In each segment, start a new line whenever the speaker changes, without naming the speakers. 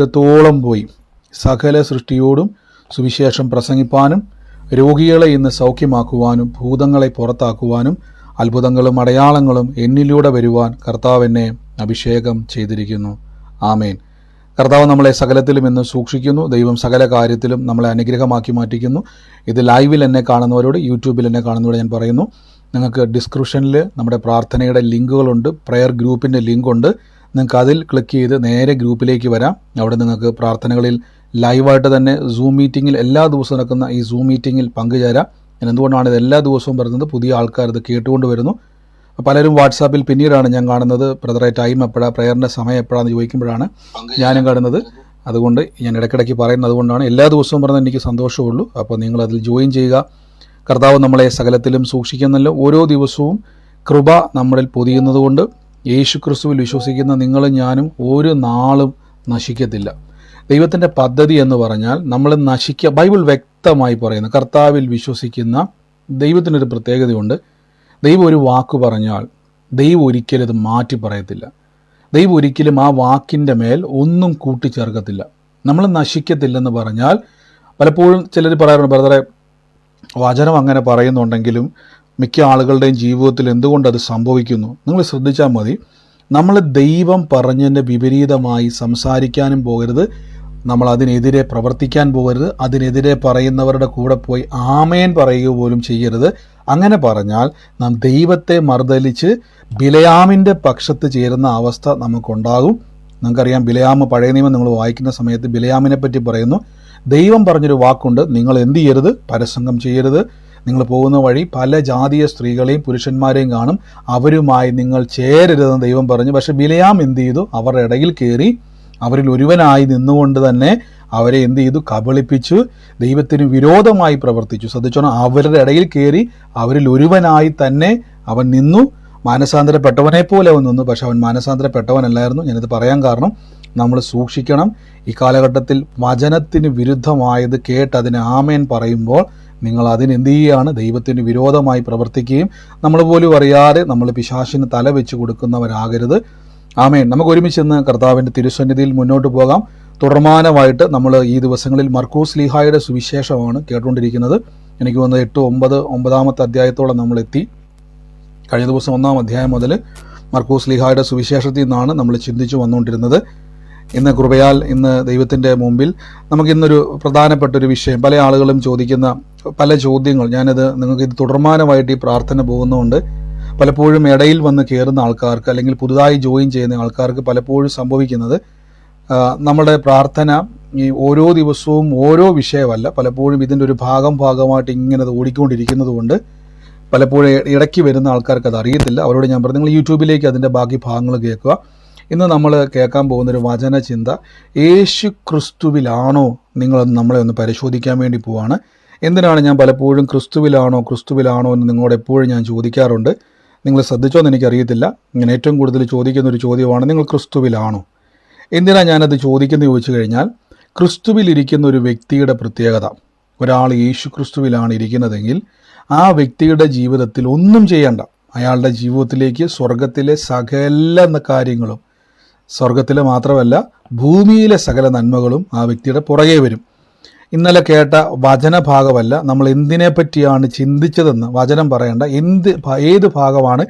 ത്തോളം പോയി സകല സൃഷ്ടിയോടും സുവിശേഷം പ്രസംഗിപ്പാനും രോഗികളെ ഇന്ന് സൗഖ്യമാക്കുവാനും ഭൂതങ്ങളെ പുറത്താക്കുവാനും അത്ഭുതങ്ങളും അടയാളങ്ങളും എന്നിലൂടെ വരുവാൻ കർത്താവ് എന്നെ അഭിഷേകം ചെയ്തിരിക്കുന്നു. ആമേൻ. കർത്താവ് നമ്മളെ സകലത്തിലും ഇന്ന് സൂക്ഷിക്കുന്നു. ദൈവം സകല കാര്യത്തിലും നമ്മളെ അനുഗ്രഹമാക്കി മാറ്റിക്കുന്നു. ഇത് ലൈവിൽ എന്നെ കാണുന്നവരോട്, യൂട്യൂബിൽ എന്നെ കാണുന്നവരോട് ഞാൻ പറയുന്നു, നിങ്ങൾക്ക് ഡിസ്ക്രിപ്ഷനിൽ നമ്മുടെ പ്രാർത്ഥനയുടെ ലിങ്കുകളുണ്ട്, പ്രെയർ ഗ്രൂപ്പിൻ്റെ ലിങ്കുണ്ട്. നിങ്ങൾക്ക് അതിൽ ക്ലിക്ക് ചെയ്ത് നേരെ ഗ്രൂപ്പിലേക്ക് വരാം. അവിടെ നിങ്ങൾക്ക് പ്രാർത്ഥനകളിൽ ലൈവായിട്ട് തന്നെ സൂം മീറ്റിങ്ങിൽ എല്ലാ ദിവസവും നടക്കുന്ന ഈ സൂം മീറ്റിങ്ങിൽ പങ്കുചേരാം. ഞാൻ എന്തുകൊണ്ടാണ് ഇത് എല്ലാ ദിവസവും പറയുന്നത്? പുതിയ ആൾക്കാർ ഇത് കേട്ടുകൊണ്ട് വരുന്നു. പലരും വാട്സാപ്പിൽ പിന്നീടാണ് ഞാൻ കാണുന്നത്, ബ്രദറെ ടൈം എപ്പോഴാണ്, പ്രയറിൻ്റെ സമയം എപ്പോഴാണെന്ന് ചോദിക്കുമ്പോഴാണ് ഞാനും കാണുന്നത്. അതുകൊണ്ട് ഞാൻ ഇടയ്ക്കിടയ്ക്ക് പറയുന്നത് അതുകൊണ്ടാണ്. എല്ലാ ദിവസവും പറഞ്ഞാൽ എനിക്ക് സന്തോഷമുള്ളൂ. അപ്പോൾ നിങ്ങൾ അതിൽ ജോയിൻ ചെയ്യുക. കർത്താവ് നമ്മളെ സകലത്തിലും സൂക്ഷിക്കുന്നല്ലോ. ഓരോ ദിവസവും കൃപ നമ്മളിൽ പൊതിയുന്നതുകൊണ്ട് യേശു ക്രിസ്തുവിൽ വിശ്വസിക്കുന്ന നിങ്ങളും ഞാനും ഒരു നാളും നശിക്കത്തില്ല. ദൈവത്തിൻ്റെ പദ്ധതി എന്ന് പറഞ്ഞാൽ നമ്മൾ ബൈബിൾ വ്യക്തമായി പറയുന്നു, കർത്താവിൽ വിശ്വസിക്കുന്ന ദൈവത്തിനൊരു പ്രത്യേകതയുണ്ട്. ദൈവം ഒരു വാക്ക് പറഞ്ഞാൽ ദൈവം ഒരിക്കലും ഇത് മാറ്റി പറയത്തില്ല. ദൈവം ഒരിക്കലും ആ വാക്കിൻ്റെ മേൽ ഒന്നും കൂട്ടിച്ചേർക്കത്തില്ല. നമ്മൾ നശിക്കത്തില്ലെന്ന് പറഞ്ഞാൽ, പലപ്പോഴും ചിലർ പറയാറുണ്ട്, ബ്രദറെ വചനം അങ്ങനെ പറയുന്നുണ്ടെങ്കിലും മിക്ക ആളുകളുടെയും ജീവിതത്തിൽ എന്തുകൊണ്ടത് സംഭവിക്കുന്നു? നിങ്ങൾ ശ്രദ്ധിച്ചാൽ മതി. നമ്മൾ ദൈവം പറഞ്ഞതിൻ്റെ വിപരീതമായി സംസാരിക്കാനും പോകരുത്, നമ്മൾ അതിനെതിരെ പ്രവർത്തിക്കാൻ പോകരുത്, അതിനെതിരെ പറയുന്നവരുടെ കൂടെ പോയി ആമേൻ പറയുക പോലും ചെയ്യരുത്. അങ്ങനെ പറഞ്ഞാൽ നാം ദൈവത്തെ മറുതലിച്ച് ബിലയാമിൻ്റെ പക്ഷത്ത് ചേരുന്ന അവസ്ഥ നമുക്കുണ്ടാകും. നമുക്കറിയാം, ബിലയാമ് പഴയ നിയമം നിങ്ങൾ വായിക്കുന്ന സമയത്ത് ബിലയാമിനെ പറ്റി പറയുന്നു, ദൈവം പറഞ്ഞൊരു വാക്കുണ്ട്, നിങ്ങൾ എന്ത് ചെയ്യരുത്? പരസംഗം ചെയ്യരുത്. നിങ്ങൾ പോകുന്ന വഴി പല ജാതീയ സ്ത്രീകളെയും പുരുഷന്മാരെയും കാണും, അവരുമായി നിങ്ങൾ ചേരരുതെന്ന് ദൈവം പറഞ്ഞു. പക്ഷെ ബിലയാം എന്ത് ചെയ്തു? അവരുടെ ഇടയിൽ കയറി അവരിൽ ഒരുവനായി നിന്നുകൊണ്ട് തന്നെ അവരെ എന്ത് ചെയ്തു? കബളിപ്പിച്ചു, ദൈവത്തിന് വിരോധമായി പ്രവർത്തിച്ചു. ശ്രദ്ധിച്ചോണം, അവരുടെ ഇടയിൽ കയറി അവരിൽ ഒരുവനായി തന്നെ അവൻ നിന്നു. മാനസാന്തരപ്പെട്ടവനെ പോലെ അവൻ നിന്നു, പക്ഷെ അവൻ മാനസാന്തരപ്പെട്ടവനല്ലായിരുന്നു. ഞാനിത് പറയാൻ കാരണം, നമ്മൾ സൂക്ഷിക്കണം. ഈ കാലഘട്ടത്തിൽ വചനത്തിന് വിരുദ്ധമായത് കേട്ട് അതിന് ആമേൻ പറയുമ്പോൾ നിങ്ങൾ അതിനെന്ത് ചെയ്യുകയാണ്? ദൈവത്തിന് വിരോധമായി പ്രവർത്തിക്കുകയും നമ്മൾ പോലും അറിയാതെ നമ്മൾ പിശാചിന് തല വെച്ച് കൊടുക്കുന്നവരാകരുത്. ആമേൻ. നമുക്ക് ഒരുമിച്ച് ഇന്ന് കർത്താവിൻ്റെ തിരുസന്നിധിയിൽ മുന്നോട്ട് പോകാം. തുടർമാനമായിട്ട് നമ്മൾ ഈ ദിവസങ്ങളിൽ മർക്കോസ് ലീഹായുടെ സുവിശേഷമാണ് കേട്ടുകൊണ്ടിരിക്കുന്നത്. എനിക്ക് തോന്നുന്നത് 8, 9 അധ്യായത്തോളം നമ്മൾ എത്തി. കഴിഞ്ഞ ദിവസം 1-ാം അധ്യായം മുതൽ മർക്കോസ് ലീഹായുടെ സുവിശേഷത്തിൽ നിന്നാണ് നമ്മൾ ചിന്തിച്ചു വന്നുകൊണ്ടിരുന്നത്. ഇന്ന് കൃപയാൽ ഇന്ന് ദൈവത്തിൻ്റെ മുമ്പിൽ നമുക്കിന്നൊരു പ്രധാനപ്പെട്ടൊരു വിഷയം, പല ആളുകളും ചോദിക്കുന്ന പല ചോദ്യങ്ങൾ, ഞാനത് നിങ്ങൾക്ക് ഇത് തുടർമാനമായിട്ട് ഈ പ്രാർത്ഥന പോകുന്നതുകൊണ്ട് പലപ്പോഴും ഇടയിൽ വന്ന് കയറുന്ന ആൾക്കാർക്ക് അല്ലെങ്കിൽ പുതുതായി ജോയിൻ ചെയ്യുന്ന ആൾക്കാർക്ക് പലപ്പോഴും സംഭവിക്കുന്നത്, നമ്മുടെ പ്രാർത്ഥന ഈ ഓരോ ദിവസവും ഓരോ വിഷയമല്ല, പലപ്പോഴും ഇതിൻ്റെ ഒരു ഭാഗമായിട്ട് ഇങ്ങനെ അത് ഓടിക്കൊണ്ടിരിക്കുന്നത് കൊണ്ട് പലപ്പോഴും ഇടയ്ക്ക് വരുന്ന ആൾക്കാർക്ക് അത് അറിയത്തില്ല. അവരോട് ഞാൻ പറഞ്ഞു, നിങ്ങൾ യൂട്യൂബിലേക്ക് അതിൻ്റെ ബാക്കി ഭാഗങ്ങൾ കേൾക്കുക. ഇന്ന് നമ്മൾ കേൾക്കാൻ പോകുന്നൊരു വചന ചിന്ത, യേശു ക്രിസ്തുവിലാണോ നമ്മളെ ഒന്ന് പരിശോധിക്കാൻ വേണ്ടി പോവാണ്. എന്തിനാണ് ഞാൻ പലപ്പോഴും ക്രിസ്തുവിലാണോ എന്ന് നിങ്ങളോട് എപ്പോഴും ഞാൻ ചോദിക്കാറുണ്ട്. നിങ്ങൾ ശ്രദ്ധിച്ചോന്ന് എനിക്കറിയത്തില്ല. ഞാൻ ഏറ്റവും കൂടുതൽ ചോദിക്കുന്ന ഒരു ചോദ്യമാണ്, നിങ്ങൾ ക്രിസ്തുവിലാണോ? എന്തിനാണ് ഞാനത് ചോദിക്കുന്നത് ചോദിച്ചു കഴിഞ്ഞാൽ, ക്രിസ്തുവിലിരിക്കുന്ന ഒരു വ്യക്തിയുടെ പ്രത്യേകത, ഒരാൾ യേശു ക്രിസ്തുവിലാണ് ഇരിക്കുന്നതെങ്കിൽ ആ വ്യക്തിയുടെ ജീവിതത്തിൽ ഒന്നും ചെയ്യണ്ട. അയാളുടെ ജീവിതത്തിലേക്ക് സ്വർഗത്തിലെ സകല കാര്യങ്ങളും, സ്വർഗത്തിലെ മാത്രമല്ല ഭൂമിയിലെ സകല നന്മകളും ആ വ്യക്തിയുടെ പുറകെ വരും. ഇന്നലെ കേട്ട വചനഭാഗമല്ല, നമ്മൾ എന്തിനെ പറ്റിയാണ് ചിന്തിച്ചതെന്ന് വചനം പറയേണ്ട, ഏത് ഭാഗമാണ്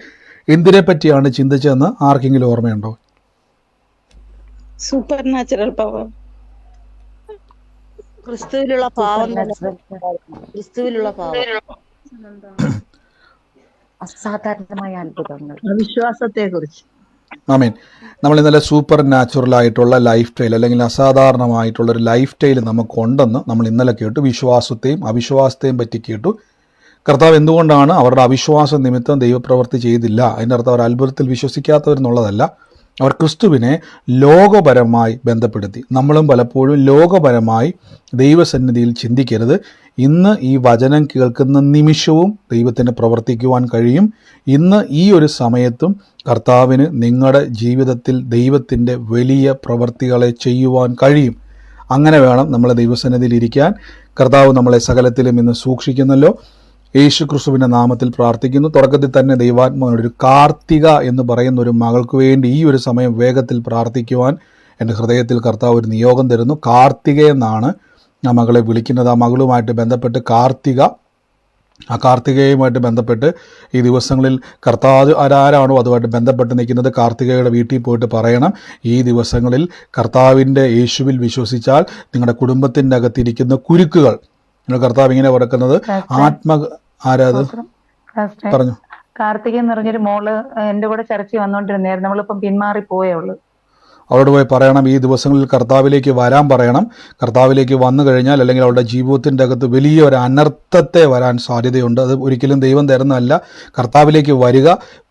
എന്തിനെ പറ്റിയാണ് ചിന്തിച്ചതെന്ന് ആർക്കെങ്കിലും ഓർമ്മയുണ്ടോ?
സൂപ്പർ നാച്ചുറൽ പവർ, ക്രിസ്തുവിലുള്ള പാവം,
അസാധാരണമായ അത്ഭുതങ്ങൾ,
വിശ്വാസത്തെ കുറിച്ച്.
ആമേൻ. നമ്മൾ ഇന്നലെ സൂപ്പർ നാച്ചുറൽ ആയിട്ടുള്ള ലൈഫ് സ്റ്റൈൽ അല്ലെങ്കിൽ അസാധാരണമായിട്ടുള്ളൊരു ലൈഫ് സ്റ്റൈൽ നമുക്കുണ്ടെന്ന് നമ്മൾ ഇന്നലെ കേട്ടു. വിശ്വാസത്തെയും അവിശ്വാസത്തെയും പറ്റി കേട്ടു. കർത്താവ് എന്തുകൊണ്ടാണ് അവരുടെ അവിശ്വാസ നിമിത്തം ദൈവപ്രവൃത്തി ചെയ്തില്ല? അതിൻ്റെ അർത്ഥം അവർ അത്ഭുതത്തിൽ വിശ്വസിക്കാത്തവരെന്നുള്ളതല്ല, അവർ ക്രിസ്തുവിനെ ലോകപരമായി ബന്ധപ്പെടുത്തി. നമ്മളും പലപ്പോഴും ലോകപരമായി ദൈവസന്നിധിയിൽ ചിന്തിക്കരുത്. ഇന്ന് ഈ വചനം കേൾക്കുന്ന നിമിഷവും ദൈവത്തിന് പ്രവർത്തിക്കുവാൻ കഴിയും. ഇന്ന് ഈ ഒരു സമയത്തും കർത്താവിന് നിങ്ങളുടെ ജീവിതത്തിൽ ദൈവത്തിൻ്റെ വലിയ പ്രവൃത്തികളെ ചെയ്യുവാൻ കഴിയും. അങ്ങനെ വേണം നമ്മൾ ദൈവസന്നിധിയിൽ ഇരിക്കാൻ. കർത്താവ് നമ്മളെ സകലത്തിലും ഇന്ന് സൂക്ഷിക്കുന്നല്ലോ. യേശു ക്രിസ്തുവിൻ്റെ നാമത്തിൽ പ്രാർത്ഥിക്കുന്നു. തുടക്കത്തിൽ തന്നെ ദൈവാത്മാവിനോട് ഒരു കാർത്തിക എന്ന് പറയുന്ന ഒരു മകൾക്ക് വേണ്ടി ഈ ഒരു സമയം വേഗത്തിൽ പ്രാർത്ഥിക്കുവാൻ എൻ്റെ ഹൃദയത്തിൽ കർത്താവ് ഒരു നിയോഗം തരുന്നു. കാർത്തിക എന്നാണ് ആ മകളെ വിളിക്കുന്നത്. ആ മകളുമായിട്ട് ബന്ധപ്പെട്ട് കാർത്തികയുമായിട്ട് ബന്ധപ്പെട്ട് ഈ ദിവസങ്ങളിൽ കർത്താവ് ആരാണോ അതുമായിട്ട് ബന്ധപ്പെട്ട് നിൽക്കുന്നത് കാർത്തികയുടെ വീട്ടിൽ പോയിട്ട് പറയണം, ഈ ദിവസങ്ങളിൽ കർത്താവിൻ്റെ യേശുവിൽ വിശ്വസിച്ചാൽ നിങ്ങളുടെ കുടുംബത്തിൻ്റെ അകത്തിരിക്കുന്ന കുരുക്കുകൾ, നിങ്ങൾ കർത്താവ് ഇങ്ങനെ പറക്കുന്നത് ആരാത് പറഞ്ഞു.
കാർത്തിക എന്ന് പറഞ്ഞൊരു മോള് എന്റെ കൂടെ ചർച്ചയിൽ വന്നോണ്ടിരുന്നായിരുന്നു. നമ്മളിപ്പം പിന്മാറി പോയേ ഉള്ളൂ.
അവരോട് പോയി പറയണം, ഈ ദിവസങ്ങളിൽ കർത്താവിലേക്ക് വരാൻ പറയണം. കർത്താവിലേക്ക് വന്നു കഴിഞ്ഞാൽ അല്ലെങ്കിൽ അവളുടെ ജീവിതത്തിൻ്റെ അകത്ത് വലിയൊരു അനർത്ഥത്തെ വരാൻ സാധ്യതയുണ്ട്. അത് ഒരിക്കലും ദൈവം തരുന്നതല്ല. കർത്താവിലേക്ക് വരിക,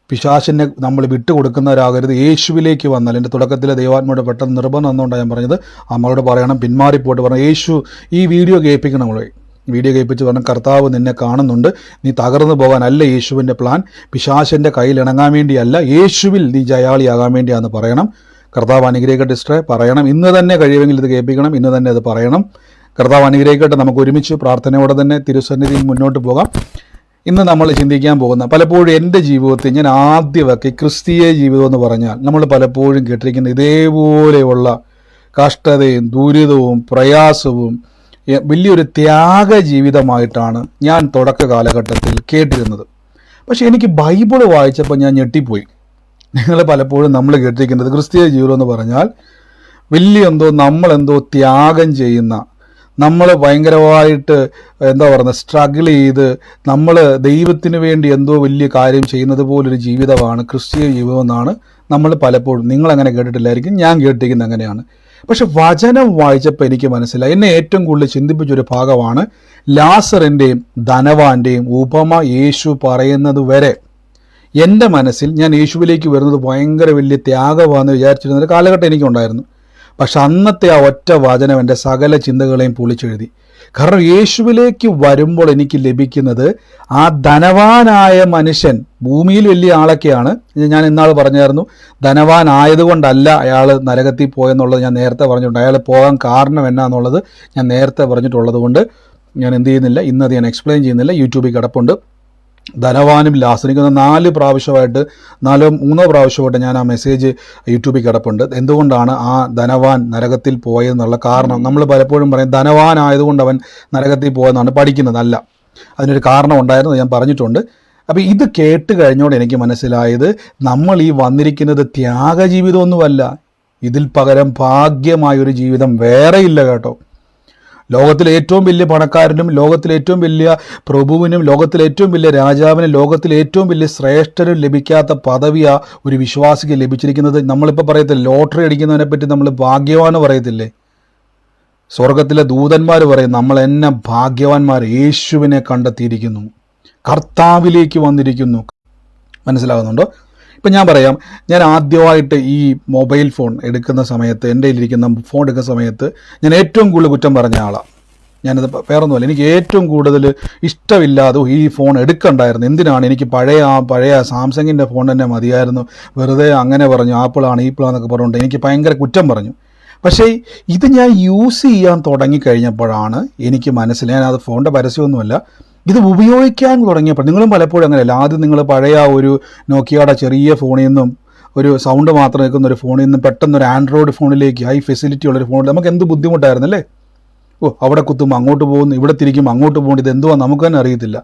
പിശാചിനെ നമ്മൾ വിട്ടുകൊടുക്കുന്നവരാകരുത്. യേശുവിലേക്ക് വന്നാൽ, എൻ്റെ തുടക്കത്തിലെ ദൈവാത്മയുടെ പെട്ടെന്ന് നിർബന്ധം എന്നുകൊണ്ടാണ് ഞാൻ പറഞ്ഞത്, അമ്മയോട് പറയണം, പിന്മാറിപ്പോയിട്ട് പറയണം, യേശു ഈ വീഡിയോ കേൾപ്പിക്കണം. നമ്മളെ വീഡിയോ കേൾപ്പിച്ച് പറഞ്ഞാൽ കർത്താവ് നിന്നെ കാണുന്നുണ്ട്, നീ തകർന്നു പോകാനല്ല യേശുവിൻ്റെ പ്ലാൻ, പിശാചിൻ്റെ കയ്യിൽ ഇണങ്ങാൻ വേണ്ടിയല്ല, യേശുവിൽ നീ ജയാളിയാകാൻ വേണ്ടിയാണെന്ന് പറയണം. കർത്താവ് അനുഗ്രഹിക്കട്ടെ സിസ്റ്ററെ, പറയണം. ഇന്ന് തന്നെ കഴിയുമെങ്കിൽ ഇത് കേൾപ്പിക്കണം, ഇന്ന് തന്നെ അത് പറയണം. കർത്താവ് അനുഗ്രഹിക്കട്ടെ. നമുക്ക് ഒരുമിച്ച് പ്രാർത്ഥനയോടെ തന്നെ തിരുസന്നിധിയിൽ മുന്നോട്ട് പോകാം. ഇന്ന് നമ്മൾ ചിന്തിക്കാൻ പോകുന്ന, പലപ്പോഴും എൻ്റെ ജീവിതത്തിൽ ഞാൻ ആദ്യമൊക്കെ ക്രിസ്തീയ ജീവിതം എന്ന് പറഞ്ഞാൽ നമ്മൾ പലപ്പോഴും കേട്ടിരിക്കുന്ന ഇതേപോലെയുള്ള കഷ്ടതയും ദുരിതവും പ്രയാസവും വലിയൊരു ത്യാഗ ജീവിതമായിട്ടാണ് ഞാൻ തുടക്ക കാലഘട്ടത്തിൽ കേട്ടിരുന്നത്. പക്ഷെ എനിക്ക് ബൈബിൾ വായിച്ചപ്പോൾ ഞാൻ ഞെട്ടിപ്പോയി. നിങ്ങൾ പലപ്പോഴും നമ്മൾ കേട്ടിരിക്കുന്നത് ക്രിസ്തീയ ജീവിതം എന്ന് പറഞ്ഞാൽ നമ്മളെന്തോ ത്യാഗം ചെയ്യുന്ന, നമ്മൾ ഭയങ്കരമായിട്ട് സ്ട്രഗിൾ ചെയ്ത് നമ്മൾ ദൈവത്തിന് വേണ്ടി എന്തോ വലിയ കാര്യം ചെയ്യുന്നത് പോലൊരു ജീവിതമാണ് ക്രിസ്തീയ ജീവിതം എന്നാണ് നമ്മൾ പലപ്പോഴും, നിങ്ങളങ്ങനെ കേട്ടിട്ടില്ലായിരിക്കും, ഞാൻ കേട്ടിരിക്കുന്നത് അങ്ങനെയാണ്. പക്ഷെ വചനം വായിച്ചപ്പോൾ എനിക്ക് മനസ്സിലായി, എന്നെ ഏറ്റവും കൂടുതൽ ചിന്തിപ്പിച്ചൊരു ഭാഗമാണ് ലാസറിൻ്റെയും ധനവാന്റെയും ഉപമ യേശു പറയുന്നത് വരെ എൻ്റെ മനസ്സിൽ ഞാൻ യേശുവിലേക്ക് വരുന്നത് ഭയങ്കര വലിയ ത്യാഗമാണെന്ന് വിചാരിച്ചിരുന്നൊരു കാലഘട്ടം എനിക്കുണ്ടായിരുന്നു. പക്ഷെ അന്നത്തെ ആ ഒറ്റ വചനം എൻ്റെ സകല ചിന്തകളെയും പൊളിച്ചെഴുതി. കാരണം യേശുവിലേക്ക് വരുമ്പോൾ എനിക്ക് ലഭിക്കുന്നത് ആ ധനവാനായ മനുഷ്യൻ, ഭൂമിയിൽ വലിയ ആളൊക്കെയാണ്, ഞാൻ ഇന്നാൾ പറഞ്ഞായിരുന്നു, ധനവാനായതുകൊണ്ടല്ല അയാൾ നരകത്തിൽ പോയെന്നുള്ളത് ഞാൻ നേരത്തെ പറഞ്ഞിട്ടുണ്ട്. അയാൾ പോകാൻ കാരണം എന്നാന്നുള്ളത് ഞാൻ നേരത്തെ പറഞ്ഞിട്ടുള്ളത് കൊണ്ട് ഞാൻ എന്ത് ചെയ്യുന്നില്ല, ഇന്നത് ഞാൻ എക്സ്പ്ലെയിൻ ചെയ്യുന്നില്ല. യൂട്യൂബിൽ കിടപ്പുണ്ട്. ധനവാനും ലാസറിനും 4 പ്രാവശ്യമായിട്ട് 3 പ്രാവശ്യമായിട്ട് ഞാൻ ആ മെസ്സേജ് യൂട്യൂബിൽ കിടപ്പുണ്ട്. എന്തുകൊണ്ടാണ് ആ ധനവാൻ നരകത്തിൽ പോയതെന്നുള്ള കാരണം നമ്മൾ പലപ്പോഴും പറയും ധനവാനായതുകൊണ്ട് അവൻ നരകത്തിൽ പോയെന്നാണ് പഠിക്കുന്നത്. അല്ല, അതിനൊരു കാരണം ഉണ്ടായിരുന്നു, ഞാൻ പറഞ്ഞിട്ടുണ്ട്. അപ്പോൾ ഇത് കേട്ട് കഴിഞ്ഞോടെ എനിക്ക് മനസ്സിലായത്, നമ്മൾ ഈ വന്നിരിക്കുന്നത് ത്യാഗജീവിതമൊന്നുമല്ല, ഇതിൽ പകരം ഭാഗ്യമായൊരു ജീവിതം വേറെയില്ല കേട്ടോ. ലോകത്തിലെ ഏറ്റവും വലിയ പണക്കാരനും ലോകത്തിലെ ഏറ്റവും വലിയ പ്രഭുവിനും ലോകത്തിലെ ഏറ്റവും വലിയ രാജാവിനും ലോകത്തിലെ ഏറ്റവും വലിയ ശ്രേഷ്ഠനും ലഭിക്കാത്ത പദവിയാ ഒരു വിശ്വാസിക്ക് ലഭിച്ചിരിക്കുന്നത്. നമ്മളിപ്പോൾ പറയത്തില്ല, ലോട്ടറി അടിക്കുന്നതിനെ പറ്റി നമ്മൾ ഭാഗ്യവാൻ പറയത്തില്ലേ? സ്വർഗത്തിലെ ദൂതന്മാർ പറയും, നമ്മൾ എന്നെ ഭാഗ്യവാന്മാർ, യേശുവിനെ കണ്ടെത്തിയിരിക്കുന്നു, കർത്താവിലേക്ക് വന്നിരിക്കുന്നു. മനസ്സിലാകുന്നുണ്ടോ? ഇപ്പം ഞാൻ പറയാം, ഞാൻ ആദ്യമായിട്ട് ഈ മൊബൈൽ ഫോൺ എടുക്കുന്ന സമയത്ത്, എൻ്റെ കയ്യിലിരിക്കുന്ന ഫോൺ എടുക്കുന്ന സമയത്ത് ഞാൻ ഏറ്റവും കൂടുതൽ കുറ്റം പറഞ്ഞ ആളാണ്. ഞാനത് വേറൊന്നുമല്ല, എനിക്ക് ഏറ്റവും കൂടുതൽ ഇഷ്ടമില്ലാതെ ഈ ഫോൺ എടുക്കണ്ടായിരുന്നു. എന്തിനാണ്, എനിക്ക് പഴയ സാംസങ്ങിൻ്റെ ഫോൺ തന്നെ മതിയായിരുന്നു, വെറുതെ അങ്ങനെ പറഞ്ഞു, ആപ്പിളാണ് ഈപ്പിളാന്നൊക്കെ പറഞ്ഞുകൊണ്ട് എനിക്ക് ഭയങ്കര കുറ്റം പറഞ്ഞു. പക്ഷേ ഇത് ഞാൻ യൂസ് ചെയ്യാൻ തുടങ്ങിക്കഴിഞ്ഞപ്പോഴാണ് എനിക്ക് മനസ്സിലായി, ഞാനത് ഫോണിൻ്റെ പരസ്യമൊന്നുമല്ല, ഇത് ഉപയോഗിക്കാൻ തുടങ്ങിയപ്പോൾ, നിങ്ങളും പലപ്പോഴും അങ്ങനെയല്ല, ആദ്യം നിങ്ങൾ പഴയ ഒരു നോക്കിയയുടെ ചെറിയ ഫോണിൽ നിന്നും ഒരു സൗണ്ട് മാത്രം നിൽക്കുന്ന ഒരു ഫോണിൽ നിന്നും പെട്ടെന്നൊരു ആൻഡ്രോയിഡ് ഫോണിലേക്ക്, ഹൈ ഫെസിലിറ്റി ഉള്ളൊരു ഫോണിൽ നമുക്ക് എന്ത് ബുദ്ധിമുട്ടായിരുന്നല്ലേ? അവിടെ കുത്തുമ്പോൾ അങ്ങോട്ട് പോകുന്നു, ഇവിടെ തിരിക്കുമ്പോൾ അങ്ങോട്ട് പോകുന്നു, ഇത് എന്തുവാ നമുക്ക് തന്നെ അറിയത്തില്ല.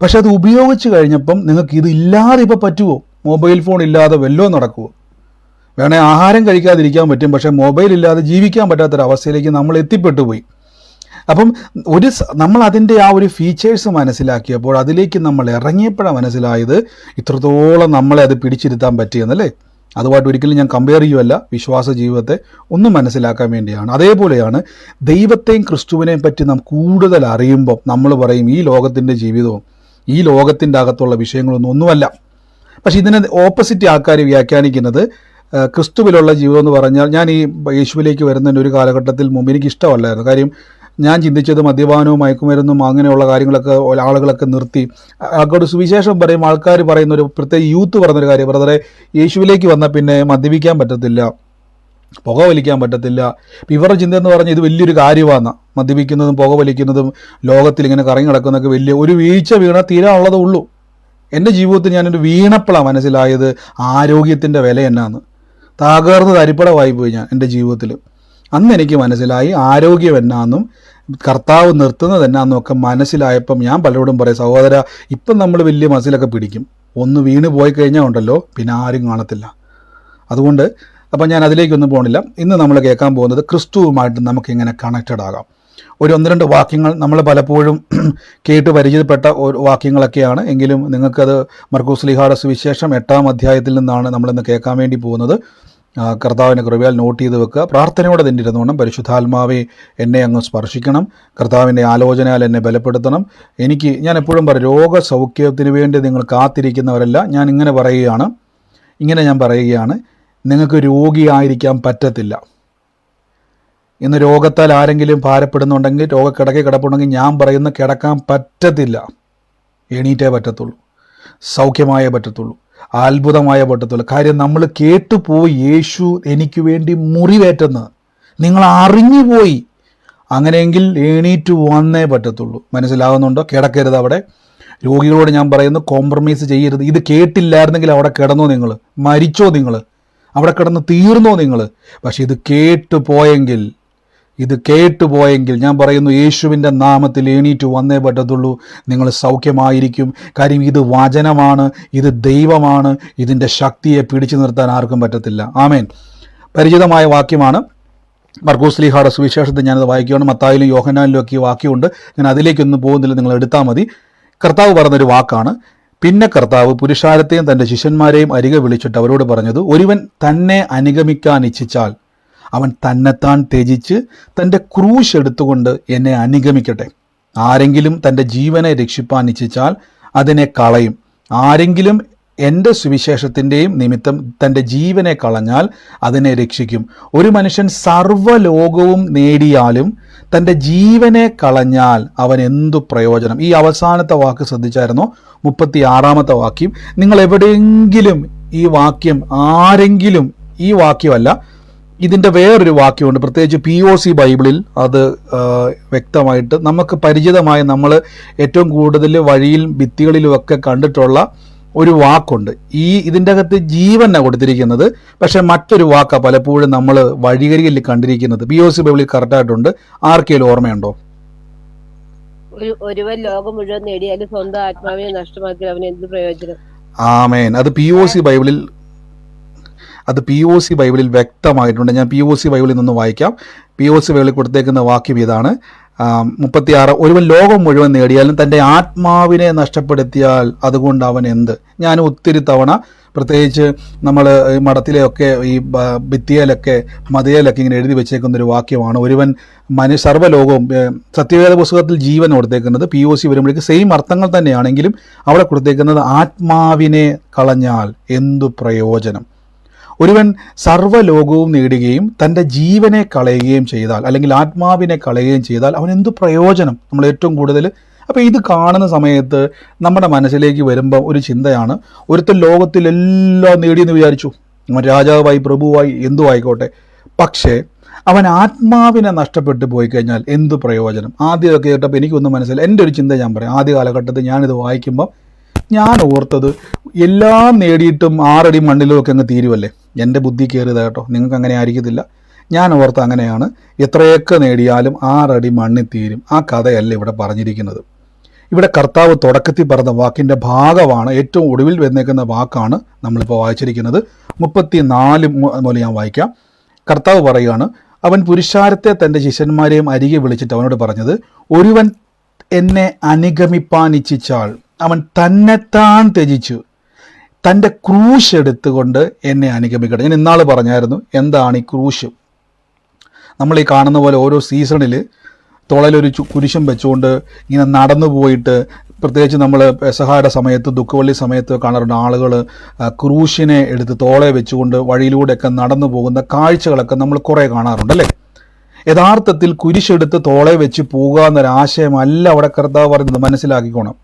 പക്ഷെ അത് ഉപയോഗിച്ച് കഴിഞ്ഞപ്പം നിങ്ങൾക്ക് ഇത് ഇല്ലാതെ ഇപ്പോൾ പറ്റുമോ? മൊബൈൽ ഫോൺ ഇല്ലാതെ വല്ലതും നടക്കുമോ? വേണേൽ ആഹാരം കഴിക്കാതിരിക്കാൻ പറ്റും, പക്ഷേ മൊബൈൽ ഇല്ലാതെ ജീവിക്കാൻ പറ്റാത്തൊരവസ്ഥയിലേക്ക് നമ്മൾ എത്തിപ്പെട്ടു പോയി. അപ്പം നമ്മൾ അതിൻ്റെ ആ ഒരു ഫീച്ചേഴ്സ് മനസ്സിലാക്കിയപ്പോൾ, അതിലേക്ക് നമ്മൾ ഇറങ്ങിയപ്പോഴാണ് മനസ്സിലായത് ഇത്രത്തോളം നമ്മളെ അത് പിടിച്ചിരുത്താൻ പറ്റിയെന്നല്ലേ. അതുമായിട്ട് ഒരിക്കലും ഞാൻ കമ്പയർ ചെയ്യുമല്ല, വിശ്വാസ ജീവിതത്തെ ഒന്നും മനസ്സിലാക്കാൻ വേണ്ടിയാണ്. അതേപോലെയാണ് ദൈവത്തെയും ക്രിസ്തുവിനെയും പറ്റി നാം കൂടുതൽ അറിയുമ്പോൾ നമ്മൾ പറയും ഈ ലോകത്തിൻ്റെ ജീവിതവും ഈ ലോകത്തിൻ്റെ അകത്തുള്ള ഒന്നുമല്ല. പക്ഷെ ഇതിനെ ഓപ്പോസിറ്റ് ആൾക്കാർ വ്യാഖ്യാനിക്കുന്നത് ക്രിസ്തുവിലുള്ള ജീവിതം എന്ന് പറഞ്ഞാൽ, ഞാൻ ഈ യേശുവിലേക്ക് വരുന്നതിൻ്റെ ഒരു കാലഘട്ടത്തിൽ മുമ്പ് എനിക്ക് ഇഷ്ടമല്ലായിരുന്നു. കാര്യം ഞാൻ ചിന്തിച്ചത് മദ്യപാനവും മയക്കുമരുന്നും അങ്ങനെയുള്ള കാര്യങ്ങളൊക്കെ ആളുകളൊക്കെ നിർത്തി, ആൾക്കാട് സുവിശേഷം പറയും, ആൾക്കാർ പറയുന്ന ഒരു പ്രത്യേക യൂത്ത് പറയുന്നൊരു കാര്യം, ബ്രദറെ യേശുവിലേക്ക് വന്നാൽ പിന്നെ മദ്യപിക്കാൻ പറ്റത്തില്ല, പുക വലിക്കാൻ പറ്റത്തില്ല. ഇപ്പം ഇവരുടെ ചിന്ത എന്ന് പറഞ്ഞാൽ ഇത് വലിയൊരു കാര്യമാണ്, മദ്യപിക്കുന്നതും പുക വലിക്കുന്നതും ലോകത്തിൽ ഇങ്ങനെ കറങ്ങി കിടക്കുന്നതൊക്കെ വലിയ ഒരു വീഴ്ച വീണാൽ തീരാനുള്ളതേ ഉള്ളൂ. എൻ്റെ ജീവിതത്തിൽ ഞാനൊരു വീണപ്പോഴാണ് മനസ്സിലായത് ആരോഗ്യത്തിൻ്റെ വില എന്നാന്ന്. തകർന്ന് തരിപ്പടമായി പോയി ഞാൻ എൻ്റെ ജീവിതത്തിൽ. അന്ന് എനിക്ക് മനസ്സിലായി ആരോഗ്യം എന്നാന്നും കർത്താവ് നിർത്തുന്നത് എന്നാന്നും ഒക്കെ മനസ്സിലായപ്പം ഞാൻ പലരോടും പറയും, സഹോദര, ഇപ്പം നമ്മൾ വലിയ മസിലൊക്കെ പിടിക്കും, ഒന്ന് വീണ് പോയി കഴിഞ്ഞാൽ ഉണ്ടല്ലോ പിന്നെ ആരും കാണത്തില്ല. അതുകൊണ്ട് അപ്പം ഞാൻ അതിലേക്കൊന്നും പോകണില്ല. ഇന്ന് നമ്മൾ കേൾക്കാൻ പോകുന്നത് ക്രിസ്തുവുമായിട്ട് നമുക്ക് എങ്ങനെ കണക്റ്റഡ് ആകാം. ഒരു 1-2 വാക്യങ്ങൾ നമ്മൾ പലപ്പോഴും കേട്ട് പരിചയപ്പെട്ട വാക്യങ്ങളൊക്കെയാണ്. എങ്കിലും നിങ്ങൾക്കത് മർക്കോസ് ശ്ലീഹായുടെ സുവിശേഷം 8-ാം അധ്യായത്തിൽ നിന്നാണ് നമ്മളിന്ന് കേൾക്കാൻ വേണ്ടി പോകുന്നത്. കർത്താവിൻ്റെ കൃപയാൽ നോട്ട് ചെയ്ത് വെക്കുക. പ്രാർത്ഥനയോടെ തന്നെ ഇരുന്നോണം. പരിശുദ്ധാത്മാവെ എന്നെ അങ്ങ് സ്പർശിക്കണം, കർത്താവിൻ്റെ ആലോചനയാൽ എന്നെ ബലപ്പെടുത്തണം. ഞാൻ എപ്പോഴും പറയും, രോഗസൗഖ്യത്തിന് വേണ്ടി നിങ്ങൾ കാത്തിരിക്കുന്നവരല്ല. ഞാൻ ഇങ്ങനെ പറയുകയാണ്, നിങ്ങൾക്ക് രോഗിയായിരിക്കാൻ പറ്റത്തില്ല. ഇന്ന് രോഗത്താൽ ആരെങ്കിലും ഭാരപ്പെടുന്നുണ്ടെങ്കിൽ, രോഗക്കിടക്കെ കിടപ്പുണ്ടെങ്കിൽ ഞാൻ പറയുന്ന കിടക്കാൻ പറ്റത്തില്ല, എണീറ്റേ പറ്റത്തുള്ളൂ, സൗഖ്യമായേ പറ്റത്തുള്ളൂ, അത്ഭുതമായേ പറ്റത്തുള്ളൂ. കാര്യം നമ്മൾ കേട്ടുപോയി യേശു എനിക്ക് വേണ്ടി മുറിവേറ്റെന്ന് നിങ്ങൾ അറിഞ്ഞുപോയി. അങ്ങനെയെങ്കിൽ എണീറ്റ് വന്നേ പറ്റത്തുള്ളൂ. മനസ്സിലാകുന്നുണ്ടോ? കിടക്കരുത് അവിടെ. രോഗികളോട് ഞാൻ പറയുന്നു, കോംപ്രമൈസ് ചെയ്യരുത്. ഇത് കേട്ടില്ലായിരുന്നെങ്കിൽ അവിടെ കിടന്നോ നിങ്ങൾ, മരിച്ചോ നിങ്ങൾ, അവിടെ കിടന്ന് തീർന്നോ നിങ്ങൾ. പക്ഷെ ഇത് കേട്ടുപോയെങ്കിൽ ഞാൻ പറയുന്നു, യേശുവിൻ്റെ നാമത്തിൽ എണീറ്റ് വന്നേ പറ്റത്തുള്ളൂ. നിങ്ങൾ സൗഖ്യമായിരിക്കും. കാര്യം ഇത് വചനമാണ്, ഇത് ദൈവമാണ്. ഇതിൻ്റെ ശക്തിയെ പിടിച്ചു നിർത്താൻ ആർക്കും പറ്റത്തില്ല. ആമേൻ. പരിചിതമായ വാക്യമാണ്. മർക്കോസ് ശ്ലീഹായുടെ സുവിശേഷത്തിൽ ഞാനത് വായിക്കുകയാണ്. മത്തായിലും യോഹന്നാനിലും ഒക്കെ ഈ വാക്യമുണ്ട്. ഞാൻ അതിലേക്കൊന്നും പോകുന്നില്ല, നിങ്ങൾ എടുത്താൽ മതി. കർത്താവ് പറഞ്ഞൊരു വാക്കാണ്. പിന്നെ കർത്താവ് പുരുഷാരത്തെയും തൻ്റെ ശിഷ്യന്മാരെയും അരികെ വിളിച്ചിട്ട് അവരോട് പറഞ്ഞത്, ഒരുവൻ തന്നെ അനുഗമിക്കാൻ ഇച്ഛിച്ചാൽ അവൻ തന്നെത്താൻ ത്യജിച്ച് തൻ്റെ ക്രൂശ് എടുത്തുകൊണ്ട് എന്നെ അനുഗമിക്കട്ടെ. ആരെങ്കിലും തൻ്റെ ജീവനെ രക്ഷിപ്പാൻ ഇച്ഛിച്ചാൽ അതിനെ കളയും. ആരെങ്കിലും എൻ്റെ സുവിശേഷത്തിൻ്റെയും നിമിത്തം തൻ്റെ ജീവനെ കളഞ്ഞാൽ അതിനെ രക്ഷിക്കും. ഒരു മനുഷ്യൻ സർവ്വലോകവും നേടിയാലും തൻ്റെ ജീവനെ കളഞ്ഞാൽ അവൻ എന്തു പ്രയോജനം? ഈ അവസാനത്തെ വാക്ക് ശ്രദ്ധിച്ചായിരുന്നോ? 36-ാമത്തെ വാക്യം. നിങ്ങൾ എവിടെയെങ്കിലും ഈ വാക്യം, ആരെങ്കിലും, ഈ വാക്യമല്ല, ഇതിൻ്റെ വേറൊരു വാക്യമുണ്ട്, പ്രത്യേകിച്ച് POC ബൈബിളിൽ അത് വ്യക്തമായിട്ട് നമുക്ക് പരിചിതമായ, നമ്മൾ ഏറ്റവും കൂടുതൽ വഴിയിൽ ഭിത്തികളിലുമൊക്കെ കണ്ടിട്ടുള്ള ഒരു വാക്കുണ്ട്. ഇതിൻ്റെ അകത്ത് ജീവനാണ് കൊടുത്തിരിക്കുന്നത്, പക്ഷെ മറ്റൊരു വാക്കാണ് പലപ്പോഴും നമ്മൾ വഴികരിയിൽ കണ്ടിരിക്കുന്നത്. POC ബൈബിളിൽ കറക്റ്റായിട്ടുണ്ട്. ആർക്കെങ്കിലും ഓർമ്മയുണ്ടോ?
ഒരുവൻ ലോകം മുഴുവൻ നേടിയാലും സ്വന്തം ആത്മാവിനെ നഷ്ടമാക്കി അവന് എന്ത് പ്രയോജനം?
ആമേൻ. അത് POC ബൈബിളിൽ വ്യക്തമായിട്ടുണ്ട്. ഞാൻ POC ബൈബിളിൽ നിന്ന് വായിക്കാം. POC ബൈബിളിൽ കൊടുത്തേക്കുന്ന വാക്യം ഇതാണ്, 36. ഒരുവൻ ലോകം മുഴുവൻ നേടിയാലും തൻ്റെ ആത്മാവിനെ നഷ്ടപ്പെടുത്തിയാൽ അതുകൊണ്ട് അവൻ എന്ത്? ഞാൻ ഒത്തിരി തവണ, പ്രത്യേകിച്ച് നമ്മൾ മഠത്തിലെയൊക്കെ ഈ ഭിത്തിയിലൊക്കെ മതിയിലൊക്കെ ഇങ്ങനെ എഴുതി വെച്ചേക്കുന്നൊരു വാക്യമാണ്. ഒരുവൻ സർവ്വലോകവും, സത്യവേദ പുസ്തകത്തിൽ ജീവൻ കൊടുത്തേക്കുന്നത്, POC വരുമ്പോഴേക്ക് സെയിം അർത്ഥങ്ങൾ തന്നെയാണെങ്കിലും അവിടെ കൊടുത്തേക്കുന്നത് ആത്മാവിനെ കളഞ്ഞാൽ എന്തു പ്രയോജനം? ഒരുവൻ സർവ്വലോകവും നേടുകയും തൻ്റെ ജീവനെ കളയുകയും ചെയ്താൽ, അല്ലെങ്കിൽ ആത്മാവിനെ കളയുകയും ചെയ്താൽ അവൻ എന്തു പ്രയോജനം? നമ്മൾ ഏറ്റവും കൂടുതൽ അപ്പോൾ ഇത് കാണുന്ന സമയത്ത് നമ്മുടെ മനസ്സിലേക്ക് വരുമ്പോൾ ഒരു ചിന്തയാണ്, ഒരുത്തൻ ലോകത്തിലെല്ലാം നേടിയെന്ന് വിചാരിച്ചു, രാജാവായി പ്രഭുവായി എന്തു ആയിക്കോട്ടെ, പക്ഷേ അവൻ ആത്മാവിനെ നഷ്ടപ്പെട്ടു പോയി കഴിഞ്ഞാൽ എന്തു പ്രയോജനം? ആദ്യമൊക്കെ കേട്ടപ്പോൾ എനിക്കൊന്നും മനസ്സിലായി. എൻ്റെ ഒരു ചിന്ത ഞാൻ പറയാം. ആദ്യ കാലഘട്ടത്തിൽ ഞാനിത് വായിക്കുമ്പോൾ ഞാൻ ഓർത്തത്, എല്ലാം നേടിയിട്ടും 6 അടി മണ്ണിലും ഒക്കെ അങ്ങ് തീരുമല്ലേ. എൻ്റെ ബുദ്ധി കയറിയതാ കേട്ടോ, നിങ്ങൾക്ക് അങ്ങനെ ആയിരിക്കത്തില്ല. ഞാൻ ഓർത്ത് അങ്ങനെയാണ്, എത്രയൊക്കെ നേടിയാലും 6 അടി മണ്ണിൽ തീരും. ആ കഥയല്ല ഇവിടെ പറഞ്ഞിരിക്കുന്നത്. ഇവിടെ കർത്താവ് തുടക്കത്തിൽ പറഞ്ഞ വാക്കിൻ്റെ ഭാഗമാണ്, ഏറ്റവും ഒടുവിൽ വന്നേക്കുന്ന വാക്കാണ് നമ്മളിപ്പോൾ വായിച്ചിരിക്കുന്നത്. 34 മുതൽ ഞാൻ വായിക്കാം. കർത്താവ് പറയുകയാണ്, അവൻ പുരുഷാരത്തെ തൻ്റെ ശിഷ്യന്മാരെയും അരികെ വിളിച്ചിട്ട് അവനോട് പറഞ്ഞത്, ഒരുവൻ എന്നെ അനുഗമിപ്പാൻ ഇച്ഛിച്ചാൽ അവൻ തന്നെത്താൻ ത്യജിച്ചു തൻ്റെ ക്രൂശ് എടുത്തുകൊണ്ട് എന്നെ അനുഗമിക്കട്ടെ. ഞാൻ ഇന്നാൾ പറഞ്ഞായിരുന്നു, എന്താണ് ഈ ക്രൂശ്? നമ്മൾ ഈ കാണുന്ന പോലെ ഓരോ സീസണിൽ തുളയിലൊരു കുരിശും വെച്ചുകൊണ്ട് ഇങ്ങനെ നടന്നു പോയിട്ട്, പ്രത്യേകിച്ച് നമ്മൾ പെസഹയുടെ സമയത്ത്, ദുഃഖവെള്ളി സമയത്ത് കാണാറുണ്ട് ആളുകൾ ക്രൂശിനെ എടുത്ത് തോളെ വെച്ചുകൊണ്ട് വഴിയിലൂടെയൊക്കെ നടന്നു പോകുന്ന കാഴ്ചകളൊക്കെ നമ്മൾ കുറേ കാണാറുണ്ട്, അല്ലേ? യഥാർത്ഥത്തിൽ കുരിശെടുത്ത് തോളെ വെച്ച് പോകുക എന്നൊരാശയമല്ല അവിടെ കർത്താവ് പറയുന്നത്, മനസ്സിലാക്കിക്കോണം.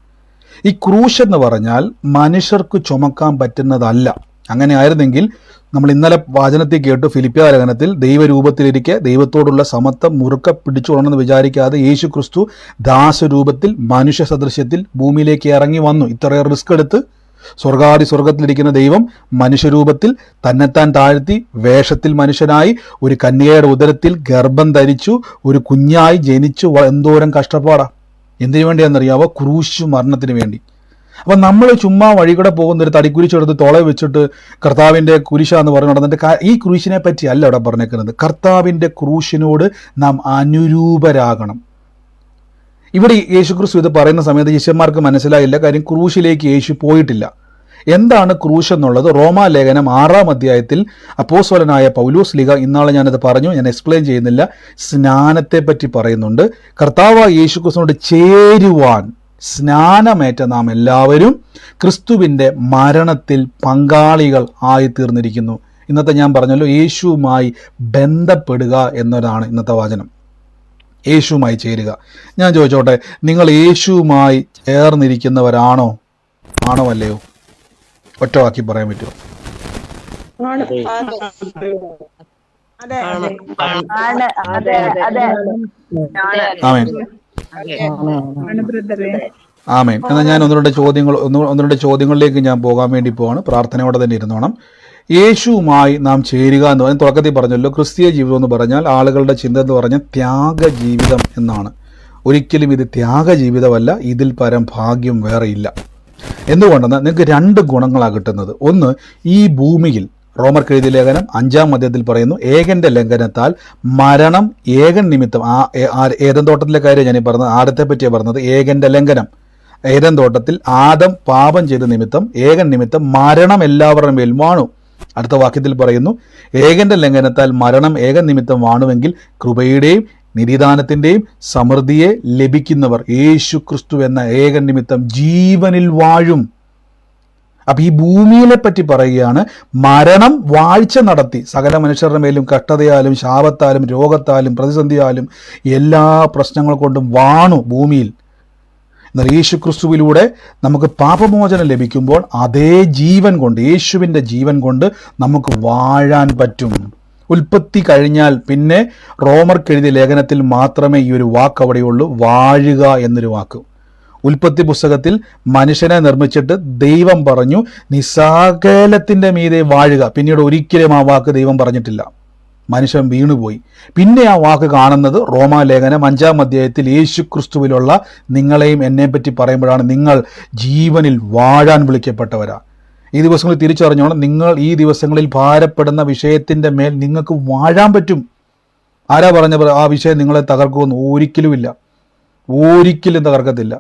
ഈ ക്രൂശ് എന്ന് പറഞ്ഞാൽ മനുഷ്യർക്ക് ചുമക്കാൻ പറ്റുന്നതല്ല. അങ്ങനെ ആയിരുന്നെങ്കിൽ നമ്മൾ ഇന്നലെ വാചനത്തിൽ കേട്ടു, ഫിലിപ്പിയ ലേഖനത്തിൽ ദൈവരൂപത്തിലിരിക്കെ ദൈവത്തോടുള്ള സമത്വം മുറുക്കെ പിടിച്ചുകൊള്ളണമെന്ന് വിചാരിക്കാതെ യേശു ക്രിസ്തു ദാസരൂപത്തിൽ മനുഷ്യ സദൃശ്യത്തിൽ ഭൂമിയിലേക്ക് ഇറങ്ങി വന്നു. ഇത്രയേറെ റിസ്ക് എടുത്ത് സ്വർഗത്തിലിരിക്കുന്ന ദൈവം മനുഷ്യരൂപത്തിൽ തന്നെത്താൻ താഴ്ത്തി വേഷത്തിൽ മനുഷ്യനായി ഒരു കന്യകയുടെ ഉദരത്തിൽ ഗർഭം ധരിച്ചു ഒരു കുഞ്ഞായി ജനിച്ചു. എന്തോരം കഷ്ടപ്പാടാ! എന്തിനു വേണ്ടിയാണെന്നറിയാവോ? ക്രൂശ് മരണത്തിന് വേണ്ടി. അപ്പൊ നമ്മൾ ചുമ്മാ വഴി കൂടെ പോകുന്ന ഒരു തടിക്കുരിച്ചെടുത്ത് തോള വെച്ചിട്ട് കർത്താവിന്റെ കുരിശാന്ന് പറഞ്ഞു നടന്നിട്ട് ഈ ക്രൂശിനെ പറ്റി അല്ല ഇവിടെ പറഞ്ഞേക്കുന്നത്. കർത്താവിന്റെ ക്രൂശിനോട് നാം അനുരൂപരാകണം. ഇവിടെ യേശുക്രിസ്തു ഇത് പറയുന്ന സമയത്ത് ശിഷ്യന്മാർക്ക് മനസ്സിലായില്ല. കാര്യം ക്രൂശിലേക്ക് യേശു പോയിട്ടില്ല. എന്താണ് ക്രൂശ് എന്നുള്ളത് റോമാലേഖനം 6-ാം അധ്യായത്തിൽ അപ്പോസ്തലനായ പൗലോസ് ലീഗ, ഇന്നാളെ ഞാനത് പറഞ്ഞു, ഞാൻ എക്സ്പ്ലെയിൻ ചെയ്യുന്നില്ല, സ്നാനത്തെ പറ്റി പറയുന്നുണ്ട്. കർത്താവായ യേശുക്രിസ്തുവിനോട് ചേരുവാൻ സ്നാനമേറ്റ നാം എല്ലാവരും ക്രിസ്തുവിന്റെ മരണത്തിൽ പങ്കാളികൾ ആയിത്തീർന്നിരിക്കുന്നു. ഇന്നത്തെ ഞാൻ പറഞ്ഞല്ലോ, യേശുവുമായി ബന്ധപ്പെടുക എന്നതാണ് ഇന്നത്തെ വചനം. യേശുവുമായി ചേരുക. ഞാൻ ചോദിച്ചോട്ടെ, നിങ്ങൾ യേശുവുമായി ചേർന്നിരിക്കുന്നവരാണോ? ആണോ അല്ലയോ? ഒറ്റ വാക്കി പറയാൻ പറ്റുമോ? ആമേൻ. ആമേൻ. എന്നാൽ ഞാൻ ഒന്ന് രണ്ട് ചോദ്യങ്ങളിലേക്ക് ഞാൻ പോകാൻ വേണ്ടി പോവാണ്. പ്രാർത്ഥനയോടെ തന്നെ ഇരുന്നോണം. യേശുവുമായി നാം ചേരുക എന്ന് പറഞ്ഞാൽ തുടക്കത്തിൽ പറഞ്ഞല്ലോ, ക്രിസ്തീയ ജീവിതം എന്ന് പറഞ്ഞാൽ ആളുകളുടെ ചിന്ത എന്ന് പറഞ്ഞാൽ ത്യാഗ ജീവിതം എന്നാണ്. ഒരിക്കലും ഇത് ത്യാഗ ജീവിതമല്ല. ഇതിൽ പരം ഭാഗ്യം വേറെയില്ല. എന്തുകൊണ്ടെന്നാൽ നിങ്ങൾക്ക് 2 ഗുണങ്ങളാണ് കിട്ടുന്നത്. ഒന്ന്, ഈ ഭൂമിയിൽ റോമർക്ക് എഴുതിയ ലേഖനം 5-ാം അധ്യായത്തിൽ പറയുന്നു, ഏകന്റെ ലംഘനത്താൽ മരണം ഏകൻ നിമിത്തം. ഏദൻ തോട്ടത്തിലെ കാര്യം ഞാൻ പറഞ്ഞത്, ആദത്തെ പറ്റിയാണ് പറഞ്ഞത്. ഏകന്റെ ലംഘനം, ഏദൻ തോട്ടത്തിൽ ആദം പാപം ചെയ്ത നിമിത്തം, ഏകൻ നിമിത്തം മരണം എല്ലാവരുടെ മേൽ വാണു. അടുത്ത വാക്യത്തിൽ പറയുന്നു, ഏകന്റെ ലംഘനത്താൽ മരണം ഏകൻ നിമിത്തം വാണുവെങ്കിൽ കൃപയുടെയും നിരിദാനത്തിന്റെയും സമൃദ്ധിയെ ലഭിക്കുന്നവർ യേശു ക്രിസ്തു എന്ന ഏകൻ നിമിത്തം ജീവനിൽ വാഴും. അപ്പൊ ഈ ഭൂമിയെ പറ്റി പറയുകയാണ്. മരണം വാഴ്ച നടത്തി സകല മനുഷ്യരുടെ മേലും കഷ്ടതയാലും ശാപത്താലും രോഗത്താലും പ്രതിസന്ധിയാലും എല്ലാ പ്രശ്നങ്ങൾ കൊണ്ടും വാണു ഭൂമിയിൽ. എന്നാൽ യേശു ക്രിസ്തുവിലൂടെ നമുക്ക് പാപമോചനം ലഭിക്കുമ്പോൾ അതേ ജീവൻ കൊണ്ട്, യേശുവിൻ്റെ ജീവൻ കൊണ്ട് നമുക്ക് വാഴാൻ പറ്റും. ഉൽപ്പത്തി കഴിഞ്ഞാൽ പിന്നെ റോമർക്ക് എഴുതിയ ലേഖനത്തിൽ മാത്രമേ ഈ ഒരു വാക്ക് അവിടെയുള്ളൂ, വാഴുക എന്നൊരു വാക്ക്. ഉൽപ്പത്തി പുസ്തകത്തിൽ മനുഷ്യനെ നിർമ്മിച്ചിട്ട് ദൈവം പറഞ്ഞു, നീ സകലത്തിന്റെ മീതെ വാഴുക. പിന്നീട് ഒരിക്കലും ആ വാക്ക് ദൈവം പറഞ്ഞിട്ടില്ല. മനുഷ്യൻ വീണുപോയി. പിന്നെ ആ വാക്ക് കാണുന്നത് റോമാലേഖനം 5-ാം അധ്യായത്തിൽ യേശു ക്രിസ്തുവിലുള്ള നിങ്ങളെയും എന്നെ പറ്റി പറയുമ്പോഴാണ്, നിങ്ങൾ ജീവനിൽ വാഴാൻ വിളിക്കപ്പെട്ടവരാ. ഈ ദിവസങ്ങളിൽ തിരിച്ചറിഞ്ഞോണം, നിങ്ങൾ ഈ ദിവസങ്ങളിൽ ഭാരപ്പെടുന്ന വിഷയത്തിന്റെ മേൽ നിങ്ങൾക്ക് വാഴാൻ പറ്റും. ആരാ പറഞ്ഞ ആ വിഷയം നിങ്ങളെ തകർക്കുമെന്ന്? ഒരിക്കലുമില്ല. ഒരിക്കലും തകർക്കത്തില്ല.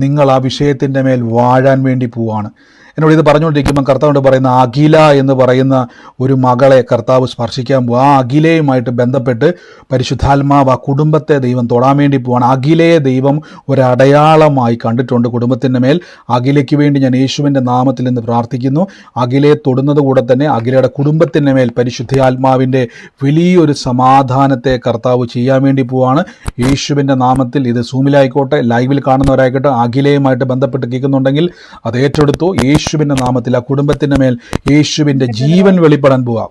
നിങ്ങൾ ആ വിഷയത്തിന്റെ മേൽ വാഴാൻ വേണ്ടി പോവാണ്. എന്നോട് ഇത് പറഞ്ഞുകൊണ്ടിരിക്കുമ്പോൾ കർത്താവിനോട് പറയുന്ന അഖില എന്ന് പറയുന്ന ഒരു മകളെ കർത്താവ് സ്പർശിക്കാൻ പോവുക. ആ അഖിലയുമായിട്ട് ബന്ധപ്പെട്ട് പരിശുദ്ധാത്മാവ് ആ കുടുംബത്തെ ദൈവം തൊടാൻ വേണ്ടി പോവാണ്. അഖിലയെ ദൈവം ഒരടയാളമായി കണ്ടിട്ടുണ്ട് കുടുംബത്തിൻ്റെ മേൽ. അഖിലയ്ക്ക് വേണ്ടി ഞാൻ യേശുവിൻ്റെ നാമത്തിൽ നിന്ന് പ്രാർത്ഥിക്കുന്നു. അഖിലയെ തൊടുന്നത് കൂടെ തന്നെ അഖിലയുടെ കുടുംബത്തിൻ്റെ മേൽ പരിശുദ്ധാത്മാവിൻ്റെ വലിയൊരു സമാധാനത്തെ കർത്താവ് ചെയ്യാൻ വേണ്ടി പോവാണ്. യേശുവിൻ്റെ നാമത്തിൽ ഇത് സൂമിലായിക്കോട്ടെ, ലൈവിൽ കാണുന്നവരായിക്കോട്ടെ, അഖിലയുമായിട്ട് ബന്ധപ്പെട്ട് കേൾക്കുന്നുണ്ടെങ്കിൽ അത് ഏറ്റെടുത്തു. യേശുവിന്റെ നാമത്തിൽ ആ കുടുംബത്തിന്റെ മേൽ യേശുവിന്റെ ജീവൻ വെളിപ്പെടാൻ പോവാ.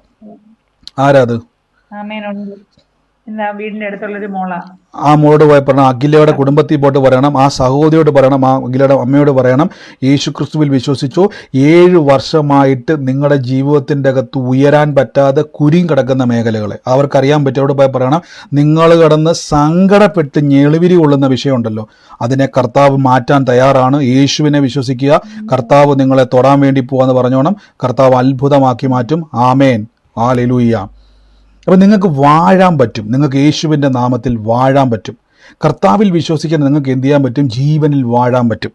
ആരാത്?
വീടിന്റെ അടുത്തുള്ളൊരു മോളാ.
ആ മോളോട് പോയി പറയണം, അഖിലയുടെ കുടുംബത്തിൽ പോയിട്ട് പറയണം, ആ സഹോദരിയോട് പറയണം, ആ അഖിലയുടെ അമ്മയോട് പറയണം, യേശു ക്രിസ്തുവിൽ വിശ്വസിച്ചു 7 വർഷമായിട്ട് നിങ്ങളുടെ ജീവിതത്തിൻ്റെ അകത്ത് ഉയരാൻ പറ്റാതെ കുരിയും കിടക്കുന്ന മേഖലകളെ അവർക്കറിയാൻ പറ്റും. അവിടെ പോയി പറയണം, നിങ്ങൾ കിടന്ന് സങ്കടപ്പെട്ട് ഞെളിവിരി കൊള്ളുന്ന വിഷയമുണ്ടല്ലോ, അതിനെ കർത്താവ് മാറ്റാൻ തയ്യാറാണ്. യേശുവിനെ വിശ്വസിക്കുക, കർത്താവ് നിങ്ങളെ തൊടാൻ വേണ്ടി പോവാന്ന് പറഞ്ഞോണം. കർത്താവ് അത്ഭുതമാക്കി മാറ്റും. ആമേൻ, ഹല്ലേലൂയ. അപ്പം നിങ്ങൾക്ക് വാഴാൻ പറ്റും. നിങ്ങൾക്ക് യേശുവിൻ്റെ നാമത്തിൽ വാഴാൻ പറ്റും. കർത്താവിൽ വിശ്വസിക്കാൻ നിങ്ങൾക്ക് എന്ത് ചെയ്യാൻ പറ്റും? ജീവനിൽ വാഴാൻ പറ്റും.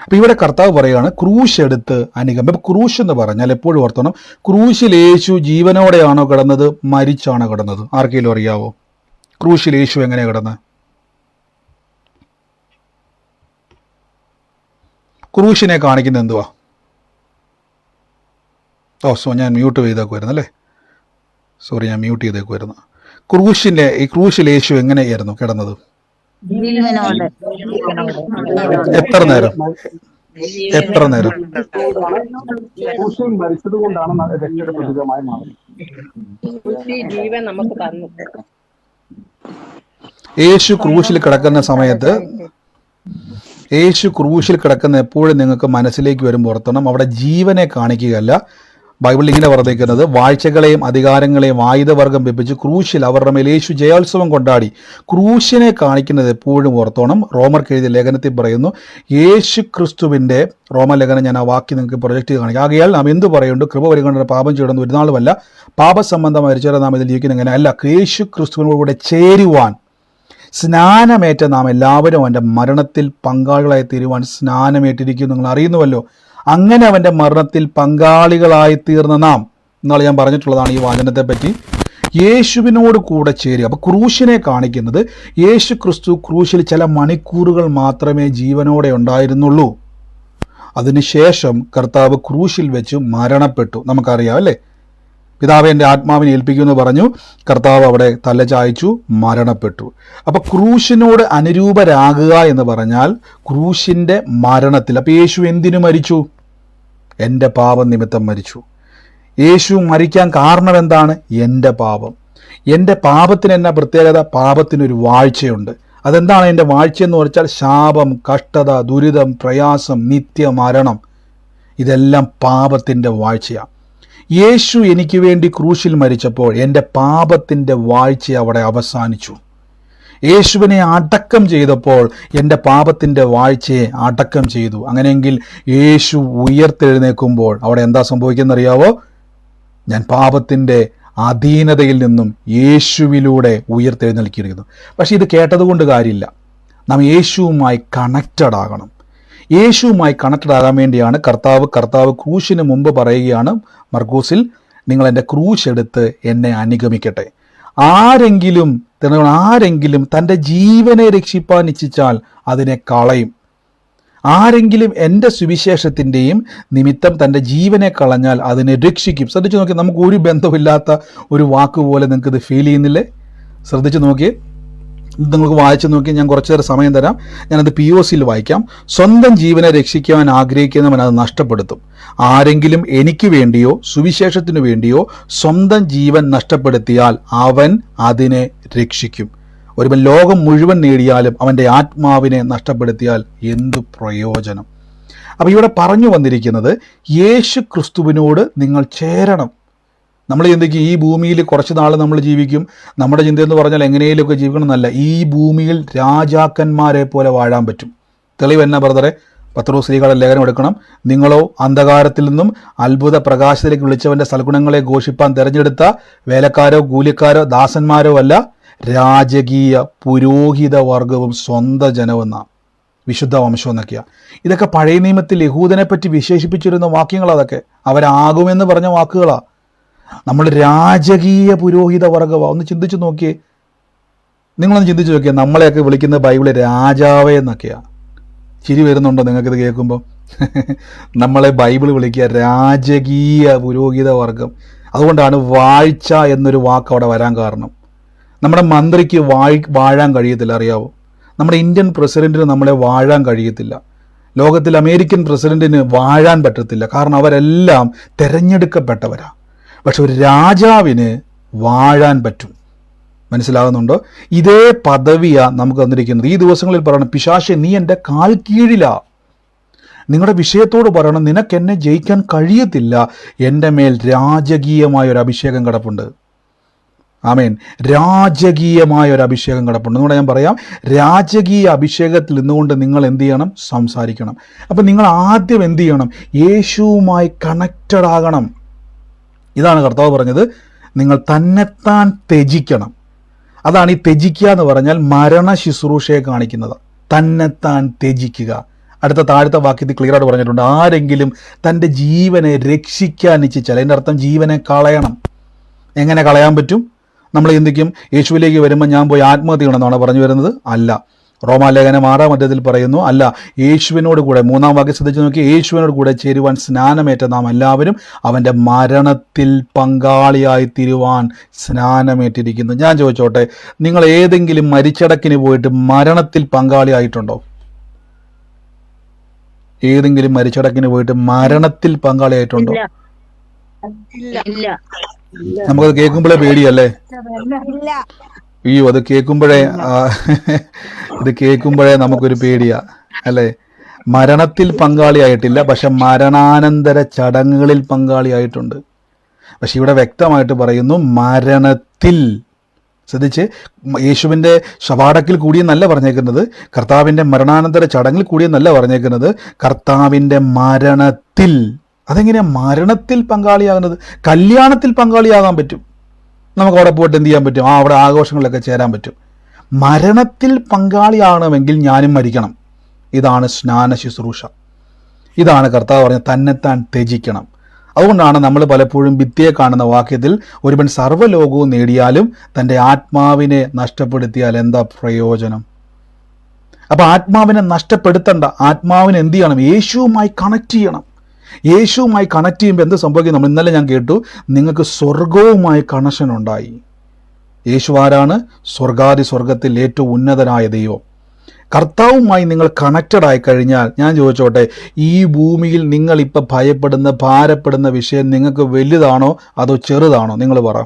അപ്പം ഇവിടെ കർത്താവ് പറയുകയാണ്, ക്രൂശ് എടുത്ത് അനുഗമനം. അപ്പം ക്രൂശ് എന്ന് പറഞ്ഞാൽ എപ്പോഴും ഓർത്തണം, ക്രൂശിൽ യേശു ജീവനോടെയാണോ കിടന്നത്, മരിച്ചാണോ കിടന്നത്? ആർക്കെങ്കിലും അറിയാവോ ക്രൂശിൽ യേശു എങ്ങനെയാണ് കിടന്നത്? ക്രൂശിനെ കാണിക്കുന്നത് എന്തുവാ? ഞാൻ മ്യൂട്ട് ചെയ്തേക്കുമായിരുന്നു അല്ലേ, ഞാൻ മ്യൂട്ട് ചെയ്തേക്കുമായിരുന്നു. ക്രൂശിൽ യേശു എങ്ങനെയായിരുന്നു കിടന്നത്? എത്ര നേരം? യേശു ക്രൂശിൽ കിടക്കുന്ന സമയത്ത് യേശു ക്രൂശിൽ കിടക്കുന്ന എപ്പോഴും നിങ്ങൾക്ക് മനസ്സിലേക്ക് വരുമ്പോൾ ഓർത്തണം, അവിടെ ജീവനെ കാണിക്കുകയല്ല. ബൈബിളിൽ ഇങ്ങനെ പറഞ്ഞിരിക്കുന്നത്, വാഴ്ചകളെയും അധികാരങ്ങളെയും ആയുധവർഗം വെപ്പിച്ച് ക്രൂശിൽ അവരുടെ മേൽ യേശു ജയോത്സവം കൊണ്ടാടി. ക്രൂശിനെ കാണിക്കുന്നത് എപ്പോഴും ഓർത്തോണം. റോമർക്ക് എഴുതിയ ലേഖനത്തിൽ പറയുന്നു, യേശു ക്രിസ്തുവിൻ്റെ റോമലേഖനം, ഞാൻ ആ വാക്യം നിങ്ങൾക്ക് പ്രൊജക്റ്റ് ചെയ്ത് കാണിക്കാം. ആകയാൽ നാം എന്ത് പറയുന്നുണ്ട്? കൃപ പരിഗണന പാപം ചെയ്യണമെന്ന് ഒരു നാളുമല്ല, പാപസംബന്ധം മരിച്ചവരെ നാം ഇതിൽ ജീവിക്കുന്ന എങ്ങനെ അല്ല, യേശു ക്രിസ്തുവിനോടുകൂടെ ചേരുവാൻ സ്നാനമേറ്റ നാം എല്ലാവരും അവൻ്റെ മരണത്തിൽ പങ്കാളികളായി തീരുവാൻ സ്നാനമേറ്റിരിക്കും. നിങ്ങൾ അറിയുന്നുവല്ലോ. അങ്ങനെ അവൻ്റെ മരണത്തിൽ പങ്കാളികളായി തീർന്ന നാം, എന്നാണ് ഞാൻ പറഞ്ഞിട്ടുള്ളതാണ് ഈ വാചനത്തെ പറ്റി, യേശുവിനോട് കൂടെ ചേരുക. അപ്പോൾ ക്രൂശിനെ കാണിക്കുന്നത് യേശു ക്രിസ്തു ക്രൂശിൽ ചില മണിക്കൂറുകൾ മാത്രമേ ജീവനോടെ ഉണ്ടായിരുന്നുള്ളൂ. അതിനുശേഷം കർത്താവ് ക്രൂശിൽ വെച്ച് മരണപ്പെട്ടു. നമുക്കറിയാം അല്ലേ? പിതാവ് എൻ്റെ ആത്മാവിനെ ഏൽപ്പിക്കുമെന്ന് പറഞ്ഞു. കർത്താവ് അവിടെ തല ചായ്ച്ചു, മരണപ്പെട്ടു. അപ്പോൾ ക്രൂശിനോട് അനുരൂപരാകുക എന്ന് പറഞ്ഞാൽ ക്രൂശിൻ്റെ മരണത്തിൽ. അപ്പോൾ യേശു എന്തിനു മരിച്ചു? എൻ്റെ പാപം നിമിത്തം മരിച്ചു. യേശു മരിക്കാൻ കാരണം എന്താണ്? എൻ്റെ പാപം. എൻ്റെ പാപത്തിന് എന്നാ പ്രത്യേകത? പാപത്തിനൊരു വാഴ്ചയുണ്ട്. അതെന്താണ് എൻ്റെ വാഴ്ചയെന്ന് വെച്ചാൽ? ശാപം, കഷ്ടത, ദുരിതം, പ്രയാസം, നിത്യമരണം. ഇതെല്ലാം പാപത്തിൻ്റെ വാഴ്ചയാണ്. യേശു എനിക്ക് വേണ്ടി ക്രൂശിൽ മരിച്ചപ്പോൾ എൻ്റെ പാപത്തിൻ്റെ വാഴ്ച അവിടെ അവസാനിച്ചു. യേശുവിനെ അടക്കം ചെയ്തപ്പോൾ എൻ്റെ പാപത്തിൻ്റെ വാഴ്ചയെ അടക്കം ചെയ്തു. അങ്ങനെയെങ്കിൽ യേശു ഉയർത്തെഴുന്നേൽക്കുമ്പോൾ അവിടെ എന്താ സംഭവിക്കുന്നറിയാവോ? ഞാൻ പാപത്തിൻ്റെ അധീനതയിൽ നിന്നും യേശുവിലൂടെ ഉയർത്തെഴുന്നേൽക്കിയിരിക്കുന്നു. പക്ഷെ ഇത് കേട്ടതുകൊണ്ട് കാര്യമില്ല. നാം യേശുവുമായി കണക്റ്റഡ് ആകണം. യേശുവുമായി കണക്റ്റഡ് ആകാൻ വേണ്ടിയാണ് കർത്താവ് ക്രൂശിന് മുമ്പ് പറയുകയാണ് മർക്കോസിൽ, നിങ്ങൾ എൻ്റെ ക്രൂശ് എടുത്ത് എന്നെ അനുഗമിക്കട്ടെ. ആരെങ്കിലും തൻ്റെ ജീവനെ രക്ഷിപ്പാൻ ഇച്ഛിച്ചാൽ അതിനെ കളയും. ആരെങ്കിലും എൻ്റെ സുവിശേഷത്തിൻ്റെയും നിമിത്തം തൻ്റെ ജീവനെ കളഞ്ഞാൽ അതിനെ രക്ഷിക്കും. ശ്രദ്ധിച്ചു നോക്കി, നമുക്ക് ഒരു ബന്ധമില്ലാത്ത ഒരു വാക്ക് പോലെ നിങ്ങൾക്ക് ഇത് ഫീൽ ചെയ്യുന്നില്ലേ? ശ്രദ്ധിച്ചു നോക്കിയേ, നിങ്ങൾക്ക് വായിച്ചു നോക്കി. ഞാൻ കുറച്ചു നേരം സമയം തരാം. ഞാനത് POCയിൽ വായിക്കാം. സ്വന്തം ജീവനെ രക്ഷിക്കുവാൻ ആഗ്രഹിക്കുന്നവൻ അത് നഷ്ടപ്പെടുത്തും. ആരെങ്കിലും എനിക്ക് വേണ്ടിയോ സുവിശേഷത്തിനു വേണ്ടിയോ സ്വന്തം ജീവൻ നഷ്ടപ്പെടുത്തിയാൽ അവൻ അതിനെ രക്ഷിക്കും. ഒരുവൻ ലോകം മുഴുവൻ നേടിയാലും അവൻ്റെ ആത്മാവിനെ നഷ്ടപ്പെടുത്തിയാൽ എന്തു പ്രയോജനം? അപ്പോൾ ഇവിടെ പറഞ്ഞു വന്നിരിക്കുന്നത്, യേശു ക്രിസ്തുവിനോട് നിങ്ങൾ ചേരണം. നമ്മൾ ചിന്തിക്കും ഈ ഭൂമിയിൽ കുറച്ച് നാൾ നമ്മൾ ജീവിക്കും. നമ്മുടെ ചിന്ത എന്ന് പറഞ്ഞാൽ എങ്ങനെയൊക്കെ ജീവിക്കണം എന്നല്ല, ഈ ഭൂമിയിൽ രാജാക്കന്മാരെ പോലെ വാഴാൻ പറ്റും. തെളിവ് എന്നാ ബ്രദറെ? പത്രോസ് ശ്രീകളുടെ ലേഖനം എടുക്കണം. നിങ്ങളോ അന്ധകാരത്തിൽ നിന്നും അത്ഭുത പ്രകാശത്തിലേക്ക് വിളിച്ചവൻ്റെ സൽഗുണങ്ങളെ ഘോഷിപ്പാൻ തിരഞ്ഞെടുത്ത വേലക്കാരോ കൂലിക്കാരോ ദാസന്മാരോ അല്ല, രാജകീയ പുരോഹിത വർഗവും സ്വന്തം ജനമെന്നാണ്, വിശുദ്ധ വംശം എന്നൊക്കെയാണ്. ഇതൊക്കെ പഴയ നിയമത്തിൽ യഹൂദനെ പറ്റി വിശേഷിപ്പിച്ചിരുന്ന വാക്യങ്ങളാണ്. അതൊക്കെ അവരാകുമെന്ന് പറഞ്ഞ വാക്കുകളാണ്. നമ്മൾ രാജകീയ പുരോഹിത വർഗമാണ്. ഒന്ന് ചിന്തിച്ചു നോക്കിയേ, നിങ്ങളൊന്ന് ചിന്തിച്ചു നോക്കിയേ. നമ്മളെയൊക്കെ വിളിക്കുന്ന ബൈബിള് രാജാവേ എന്നൊക്കെയാണ്. ചിരി വരുന്നുണ്ടോ നിങ്ങൾക്കിത് കേൾക്കുമ്പോൾ? നമ്മളെ ബൈബിൾ വിളിക്കുക രാജകീയ പുരോഹിത വർഗം. അതുകൊണ്ടാണ് വാഴ്ച എന്നൊരു വാക്ക് അവിടെ വരാൻ കാരണം. നമ്മുടെ മന്ത്രിക്ക് വാഴാൻ കഴിയത്തില്ല, അറിയാവോ? നമ്മുടെ ഇന്ത്യൻ പ്രസിഡന്റിന് നമ്മളെ വാഴാൻ കഴിയത്തില്ല. ലോകത്തിൽ അമേരിക്കൻ പ്രസിഡന്റിന് വാഴാൻ പറ്റത്തില്ല. കാരണം അവരെല്ലാം തിരഞ്ഞെടുക്കപ്പെട്ടവരാ. പക്ഷെ ഒരു രാജാവിന് വാഴാൻ പറ്റും. മനസ്സിലാകുന്നുണ്ടോ? ഇതേ പദവിയാ നമുക്ക് തന്നിരിക്കുന്നത്. ഈ ദിവസങ്ങളിൽ പറയണം, പിശാശെ നീ എൻ്റെ കാൽ കീഴിലാ. നിങ്ങളുടെ വിഷയത്തോട് പറയണം, നിനക്ക് എന്നെ ജയിക്കാൻ കഴിയത്തില്ല. എൻ്റെ മേൽ രാജകീയമായ ഒരു അഭിഷേകം കിടപ്പുണ്ട്. ആമേൻ. രാജകീയമായ ഒരു അഭിഷേകം കിടപ്പുണ്ട്. നിങ്ങളോട് ഞാൻ പറയാം, രാജകീയ അഭിഷേകത്തിൽ നിന്നുകൊണ്ട് നിങ്ങൾ എന്ത് ചെയ്യണം? സംസാരിക്കണം. അപ്പം നിങ്ങൾ ആദ്യം എന്ത് ചെയ്യണം? യേശുവുമായി കണക്റ്റഡ് ആകണം. ഇതാണ് കർത്താവ് പറഞ്ഞത്, നിങ്ങൾ തന്നെത്താൻ ത്യജിക്കണം. അതാണ് ഈ ത്യജിക്കുക എന്ന് പറഞ്ഞാൽ മരണ ശുശ്രൂഷയെ കാണിക്കുന്നത്. തന്നെത്താൻ ത്യജിക്കുക. അടുത്ത താഴത്തെ വാക്യത്തിൽ ക്ലിയറായിട്ട് പറഞ്ഞിട്ടുണ്ട്, ആരെങ്കിലും തൻ്റെ ജീവനെ രക്ഷിക്കാൻ ഇച്ഛിച്ചാൽ, അതിൻ്റെ അർത്ഥം ജീവനെ കളയണം. എങ്ങനെ കളയാൻ പറ്റും? നമ്മൾ ചിന്തിക്കും യേശുവിലേക്ക് വരുമ്പോൾ ഞാൻ പോയി ആത്മഹത്യ ചെയ്യണമെന്നാണ് പറഞ്ഞു വരുന്നത്. അല്ല. റോമാലേഖനം 6-ാം അധ്യായത്തിൽ പറയുന്നു, അല്ല, യേശുവിനോട് കൂടെ, 3-ാം വാക്യം ശ്രദ്ധിച്ച് നോക്കി, യേശുവിനോട് കൂടെ ചേരുവാൻ സ്നാനമേറ്റ നാം എല്ലാവരും അവൻ്റെ മരണത്തിൽ പങ്കാളിയായി തീരുവാൻ സ്നാനമേറ്റിരിക്കുന്നു. ഞാൻ ചോദിച്ചോട്ടെ, നിങ്ങൾ ഏതെങ്കിലും മരിച്ചടക്കിന് പോയിട്ട് മരണത്തിൽ പങ്കാളിയായിട്ടുണ്ടോ? ഏതെങ്കിലും മരിച്ചടക്കിന് പോയിട്ട് മരണത്തിൽ പങ്കാളിയായിട്ടുണ്ടോ? നമുക്കത് കേൾക്കുമ്പോഴേ പേടിയല്ലേ? അയ്യോ, അത് കേൾക്കുമ്പോഴേ നമുക്കൊരു പേടിയാ. അല്ലേ? മരണത്തിൽ പങ്കാളിയായിട്ടില്ല, പക്ഷെ മരണാനന്തര ചടങ്ങുകളിൽ പങ്കാളിയായിട്ടുണ്ട്. പക്ഷെ ഇവിടെ വ്യക്തമായിട്ട് പറയുന്നു മരണത്തിൽ. ശ്രദ്ധിച്ച്, യേശുവിൻ്റെ ശവാടക്കിൽ കൂടിയെന്നല്ല പറഞ്ഞേക്കുന്നത്, കർത്താവിൻ്റെ മരണാനന്തര ചടങ്ങിൽ കൂടിയെന്നല്ല പറഞ്ഞേക്കുന്നത്, കർത്താവിൻ്റെ മരണത്തിൽ. അതെങ്ങനെയാണ് മരണത്തിൽ പങ്കാളിയാകുന്നത്? കല്യാണത്തിൽ പങ്കാളിയാകാൻ പറ്റും, നമുക്ക് അവിടെ പോയിട്ട് എന്ത് ചെയ്യാൻ പറ്റും? അവിടെ ആഘോഷങ്ങളിലൊക്കെ ചേരാൻ പറ്റും. മരണത്തിൽ പങ്കാളിയാകണമെങ്കിൽ ഞാനും മരിക്കണം. ഇതാണ് സ്നാന ശുശ്രൂഷ. ഇതാണ് കർത്താവ് പറഞ്ഞ തന്നെത്താൻ ത്യജിക്കണം. അതുകൊണ്ടാണ് നമ്മൾ പലപ്പോഴും ഭിത്തിയെ കാണുന്ന വാക്യത്തിൽ ഒരുവൻ സർവ്വലോകവും നേടിയാലും തൻ്റെ ആത്മാവിനെ നഷ്ടപ്പെടുത്തിയാൽ എന്താ പ്രയോജനം? അപ്പൊ ആത്മാവിനെ നഷ്ടപ്പെടുത്തണ്ട. ആത്മാവിനെ എന്ത് ചെയ്യണം? യേശുവുമായി കണക്ട് ചെയ്യണം. യേശുവുമായി കണക്ട് ചെയ്യുമ്പോൾ എന്ത് സംഭവിക്കും? നമ്മൾ ഇന്നലെ ഞാൻ കേട്ടു, നിങ്ങൾക്ക് സ്വർഗവുമായി കണക്ഷൻ ഉണ്ടായി. യേശു ആരാണ്? സ്വർഗാദി സ്വർഗത്തിൽ ഏറ്റവും ഉന്നതനായ ദൈവം. കർത്താവുമായി നിങ്ങൾ കണക്റ്റഡ് ആയി കഴിഞ്ഞാൽ, ഞാൻ ചോദിച്ചോട്ടെ, ഈ ഭൂമിയിൽ നിങ്ങൾ ഇപ്പം ഭയപ്പെടുന്ന ഭാരപ്പെടുന്ന വിഷയം നിങ്ങൾക്ക് വലുതാണോ അതോ ചെറുതാണോ? നിങ്ങൾ പറ.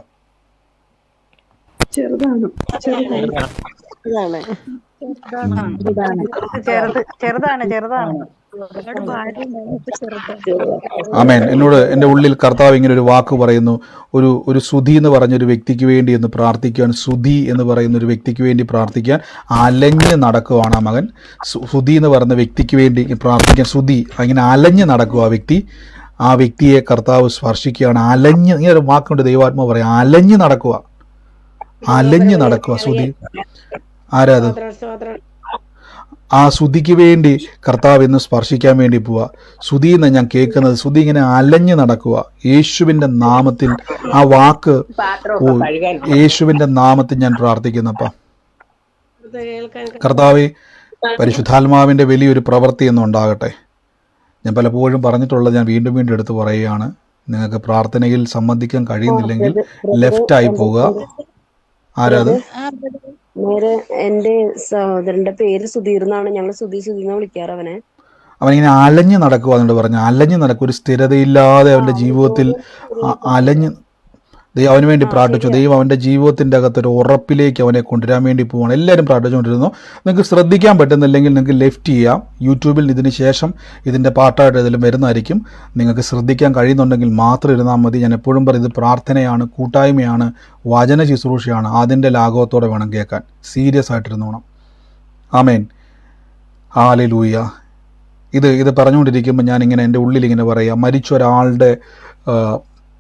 ആമേൻ. എന്നോട് എൻ്റെ ഉള്ളിൽ കർത്താവ് ഇങ്ങനെ ഒരു വാക്ക് പറയുന്നു. ഒരു സുധി എന്ന് പറഞ്ഞൊരു വ്യക്തിക്ക് വേണ്ടി എന്ന് പ്രാർത്ഥിക്കാൻ, സുധി എന്ന് പറയുന്ന ഒരു വ്യക്തിക്ക് വേണ്ടി പ്രാർത്ഥിക്കാൻ അലഞ്ഞ് നടക്കുവാണ് ആ മകൻ. സുധി എന്ന് പറയുന്ന വ്യക്തിക്ക് വേണ്ടി പ്രാർത്ഥിക്കാൻ, സുധി അങ്ങനെ അലഞ്ഞ് നടക്കുക ആ വ്യക്തി. ആ വ്യക്തിയെ കർത്താവ് സ്പർശിക്കുകയാണ്. അലഞ്ഞ്, ഇങ്ങനെ ഒരു വാക്കുണ്ട് ദൈവാത്മാവ് പറയാം, അലഞ്ഞ് നടക്കുക, അലഞ്ഞ് നടക്കുക. സുധി ആരാത്? ആ സുധിക്ക് വേണ്ടി കർത്താവ് ഇന്ന് സ്പർശിക്കാൻ വേണ്ടി പോവുക. സുധി എന്ന് ഞാൻ കേൾക്കുന്നത്, സുധി ഇങ്ങനെ അലഞ്ഞു നടക്കുക. യേശുവിൻ്റെ നാമത്തിൽ ആ വാക്ക്, യേശുവിൻ്റെ നാമത്തിൽ ഞാൻ പ്രാർത്ഥിക്കുന്നപ്പ കർത്താവേ, പരിശുദ്ധാത്മാവിൻ്റെ വലിയൊരു പ്രവൃത്തി എന്നും ഉണ്ടാകട്ടെ. ഞാൻ പലപ്പോഴും പറഞ്ഞിട്ടുള്ളത് ഞാൻ വീണ്ടും വീണ്ടും എടുത്ത് പറയുകയാണ്. നിങ്ങൾക്ക് പ്രാർത്ഥനയിൽ സംബന്ധിക്കാൻ കഴിയുന്നില്ലെങ്കിൽ ലെഫ്റ്റായി പോവുക. ആരാത്?
നേരെ എന്റെ സഹോദരന്റെ പേര് സുധീർ എന്നാണ്. ഞങ്ങൾ സുധി എന്ന് വിളിക്കാറ് അവനെ.
അവനിങ്ങനെ അലഞ്ഞു നടക്കുക എന്നുകൊണ്ട് പറഞ്ഞു. അലഞ്ഞു നടക്കുക, ഒരു സ്ഥിരതയില്ലാതെ അവൻ്റെ ജീവിതത്തിൽ അലഞ്ഞ്. ദൈവം അവന് വേണ്ടി പ്രാർത്ഥിച്ചു. ദൈവം അവൻ്റെ ജീവിതത്തിൻ്റെ അകത്തൊരു ഉറപ്പിലേക്ക് അവനെ കൊണ്ടുവരാൻ വേണ്ടി പോവാണ്. എല്ലാവരും പ്രാർത്ഥിച്ചുകൊണ്ടിരുന്നു. നിങ്ങൾക്ക് ശ്രദ്ധിക്കാൻ പറ്റുന്നില്ലെങ്കിൽ നിങ്ങൾക്ക് ലെഫ്റ്റ് ചെയ്യാം. യൂട്യൂബിൽ ഇതിന് ശേഷം ഇതിൻ്റെ പാട്ടായിട്ട് ഇതിലും വരുന്നതായിരിക്കും. നിങ്ങൾക്ക് ശ്രദ്ധിക്കാൻ കഴിയുന്നുണ്ടെങ്കിൽ മാത്രം ഇരുന്നാൽ മതി. ഞാൻ എപ്പോഴും പറയും, ഇത് പ്രാർത്ഥനയാണ്, കൂട്ടായ്മയാണ്, വചന ശുശ്രൂഷയാണ്. അതിൻ്റെ ലാഘവത്തോടെ വേണം കേൾക്കാൻ. സീരിയസ് ആയിട്ടിരുന്നോണം. ആമേൻ. ഹല്ലേലൂയ. ഇത് പറഞ്ഞുകൊണ്ടിരിക്കുമ്പോൾ ഞാനിങ്ങനെ എൻ്റെ ഉള്ളിലിങ്ങനെ പറയാം, മരിച്ച ഒരാളുടെ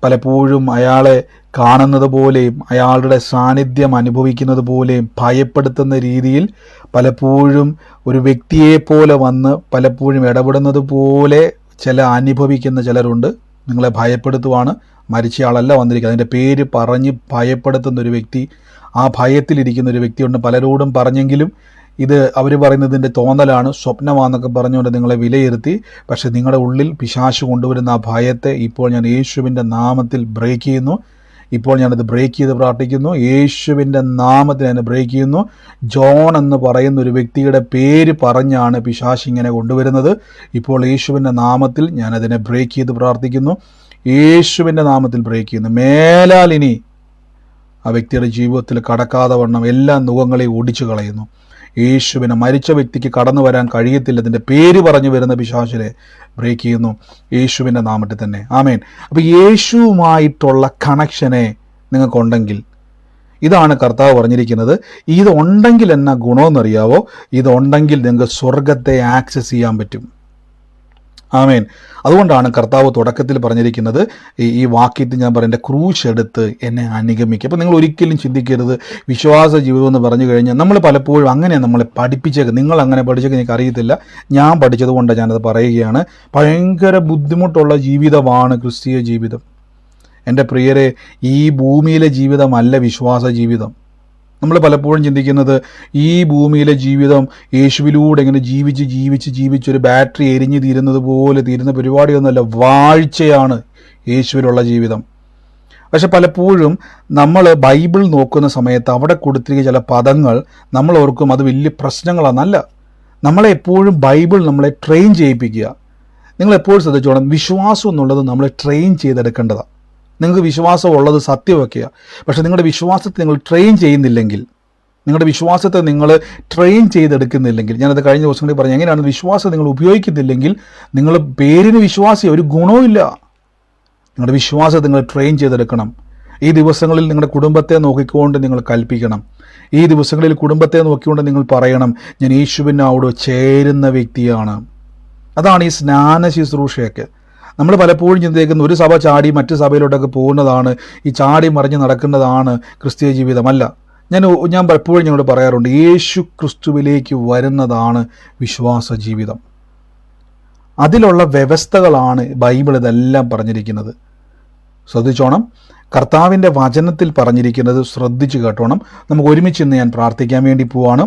പലപ്പോഴും അയാളെ കാണുന്നത് പോലെയും അയാളുടെ സാന്നിധ്യം അനുഭവിക്കുന്നത് പോലെയും ഭയപ്പെടുത്തുന്ന രീതിയിൽ പലപ്പോഴും ഒരു വ്യക്തിയെപ്പോലെ വന്ന് പലപ്പോഴും ഇടപെടുന്നത് പോലെ അനുഭവിക്കുന്ന ചിലരുണ്ട്. നിങ്ങളെ ഭയപ്പെടുത്തുവാണ്. മരിച്ചയാളല്ല വന്നിരിക്കുന്നത്, അതിൻ്റെ പേര് പറഞ്ഞ് ഭയപ്പെടുത്തുന്ന ഒരു വ്യക്തി, ആ ഭയത്തിലിരിക്കുന്ന ഒരു വ്യക്തിയുണ്ട്. പലരോടും പറഞ്ഞെങ്കിലും ഇത് അവർ പറയുന്നതിൻ്റെ തോന്നലാണ്, സ്വപ്നമാണെന്നൊക്കെ പറഞ്ഞുകൊണ്ട് നിങ്ങളെ വിലയിരുത്തി. പക്ഷെ നിങ്ങളുടെ ഉള്ളിൽ പിശാച് കൊണ്ടുവരുന്ന ആ ഭയത്തെ ഇപ്പോൾ ഞാൻ യേശുവിൻ്റെ നാമത്തിൽ ബ്രേക്ക് ചെയ്യുന്നു. ഇപ്പോൾ ഞാനത് ബ്രേക്ക് ചെയ്ത് പ്രാർത്ഥിക്കുന്നു. യേശുവിൻ്റെ നാമത്തിൽ ഞാൻ ബ്രേക്ക് ചെയ്യുന്നു. ജോൺ എന്ന് പറയുന്ന ഒരു വ്യക്തിയുടെ പേര് പറഞ്ഞാണ് പിശാച് ഇങ്ങനെ കൊണ്ടുവരുന്നത്. ഇപ്പോൾ യേശുവിൻ്റെ നാമത്തിൽ ഞാനതിനെ ബ്രേക്ക് ചെയ്ത് പ്രാർത്ഥിക്കുന്നു. യേശുവിൻ്റെ നാമത്തിൽ ബ്രേക്ക് ചെയ്യുന്നു. മേലാൽ ഇനി ആ വ്യക്തിയുടെ ജീവിതത്തിൽ കടക്കാതെ വണ്ണം എല്ലാ നുഖങ്ങളെയും ഓടിച്ചു കളയുന്നു. യേശുവിനെ, മരിച്ച വ്യക്തിക്ക് കടന്നു വരാൻ കഴിയത്തില്ല, അതിൻ്റെ പേര് പറഞ്ഞു വരുന്ന പിശാചിനെ ബ്രേക്ക് ചെയ്യുന്നു യേശുവിൻ്റെ നാമത്തിൽ തന്നെ. ആമേൻ. അപ്പോൾ യേശുവുമായിട്ടുള്ള കണക്ഷനെ നിങ്ങൾക്കുണ്ടെങ്കിൽ, ഇതാണ് കർത്താവ് പറഞ്ഞിരിക്കുന്നത്, ഇതുണ്ടെങ്കിൽ എന്നാ ഗുണമെന്നറിയാവോ? ഇതുണ്ടെങ്കിൽ നിങ്ങൾക്ക് സ്വർഗത്തെ ആക്സസ് ചെയ്യാൻ പറ്റും. ആമേൻ. അതുകൊണ്ടാണ് കർത്താവ് തുടക്കത്തിൽ പറഞ്ഞിരിക്കുന്നത്, ഈ വാക്യത്തിൽ ഞാൻ പറയുന്നത്, ക്രൂശ് എടുത്ത് എന്നെ അനുഗമിക്കുക. അപ്പോൾ നിങ്ങൾ ഒരിക്കലും ചിന്തിക്കരുത് വിശ്വാസ ജീവിതം എന്ന് പറഞ്ഞു കഴിഞ്ഞാൽ, നമ്മൾ പലപ്പോഴും അങ്ങനെ നമ്മളെ പഠിപ്പിച്ചേക്ക്. നിങ്ങൾ അങ്ങനെ പഠിച്ചേക്ക് എനിക്ക് അറിയത്തില്ല, ഞാൻ പഠിച്ചത് കൊണ്ട് ഞാനത് പറയുകയാണ്. ഭയങ്കര ബുദ്ധിമുട്ടുള്ള ജീവിതമാണ് ക്രിസ്തീയ ജീവിതം. എൻ്റെ പ്രിയരെ, ഈ ഭൂമിയിലെ ജീവിതമല്ല വിശ്വാസ ജീവിതം. നമ്മൾ പലപ്പോഴും ചിന്തിക്കുന്നത് ഈ ഭൂമിയിലെ ജീവിതം യേശുവിലൂടെ ഇങ്ങനെ ജീവിച്ചൊരു ബാറ്ററി എരിഞ്ഞ് തീരുന്നത് പോലെ തീരുന്ന പരിപാടിയൊന്നുമല്ല. വാഴ്ചയാണ് യേശുവിലുള്ള ജീവിതം. പക്ഷെ പലപ്പോഴും നമ്മൾ ബൈബിൾ നോക്കുന്ന സമയത്ത് അവിടെ കൊടുത്തിരിക്കുന്ന ചില പദങ്ങൾ നമ്മൾ ഓർക്കും അത് വലിയ പ്രശ്നങ്ങളാണെന്നല്ല. നമ്മളെ എപ്പോഴും ബൈബിൾ നമ്മളെ ട്രെയിൻ ചെയ്യിപ്പിക്കുക. നിങ്ങൾ എപ്പോഴും ശ്രദ്ധിച്ചോണം, വിശ്വാസം എന്നുള്ളത് നമ്മളെ ട്രെയിൻ ചെയ്തെടുക്കേണ്ടതാണ്. നിങ്ങൾക്ക് വിശ്വാസം ഉള്ളത് സത്യമൊക്കെയാണ്, പക്ഷെ നിങ്ങളുടെ വിശ്വാസത്തെ നിങ്ങൾ ട്രെയിൻ ചെയ്യുന്നില്ലെങ്കിൽ നിങ്ങളുടെ വിശ്വാസത്തെ നിങ്ങൾ ട്രെയിൻ ചെയ്തെടുക്കുന്നില്ലെങ്കിൽ, ഞാനത് കഴിഞ്ഞ ദിവസങ്ങളിൽ പറഞ്ഞു, എങ്ങനെയാണ് വിശ്വാസം നിങ്ങൾ ഉപയോഗിക്കുന്നില്ലെങ്കിൽ നിങ്ങൾ പേരിന് വിശ്വാസി, ഒരു ഗുണവും ഇല്ല. നിങ്ങളുടെ വിശ്വാസത്തെ നിങ്ങൾ ട്രെയിൻ ചെയ്തെടുക്കണം. ഈ ദിവസങ്ങളിൽ നിങ്ങളുടെ കുടുംബത്തെ നോക്കിക്കൊണ്ട് നിങ്ങൾ കൽപ്പിക്കണം. ഈ ദിവസങ്ങളിൽ കുടുംബത്തെ നോക്കിക്കൊണ്ട് നിങ്ങൾ പറയണം, ഞാൻ യേശുവിനോട് ചേരുന്ന വ്യക്തിയാണ്. അതാണ് ഈ സ്നാന ശുശ്രൂഷയൊക്കെ. നമ്മൾ പലപ്പോഴും ചിന്തിക്കുന്ന ഒരു സഭ ചാടി മറ്റു സഭയിലോട്ടൊക്കെ പോകുന്നതാണ്, ഈ ചാടി മറിഞ്ഞ് നടക്കുന്നതാണ് ക്രിസ്തീയ ജീവിതമല്ല. ഞാൻ പലപ്പോഴും ഞങ്ങളോട് പറയാറുണ്ട്, യേശു ക്രിസ്തുവിലേക്ക് വരുന്നതാണ് വിശ്വാസ ജീവിതം. അതിലുള്ള വ്യവസ്ഥകളാണ് ബൈബിൾ ഇതെല്ലാം പറഞ്ഞിരിക്കുന്നത്. ശ്രദ്ധിച്ചോണം, കർത്താവിൻ്റെ വചനത്തിൽ പറഞ്ഞിരിക്കുന്നത് ശ്രദ്ധിച്ചു കേട്ടോണം. നമുക്ക് ഒരുമിച്ച് ഇന്ന് ഞാൻ പ്രാർത്ഥിക്കാൻ വേണ്ടി പോവാണ്.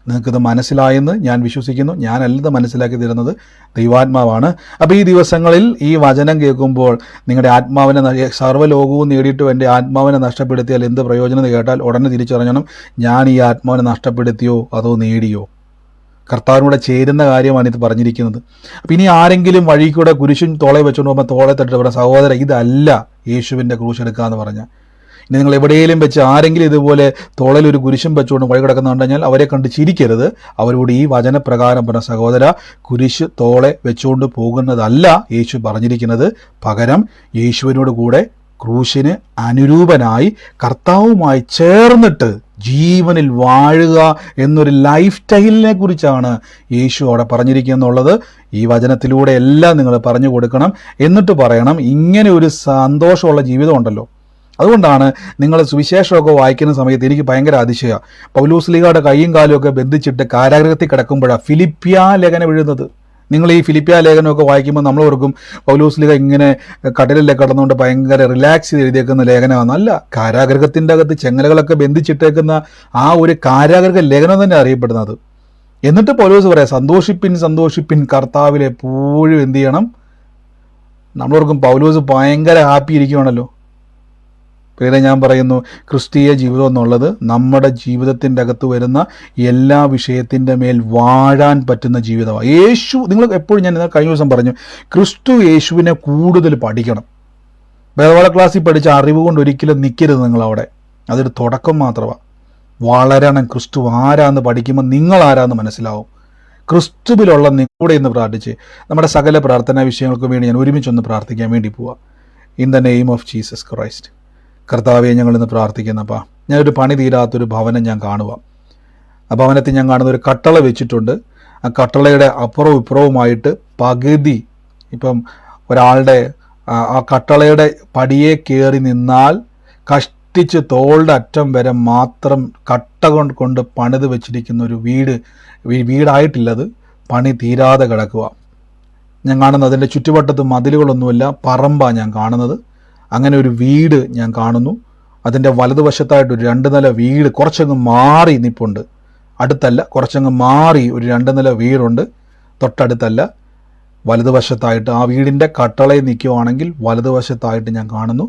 നിങ്ങൾക്കിത് മനസ്സിലായെന്ന് ഞാൻ വിശ്വസിക്കുന്നു. ഞാനല്ലത് മനസ്സിലാക്കി തരുന്നത് ദൈവാത്മാവാണ്. അപ്പോൾ ഈ ദിവസങ്ങളിൽ ഈ വചനം കേൾക്കുമ്പോൾ നിങ്ങളുടെ ആത്മാവിനെ, സർവ്വലോകവും നേടിയിട്ടും എൻ്റെ ആത്മാവിനെ നഷ്ടപ്പെടുത്തിയാൽ എന്ത് പ്രയോജനം എന്ന് കേട്ടാൽ ഉടനെ തിരിച്ചറിയണം, ഞാൻ ഈ ആത്മാവിനെ നഷ്ടപ്പെടുത്തിയോ അതോ നേടിയോ? കർത്താവിനൂടെ ചേരുന്ന കാര്യമാണ് ഇത് പറഞ്ഞിരിക്കുന്നത്. അപ്പം ഇനി ആരെങ്കിലും വഴി കൂടെ കുരിശും തോളെ വെച്ചുകൊണ്ട് പോകുമ്പോൾ തോളെ തട്ടിട്ട് പറയാം, സഹോദര ഇതല്ല യേശുവിൻ്റെ ക്രൂശ് എടുക്കുക എന്ന് പറഞ്ഞാൽ. ഇനി നിങ്ങൾ എവിടെയെങ്കിലും വെച്ച് ആരെങ്കിലും ഇതുപോലെ തോളയിൽ ഒരു കുരിശും വെച്ചുകൊണ്ട് വഴി കിടക്കുന്ന കഴിഞ്ഞാൽ അവരെ കണ്ട് ചിരിക്കരുത്. അവരോട് ഈ വചനപ്രകാരം പറഞ്ഞ, സഹോദര കുരിശ് തോളെ വെച്ചുകൊണ്ട് പോകുന്നതല്ല യേശു പറഞ്ഞിരിക്കുന്നത്. പകരം യേശുവിനോട് കൂടെ ക്രൂശിന് അനുരൂപനായി കർത്താവുമായി ചേർന്നിട്ട് ജീവനിൽ വാഴുക എന്നൊരു ലൈഫ് സ്റ്റൈലിനെ കുറിച്ചാണ് യേശു അവിടെ പറഞ്ഞിരിക്കുന്നുള്ളത്. ഈ വചനത്തിലൂടെ എല്ലാം നിങ്ങൾ പറഞ്ഞു കൊടുക്കണം. എന്നിട്ട് പറയണം, ഇങ്ങനെ ഒരു സന്തോഷമുള്ള ജീവിതം ഉണ്ടല്ലോ. അതുകൊണ്ടാണ് നിങ്ങൾ സുവിശേഷമൊക്കെ വായിക്കുന്ന സമയത്ത് എനിക്ക് ഭയങ്കര അതിശയമാണ്. പൗലോസ്ലീഗയുടെ കൈയും കാലും ഒക്കെ ബന്ധിച്ചിട്ട് കാരാഗ്രഹത്തിൽ കിടക്കുമ്പോഴാണ് ഫിലിപ്പിയ ലേഖനം എഴുതുന്നത്. നിങ്ങൾ ഈ ഫിലിപ്പിയ ലേഖനമൊക്കെ വായിക്കുമ്പോൾ നമ്മൾ ഓർക്കും പൗലോസ്ലീഗ ഇങ്ങനെ കടലിലൊക്കെ കടന്നുകൊണ്ട് ഭയങ്കര റിലാക്സ് ചെയ്ത് എഴുതിയേക്കുന്ന ലേഖനമാണ്. അല്ല, കാരാഗ്രഹത്തിൻ്റെ അകത്ത് ചെങ്ങലകളൊക്കെ ബന്ധിച്ചിട്ടേക്കുന്ന ആ ഒരു കാരാഗ്രഹ ലേഖനം തന്നെ അറിയപ്പെടുന്നത്. എന്നിട്ട് പൗലോസ് പറയാം, സന്തോഷിപ്പിൻ സന്തോഷിപ്പിൻ കർത്താവിൽ എപ്പോഴും എന്ത് ചെയ്യണം. നമ്മളോർക്കും പൗലോസ് ഭയങ്കര ഹാപ്പി ഇരിക്കുകയാണല്ലോ. പിന്നെ ഞാൻ പറയുന്നു, ക്രിസ്തീയ ജീവിതം എന്നുള്ളത് നമ്മുടെ ജീവിതത്തിൻ്റെ അകത്ത് വരുന്ന എല്ലാ വിഷയത്തിൻ്റെ മേൽ വാഴാൻ പറ്റുന്ന ജീവിതമാണ്. യേശു, നിങ്ങൾ എപ്പോഴും, ഞാൻ കഴിഞ്ഞ ദിവസം പറഞ്ഞു, ക്രിസ്തു യേശുവിനെ കൂടുതൽ പഠിക്കണം. വേദപാഠ ക്ലാസ്സിൽ പഠിച്ച അറിവ് കൊണ്ട് ഒരിക്കലും നിൽക്കരുത് നിങ്ങളവിടെ. അതൊരു തുടക്കം മാത്രമാണ്. വളരണം. ക്രിസ്തു ആരാന്ന് പഠിക്കുമ്പോൾ നിങ്ങൾ ആരാന്ന് മനസ്സിലാവും. ക്രിസ്തുവിലുള്ള നിങ്ങളുടെ ഇന്ന് പ്രാർത്ഥിച്ച് നമ്മുടെ സകല പ്രാർത്ഥനാ വിഷയങ്ങൾക്ക് വേണ്ടി ഞാൻ ഒരുമിച്ചൊന്ന് പ്രാർത്ഥിക്കാൻ വേണ്ടി പോവാം. In the name of Jesus Christ. കർത്താവെ, ഞങ്ങളിന്ന് പ്രാർത്ഥിക്കുന്നപ്പാ, ഞാനൊരു പണി തീരാത്തൊരു ഭവനം ഞാൻ കാണുക. ആ ഭവനത്തിൽ ഞാൻ കാണുന്ന ഒരു കട്ടള വെച്ചിട്ടുണ്ട്. ആ കട്ടളയുടെ അപ്പുറവും ഇപ്പുറവുമായിട്ട് പകുതി, ഇപ്പം ഒരാളുടെ ആ കട്ടളയുടെ പടിയെ കയറി നിന്നാൽ കഷ്ടിച്ച് തോളുടെ അറ്റം വരെ മാത്രം കട്ട കൊണ്ട് പണിത് വെച്ചിരിക്കുന്ന ഒരു വീടായിട്ടില്ലത്, പണി തീരാതെ കിടക്കുക. ഞാൻ കാണുന്നത് അതിൻ്റെ ചുറ്റുവട്ടത്ത് മതിലുകളൊന്നുമില്ല, പറമ്പാണ് ഞാൻ കാണുന്നത്. അങ്ങനെ ഒരു വീട് ഞാൻ കാണുന്നു. അതിൻ്റെ വലതുവശത്തായിട്ട് ഒരു 2 നില വീട് കുറച്ചങ്ങ് മാറി നിൽപ്പുണ്ട്. അടുത്തല്ല, കുറച്ചങ്ങ് മാറി ഒരു 2 നില വീടുണ്ട്. തൊട്ടടുത്തല്ല, വലതുവശത്തായിട്ട് ആ വീടിൻ്റെ കട്ടളയിൽ നിൽക്കുവാണെങ്കിൽ വലതുവശത്തായിട്ട് ഞാൻ കാണുന്നു.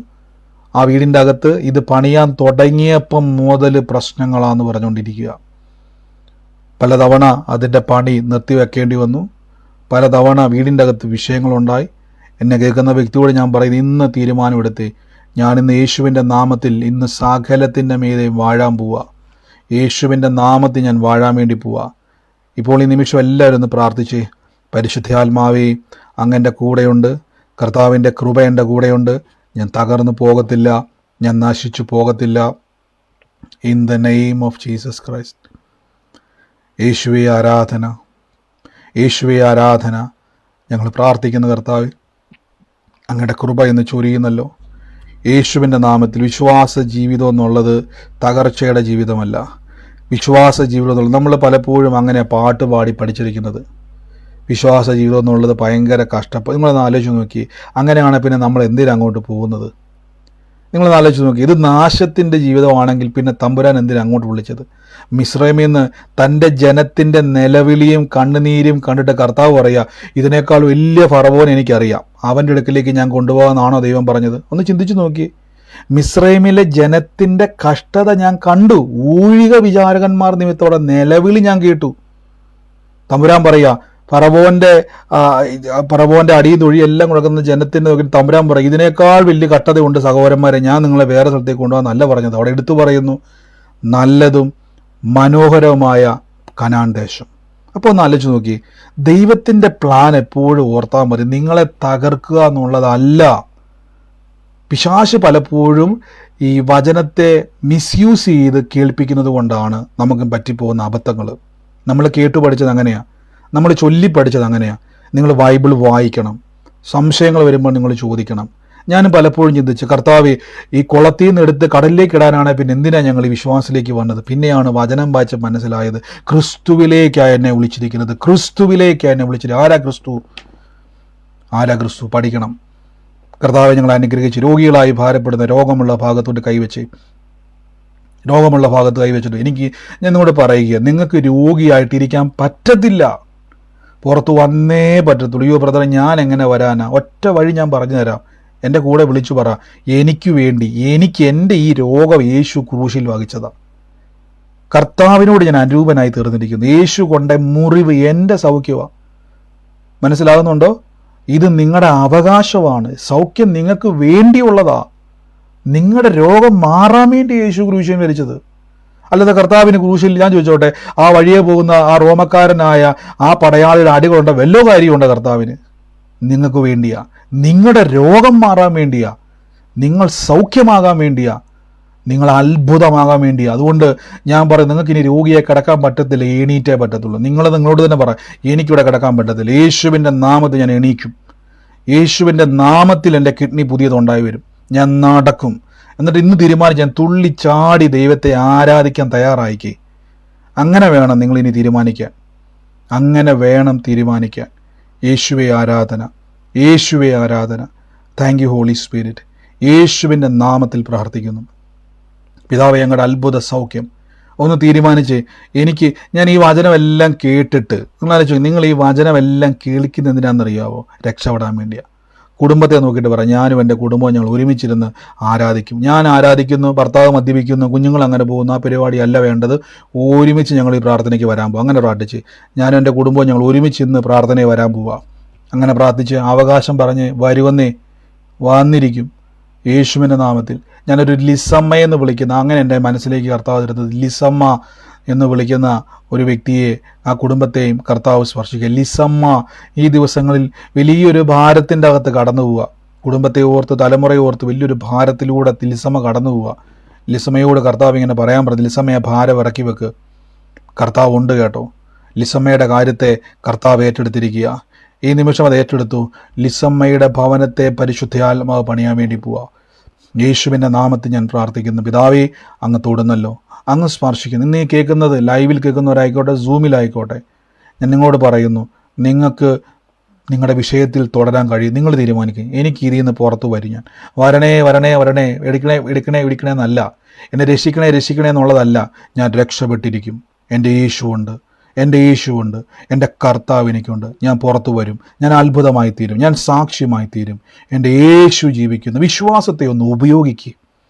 ആ വീടിൻ്റെ അകത്ത് ഇത് പണിയാൻ തുടങ്ങിയപ്പം മുതൽ പ്രശ്നങ്ങളാന്ന് പറഞ്ഞുകൊണ്ടിരിക്കുക. പലതവണ അതിൻ്റെ പണി നിർത്തിവെക്കേണ്ടി വന്നു. പലതവണ വീടിൻ്റെ അകത്ത് വിഷയങ്ങളുണ്ടായി. എന്നെ കേൾക്കുന്ന വ്യക്തിയോട് ഞാൻ പറയുന്നത്, ഇന്ന് തീരുമാനമെടുത്ത് ഞാനിന്ന് യേശുവിൻ്റെ നാമത്തിൽ ഇന്ന് സകലത്തിൻ്റെ മീതെ വാഴാൻ പോവുക. യേശുവിൻ്റെ നാമത്തിൽ ഞാൻ വാഴാൻ വേണ്ടി പോവുക. ഇപ്പോൾ ഈ നിമിഷം എല്ലാവരും ഒന്ന് പ്രാർത്ഥിച്ചേ. പരിശുദ്ധാത്മാവേ, അങ്ങൻ്റെ കൂടെയുണ്ട്. കർത്താവിൻ്റെ കൃപ എൻ്റെ കൂടെയുണ്ട്. ഞാൻ തകർന്നു പോകത്തില്ല, ഞാൻ നശിച്ചു പോകത്തില്ല. In the name of Jesus Christ. യേശുവേ ആരാധന, യേശുവേ ആരാധന. ഞങ്ങൾ പ്രാർത്ഥിക്കുന്ന കർത്താവ്, അങ്ങയുടെ കൃപ എന്ന് ചൊരിയുന്നല്ലോ. യേശുവിൻ്റെ നാമത്തിൽ വിശ്വാസ ജീവിതം എന്നുള്ളത് തകർച്ചയുടെ ജീവിതമല്ല. വിശ്വാസ ജീവിതം എന്നുള്ളത് നമ്മൾ പലപ്പോഴും അങ്ങനെ പാട്ട് പാടി പഠിച്ചിരിക്കുന്നത്. വിശ്വാസ ജീവിതം എന്നുള്ളത് ഭയങ്കര കഷ്ടപ്പാട്. നിങ്ങളൊന്ന് ആലോചിച്ച് നോക്കി, അങ്ങനെയാണ് പിന്നെ നമ്മൾ എന്തിനാ അങ്ങോട്ട് പോകുന്നത്? നിങ്ങളൊന്ന് ആലോചിച്ച് നോക്കി, ഇത് നാശത്തിൻ്റെ ജീവിതമാണെങ്കിൽ പിന്നെ തമ്പുരാൻ എന്തിനാ അങ്ങോട്ട് വിളിച്ചത്? മിസ്രൈമിൽ നിന്ന് തൻ്റെ ജനത്തിൻ്റെ നിലവിളിയും കണ്ണുനീരും കണ്ടിട്ട് കർത്താവ് പറയുക, ഇതിനേക്കാൾ വലിയ ഫറവോൻ എനിക്കറിയാം, അവൻ്റെ അടുക്കിലേക്ക് ഞാൻ കൊണ്ടുപോകാമെന്നാണോ ദൈവം പറഞ്ഞത്? ഒന്ന് ചിന്തിച്ചു നോക്കി. മിസ്രൈമിലെ ജനത്തിൻ്റെ കഷ്ടത ഞാൻ കണ്ടു. ഊഴിക വിചാരകന്മാർ നിമിത്തോടെ നിലവിളി ഞാൻ കേട്ടു. തമ്പുരാൻ പറയുക, ഫറവോൻ്റെ അടിയും തൊഴിയെല്ലാം കൊടുക്കുന്ന ജനത്തിൻ്റെ നോക്കി തമ്പുരാൻ പറയും, ഇതിനേക്കാൾ വലിയ കഷ്ടതയുണ്ട് സഹോദരന്മാരെ, ഞാൻ നിങ്ങളെ വേറെ സ്ഥലത്തേക്ക് കൊണ്ടുപോകാൻ നല്ല പറഞ്ഞത്. അവിടെ എടുത്തു പറയുന്നു, നല്ലതും മനോഹരമായ കനാൻ ദേശം. അപ്പോൾ ഒന്ന് ആലോചിച്ച് നോക്കി, ദൈവത്തിൻ്റെ പ്ലാൻ എപ്പോഴും ഓർത്താൽ മതി. നിങ്ങളെ തകർക്കുക എന്നുള്ളതല്ല. പിശാച് പലപ്പോഴും ഈ വചനത്തെ മിസ്യൂസ് ചെയ്ത് കേൾപ്പിക്കുന്നത് കൊണ്ടാണ് നമുക്ക് പറ്റിപ്പോകുന്ന അബദ്ധങ്ങൾ. നമ്മൾ കേട്ടു പഠിച്ചത് അങ്ങനെയാണ്, നമ്മൾ ചൊല്ലി പഠിച്ചത് അങ്ങനെയാണ്. നിങ്ങൾ ബൈബിൾ വായിക്കണം, സംശയങ്ങൾ വരുമ്പോൾ നിങ്ങൾ ചോദിക്കണം. ഞാനും പലപ്പോഴും ചിന്തിച്ച്, കർത്താവേ, ഈ കുളത്തിൽ നിന്ന് എടുത്ത് കടലിലേക്ക് ഇടാനാണ് പിന്നെ എന്തിനാണ് ഞങ്ങൾ ഈ വിശ്വാസത്തിലേക്ക് വന്നത്? പിന്നെയാണ് വചനം വായിച്ച് മനസ്സിലായത്, ക്രിസ്തുവിലേക്കാണ് എന്നെ വിളിച്ചിരിക്കുന്നത്, ക്രിസ്തുവിലേക്കാണ് എന്നെ വിളിച്ചിരിക്കുന്നത്. ആരാ ക്രിസ്തു? പഠിക്കണം. കർത്താവെ, ഞങ്ങൾ അനുഗ്രഹിച്ച് രോഗികളായി ഭാരപ്പെടുന്ന രോഗമുള്ള ഭാഗത്തോട്ട് കൈവച്ചിട്ട് ഞാൻ നിങ്ങളോട് പറയുക, നിങ്ങൾക്ക് രോഗിയായിട്ടിരിക്കാൻ പറ്റത്തില്ല, പുറത്ത് വന്നേ പറ്റത്തുള്ളൂ. അയ്യോ ബ്രദറെ, ഞാൻ എങ്ങനെ വരാനാ? ഒറ്റ വഴി ഞാൻ പറഞ്ഞു തരാം. എൻ്റെ കൂടെ വിളിച്ചു പറ, എനിക്ക് എൻ്റെ ഈ രോഗം യേശു ക്രൂശിൽ വഹിച്ചതാ. കർത്താവിനോട് ഞാൻ അനുരൂപനായി തീർന്നിരിക്കുന്നു. യേശു കൊണ്ട മുറിവ് എൻ്റെ സൗഖ്യമാണ്. മനസ്സിലാകുന്നുണ്ടോ? ഇത് നിങ്ങളുടെ അവകാശമാണ്. സൗഖ്യം നിങ്ങൾക്ക് വേണ്ടിയുള്ളതാ. നിങ്ങളുടെ രോഗം മാറാൻ വേണ്ടി യേശു ക്രൂശിൽ മരിച്ചത്. അല്ലാതെ കർത്താവിന് ക്രൂശിൽ, ഞാൻ ചോദിച്ചോട്ടെ, ആ വഴിയെ പോകുന്ന ആ റോമക്കാരനായ ആ പടയാളിയുടെ അടികളുണ്ട വല്ലോ കാര്യമുണ്ട് കർത്താവിന്? നിങ്ങൾക്ക് വേണ്ടിയാ. നിങ്ങളുടെ രോഗം മാറാൻ വേണ്ടിയാ, നിങ്ങൾ സൗഖ്യമാകാൻ വേണ്ടിയാ, നിങ്ങൾ അത്ഭുതമാകാൻ വേണ്ടിയാ. അതുകൊണ്ട് ഞാൻ പറയും, നിങ്ങൾക്ക് ഇനി രോഗിയെ കിടക്കാൻ പറ്റത്തില്ല, എണീറ്റേ പറ്റത്തുള്ളൂ. നിങ്ങളോട് തന്നെ പറ, എനിക്കിവിടെ കിടക്കാൻ പറ്റത്തില്ല, യേശുവിൻ്റെ നാമത്തിൽ ഞാൻ എണീക്കും, യേശുവിൻ്റെ നാമത്തിൽ എൻ്റെ കിഡ്നി പുതിയതുണ്ടായി വരും, ഞാൻ നടക്കും. എന്നിട്ട് ഇന്ന് തീരുമാനിച്ച് ഞാൻ തുള്ളിച്ചാടി ദൈവത്തെ ആരാധിക്കാൻ തയ്യാറായിക്കേ. അങ്ങനെ വേണം നിങ്ങളിനി തീരുമാനിക്കാൻ, അങ്ങനെ വേണം തീരുമാനിക്കാൻ. യേശുവേ ആരാധന, യേശുവേ ആരാധന. Thank you Holy Spirit. യേശുവിൻ്റെ നാമത്തിൽ പ്രാർത്ഥിക്കുന്നു. പിതാവേ, ഞങ്ങളുടെ അത്ഭുത സൗഖ്യം ഒന്ന് തീരുമാനിച്ച് ഞാൻ ഈ വചനമെല്ലാം കേട്ടിട്ട്, നിങ്ങൾ ഈ വചനമെല്ലാം കേൾക്കുന്നത് എന്തിനാണെന്നറിയാവോ? രക്ഷപ്പെടാൻ വേണ്ടിയാണ്. കുടുംബത്തെ നോക്കിയിട്ട് പറ, ഞാനും എൻ്റെ കുടുംബവും ഞങ്ങൾ ഒരുമിച്ചിരുന്ന് ആരാധിക്കും. ഞാൻ ആരാധിക്കുന്നു, ഭർത്താവ് മദ്യപിക്കുന്നു, കുഞ്ഞുങ്ങൾ അങ്ങനെ പോകുന്നു, ആ പരിപാടിയല്ല വേണ്ടത്. ഒരുമിച്ച് ഞങ്ങൾ ഈ പ്രാർത്ഥനയ്ക്ക് വരാൻ പോകും. അങ്ങനെ പ്രാർത്ഥിച്ച് ഞാനും എൻ്റെ കുടുംബവും ഞങ്ങൾ ഒരുമിച്ച് ഇന്ന് പ്രാർത്ഥനയിൽ വരാൻ പോവുക. അങ്ങനെ പ്രാർത്ഥിച്ച് അവകാശം പറഞ്ഞ് വന്നിരിക്കും യേശുവിൻ്റെ നാമത്തിൽ. ഞാനൊരു ലിസമ്മയെന്ന് വിളിക്കുന്ന, അങ്ങനെ എൻ്റെ മനസ്സിലേക്ക് കർത്താവ് തരുന്നത്, ലിസമ്മ എന്ന് വിളിക്കുന്ന ഒരു വ്യക്തിയെ, ആ കുടുംബത്തെയും കർത്താവ് സ്പർശിക്കുക. ലിസമ്മ ഈ ദിവസങ്ങളിൽ വലിയൊരു ഭാരത്തിൻ്റെ അകത്ത് കടന്നു പോവുക. കുടുംബത്തെ ഓർത്ത്, തലമുറയെ ഓർത്ത് വലിയൊരു ഭാരത്തിലൂടെ ലിസമ്മ കടന്നു പോവുക. ലിസമ്മയോട് കർത്താവ് ഇങ്ങനെ പറയാൻ പറഞ്ഞു, ലിസമ്മയെ ഭാരം ഇറക്കി വെക്ക്, കർത്താവ് ഉണ്ട് കേട്ടോ. ലിസമ്മയുടെ കാര്യത്തെ കർത്താവ് ഏറ്റെടുത്തിരിക്കുക. ഈ നിമിഷം അത് ഏറ്റെടുത്തു. ലിസമ്മയുടെ ഭവനത്തെ പരിശുദ്ധാത്മാവ് പണിയാൻ വേണ്ടി പോവുക. യേശുവിൻ്റെ നാമത്തിൽ ഞാൻ പ്രാർത്ഥിക്കുന്നു. പിതാവേ, അങ്ങ് തൊടുന്നല്ലോ, അങ്ങ് സ്പർശിക്കുന്നു. ഇന്ന് ഈ കേൾക്കുന്നത് ലൈവിൽ കേൾക്കുന്നവരായിക്കോട്ടെ, സൂമിലായിക്കോട്ടെ, ഞാൻ നിങ്ങളോട് പറയുന്നു, നിങ്ങൾക്ക് നിങ്ങളുടെ വിഷയത്തിൽ തുടരാൻ കഴിയും. നിങ്ങൾ തീരുമാനിക്കും, എനിക്ക് ഇതിൽ നിന്ന് പുറത്തു വരും. ഞാൻ വരണേ, എടുക്കണേ എന്നല്ല, എന്നെ രക്ഷിക്കണേ എന്നുള്ളതല്ല. ഞാൻ രക്ഷപ്പെട്ടിരിക്കും. എൻ്റെ യേശുവുണ്ട്, എൻ്റെ കർത്താവ് എനിക്കുണ്ട്. ഞാൻ പുറത്തു വരും, ഞാൻ അത്ഭുതമായി തീരും, ഞാൻ സാക്ഷ്യമായി തീരും. എൻ്റെ യേശു ജീവിക്കുന്നു. വിശ്വാസത്തെ ഒന്ന് ഉപയോഗിക്കുക.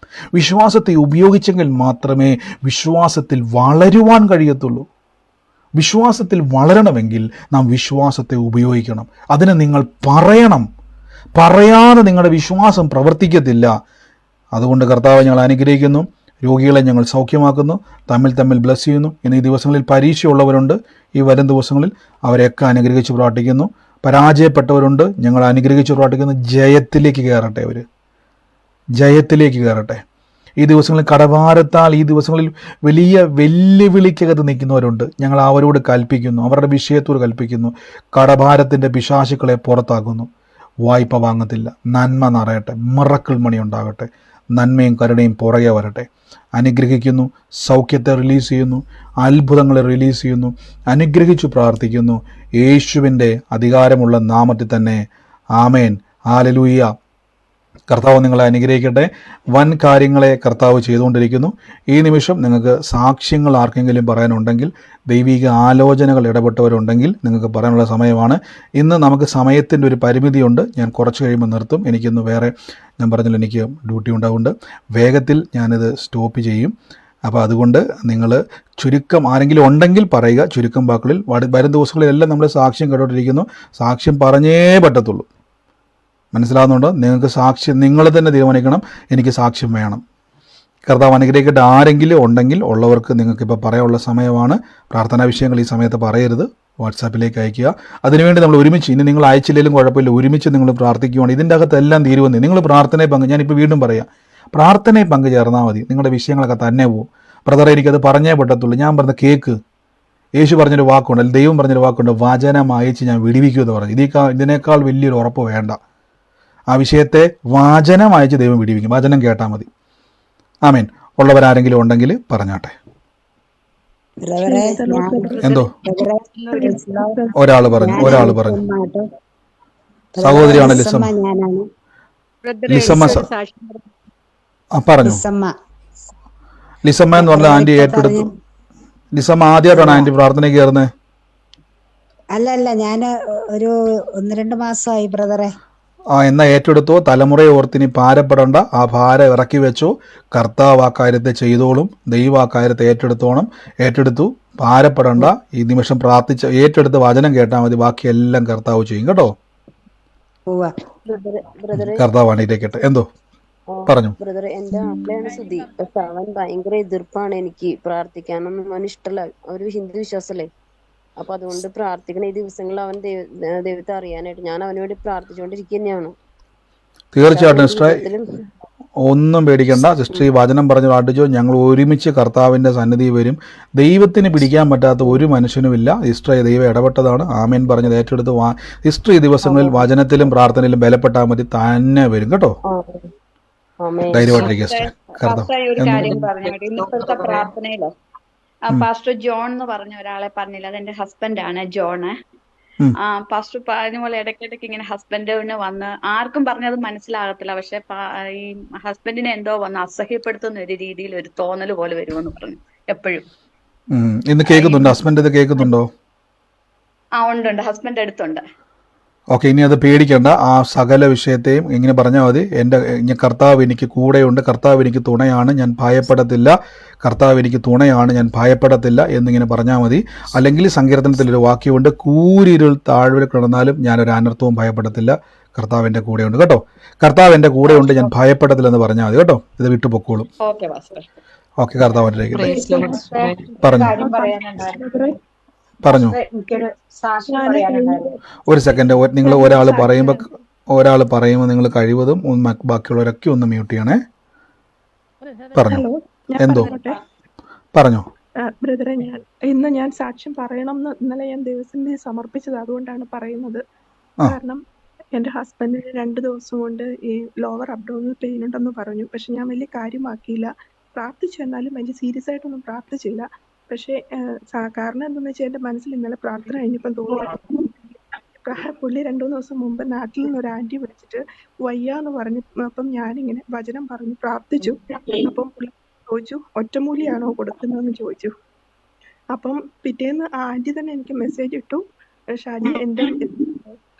വിശ്വാസത്തെ ഉപയോഗിച്ചെങ്കിൽ മാത്രമേ വിശ്വാസത്തിൽ വളരുവാൻ കഴിയത്തുള്ളൂ. വിശ്വാസത്തിൽ വളരണമെങ്കിൽ നാം വിശ്വാസത്തെ ഉപയോഗിക്കണം. അതിന് നിങ്ങൾ പറയണം. പറയാതെ നിങ്ങളുടെ വിശ്വാസം പ്രവർത്തിക്കത്തില്ല. അതുകൊണ്ട് കർത്താവ് ഞങ്ങൾ അനുഗ്രഹിക്കുന്നു. രോഗികളെ ഞങ്ങൾ സൗഖ്യമാക്കുന്നു, തമ്മിൽ ബ്ലസ് ചെയ്യുന്നു. ഇനി ഈ ദിവസങ്ങളിൽ പരീക്ഷയുള്ളവരുണ്ട്, ഈ വരും ദിവസങ്ങളിൽ അവരെയൊക്കെ അനുഗ്രഹിച്ച് പ്രാർത്ഥിക്കുന്നു. പരാജയപ്പെട്ടവരുണ്ട്, ഞങ്ങൾ അനുഗ്രഹിച്ച് പ്രാർത്ഥിക്കുന്നു. ജയത്തിലേക്ക് കയറട്ടെ. ഈ ദിവസങ്ങളിൽ കടഭാരത്താൽ ഈ ദിവസങ്ങളിൽ വലിയ വെല്ലുവിളിക്കകത്ത് നിൽക്കുന്നവരുണ്ട്, ഞങ്ങൾ അവരോട് കൽപ്പിക്കുന്നു, അവരുടെ വിഷയത്തോട് കൽപ്പിക്കുന്നു. കടഭാരത്തിൻ്റെ പിശാചുക്കളെ പുറത്താക്കുന്നു. വായ്പ വാങ്ങത്തില്ല, നന്മ നിറയട്ടെ, മിറക്കിൾ മണി ഉണ്ടാകട്ടെ, നന്മയും കരുണയും പുറകെ വരട്ടെ. അനുഗ്രഹിക്കുന്നു, സൗഖ്യത്തെ റിലീസ് ചെയ്യുന്നു, അത്ഭുതങ്ങളെ റിലീസ് ചെയ്യുന്നു, അനുഗ്രഹിച്ചു പ്രാർത്ഥിക്കുന്നു. യേശുവിൻ്റെ അധികാരമുള്ള നാമത്തിൽ തന്നെ. ആമേൻ. ഹല്ലേലൂയ. കർത്താവ് നിങ്ങളെ അനുഗ്രഹിക്കട്ടെ. വൻ കാര്യങ്ങളെ കർത്താവ് ചെയ്തുകൊണ്ടിരിക്കുന്നു. ഈ നിമിഷം നിങ്ങൾക്ക് സാക്ഷ്യങ്ങൾ ആർക്കെങ്കിലും പറയാനുണ്ടെങ്കിൽ, ദൈവിക ആലോചനകൾ ഇടപെട്ടവരുണ്ടെങ്കിൽ നിങ്ങൾക്ക് പറയാനുള്ള സമയമാണ്. ഇന്ന് നമുക്ക് സമയത്തിൻ്റെ ഒരു പരിമിതിയുണ്ട്. ഞാൻ കുറച്ച് കഴിയുമ്പോൾ നിർത്തും. എനിക്കിന്ന് വേറെ, ഞാൻ പറഞ്ഞല്ലോ, എനിക്ക് ഡ്യൂട്ടി ഉണ്ടാവുന്നുണ്ട്. വേഗത്തിൽ ഞാനിത് സ്റ്റോപ്പ് ചെയ്യും. അപ്പോൾ അതുകൊണ്ട് നിങ്ങൾ ചുരുക്കം ആരെങ്കിലും ഉണ്ടെങ്കിൽ പറയുക. ചുരുക്കം വാക്കുകളിൽ വരും ദിവസങ്ങളിലെല്ലാം നമ്മൾ സാക്ഷ്യം കേട്ടോണ്ടിരിക്കുന്നു. സാക്ഷ്യം പറഞ്ഞേ പറ്റത്തുള്ളൂ. മനസ്സിലാകുന്നുണ്ടോ? നിങ്ങൾക്ക് സാക്ഷ്യം നിങ്ങൾ തന്നെ തീരുമാനിക്കണം, എനിക്ക് സാക്ഷ്യം വേണം. കർത്താവ് അനുഗ്രഹിക്കട്ടെ. ആരെങ്കിലും ഉണ്ടെങ്കിൽ ഉള്ളവർക്ക് നിങ്ങൾക്കിപ്പോൾ പറയാനുള്ള സമയമാണ്. പ്രാർത്ഥനാ വിഷയങ്ങൾ ഈ സമയത്ത് പറയരുത്, വാട്സാപ്പിലേക്ക് അയയ്ക്കുക. അതിനുവേണ്ടി നമ്മൾ ഒരുമിച്ച്, ഇനി നിങ്ങൾ അയച്ചില്ലെങ്കിലും കുഴപ്പമില്ല, ഒരുമിച്ച് നിങ്ങൾ പ്രാർത്ഥിക്കുകയാണ്. ഇതിൻ്റെ അകത്തെല്ലാം തീരുവെന്ന് നിങ്ങൾ പ്രാർത്ഥനയിൽ പങ്ക്, ഞാനിപ്പോൾ വീണ്ടും പറയാം, പ്രാർത്ഥനയിൽ പങ്ക് ചേർന്നാൽ മതി, നിങ്ങളുടെ വിഷയങ്ങളൊക്കെ തന്നെ പോകും. ബ്രദറെ എനിക്കത് പറഞ്ഞേ പറ്റത്തുള്ളൂ, ഞാൻ പറഞ്ഞ കേക്ക്. യേശു പറഞ്ഞൊരു വാക്കുണ്ട്, അല്ലെങ്കിൽ ദൈവം പറഞ്ഞൊരു വാക്കുണ്ട്, വചനം അയച്ച് ഞാൻ വിടിവിക്കുമെന്ന് പറഞ്ഞു. ഇതിനേക്കാൾ വലിയൊരു ഉറപ്പ് വേണ്ട. ആ വിഷയത്തെ വചനം അയച്ച് ദൈവം വിടിവിക്കും. വചനം കേട്ടാൽ മതി. ആമേൻ. ഉള്ളവരാരെങ്കിലും ഉണ്ടെങ്കിൽ പറഞ്ഞാട്ടെ. എന്തോ ഒരാൾ പറഞ്ഞു സഹോദരിയാണ് ലിസമ്മ. ലിസമ്മ പറഞ്ഞു. ലിസമ്മ എന്ന് പറഞ്ഞ ആന്റി ഏറ്റെടുത്തു. ലിസമ്മ ആദ്യമായിട്ടാണ് ആന്റി പ്രാർത്ഥനയ്ക്ക് കയറുന്നത്?
അല്ല, ഞാൻ ഒരു 1-2 മാസമായി ബ്രദറെ.
എന്നാ ഏറ്റെടുത്തോ. തലമുറയെ ഓർത്തിനി ഭാരപ്പെടേണ്ട, ആ ഭാരം ഇറക്കി വെച്ചോ. കർത്താവ് ആ കാര്യത്തെ ചെയ്തോളും. ദൈവം ആ കാര്യത്തെ ഏറ്റെടുത്തു. ഭാരപ്പെടേണ്ട. ഈ നിമിഷം പ്രാർത്ഥിച്ച് ഏറ്റെടുത്ത് വചനം കേട്ടാൽ മതി, ബാക്കിയെല്ലാം കർത്താവ് ചെയ്യും കേട്ടോ. കർത്താവ് അണിയിലേക്കട്ടെ. എന്തോ പറഞ്ഞു
ബ്രദർ, എന്റെ ആപ്പിളാണ് സുധി. പക്ഷെ അവൻ ഭയങ്കര എതിർപ്പാണ് എനിക്ക് പ്രാർത്ഥിക്കാനൊന്നും. അവന് ഇഷ്ടമല്ല, ഒരു ഹിന്ദു വിശ്വാസല്ലേ. അപ്പൊ അതുകൊണ്ട് പ്രാർത്ഥിക്കണ ഈ ദിവസങ്ങളിൽ അവൻ ദൈവത്തെ അറിയാനായിട്ട് ഞാൻ അവന് വേണ്ടി പ്രാർത്ഥിച്ചുകൊണ്ടിരിക്കുക തന്നെയാണ്.
തീർച്ചയായിട്ടും സിസ്റ്ററെ, ഒന്നും പേടിക്കണ്ട സിസ്റ്റർ. ഈ വചനം പറഞ്ഞ് പ്രാർത്ഥിച്ചോ. ഞങ്ങൾ ഒരുമിച്ച് കർത്താവിന്റെ സന്നിധി വരും. ദൈവത്തിന് പിടിക്കാൻ പറ്റാത്ത ഒരു മനുഷ്യനുമില്ല. സിസ്റ്ററെ, ദൈവം ഇടപെട്ടതാണ്. ആമേൻ പറഞ്ഞത് ഏറ്റെടുത്ത് സിസ്റ്റർ ഈ ദിവസങ്ങളിൽ വചനത്തിലും പ്രാർത്ഥനയിലും ബലപ്പെട്ടാൽ മതി, തന്നെ വരും കേട്ടോ. ധൈര്യമായിട്ടിരിക്കുക സിസ്റ്റർ.
ഒരു കാര്യം പറഞ്ഞു, ഇന്നത്തെ പ്രാർത്ഥനയിലോ പാസ്റ്റർ ജോൺ എന്ന് പറഞ്ഞ ഒരാളെ പറഞ്ഞില്ല, അതെന്റെ ഹസ്ബൻഡാണ് ജോണ്. പാസ്റ്റർ പറഞ്ഞ പോലെ ഇടയ്ക്കിടയ്ക്ക് ഇങ്ങനെ ഹസ്ബൻഡിന് വന്ന് ആർക്കും പറഞ്ഞത് മനസ്സിലാകത്തില്ല, പക്ഷെ ഈ ഹസ്ബൻഡിനെ എന്തോ വന്ന് അസഹ്യപ്പെടുത്തുന്ന ഒരു രീതിയിൽ ഒരു തോന്നൽ പോലെ വരുമെന്ന് പറഞ്ഞു എപ്പോഴും.
ഇന്ന് കേൾക്കുന്നുണ്ടോ? ഹസ്ബൻഡ് ഇത് കേൾക്കുന്നുണ്ടോ?
ഉണ്ട്, ഹസ്ബൻഡ് അടുത്തുണ്ട്.
ഓക്കെ, ഇനി അത് പേടിക്കേണ്ട. ആ സകല വിഷയത്തെയും ഇങ്ങനെ പറഞ്ഞാൽ മതി. കർത്താവ് എനിക്ക് കൂടെയുണ്ട്, കർത്താവ് എനിക്ക് തുണയാണ്, ഞാൻ ഭയപ്പെടത്തില്ല, കർത്താവ് എനിക്ക് തുണയാണ്, ഞാൻ ഭയപ്പെടത്തില്ല എന്നിങ്ങനെ പറഞ്ഞാൽ മതി. അല്ലെങ്കിൽ സങ്കീർത്തനത്തിലൊരു വാക്യമുണ്ട്, കൂരിരുൾ താഴ്വര കിടന്നാലും ഞാനൊരു അനർത്ഥവും ഭയപ്പെടത്തില്ല, കർത്താവ് എൻ്റെ കൂടെയുണ്ട് കേട്ടോ. കർത്താവ് എൻ്റെ കൂടെയുണ്ട്, ഞാൻ ഭയപ്പെടത്തില്ലെന്ന് പറഞ്ഞാൽ മതി കേട്ടോ. ഇത് വിട്ടുപൊക്കോളും. ഓക്കെ, കർത്താവ് പറഞ്ഞു. ഒരു സെക്കൻഡ്, നിങ്ങൾ ഒരാൾ പറയുമ്പോൾ നിങ്ങൾ കഴിവതും ബാക്കിയുള്ളവരൊക്കെ ഒന്ന് മ്യൂട്ട് ചെയ്യണേ. പറഞ്ഞു. എന്തോ പറഞ്ഞോ
ബ്രദറെ. ഞാൻ സാക്ഷ്യം പറയണം എന്ന് ഇന്നലെ ഞാൻ ദൈവത്തിന് സമർപ്പിച്ചത്, അതുകൊണ്ടാണ് പറയുന്നത്. കാരണം എന്റെ ഹസ്ബൻഡിന് 2 ദിവസം കൊണ്ട് ഈ ലോവർ അബ്ഡോമിനൽ പെയിൻ ഉണ്ടെന്ന് പറഞ്ഞു. പക്ഷെ ഞാൻ വലിയ കാര്യമാക്കിയില്ല, പ്രാർത്ഥിച്ചു. എന്നാലും വലിയ സീരിയസ് ആയിട്ടൊന്നും പ്രാർത്ഥിച്ചില്ല. പക്ഷെ കാരണം എന്താണെന്ന് വെച്ചാൽ എന്റെ മനസ്സിൽ ഇന്നലെ പ്രാർത്ഥന കഴിഞ്ഞപ്പം തോന്നി, പുള്ളി 2-3 ദിവസം മുമ്പ് നാട്ടിൽ നിന്ന് ഒരു ആന്റി വിളിച്ചിട്ട് വയ്യാന്ന് പറഞ്ഞു. അപ്പം ഞാനിങ്ങനെ വചനം പറഞ്ഞു പ്രാർത്ഥിച്ചു. അപ്പം പുള്ളി ചോദിച്ചു, ഒറ്റമൂലിയാണോ കൊടുക്കുന്നതെന്ന് ചോദിച്ചു. അപ്പം പിറ്റേന്ന് ആ ആന്റി തന്നെ എനിക്ക് മെസ്സേജ് ഇട്ടു, ഷാജി എന്റെ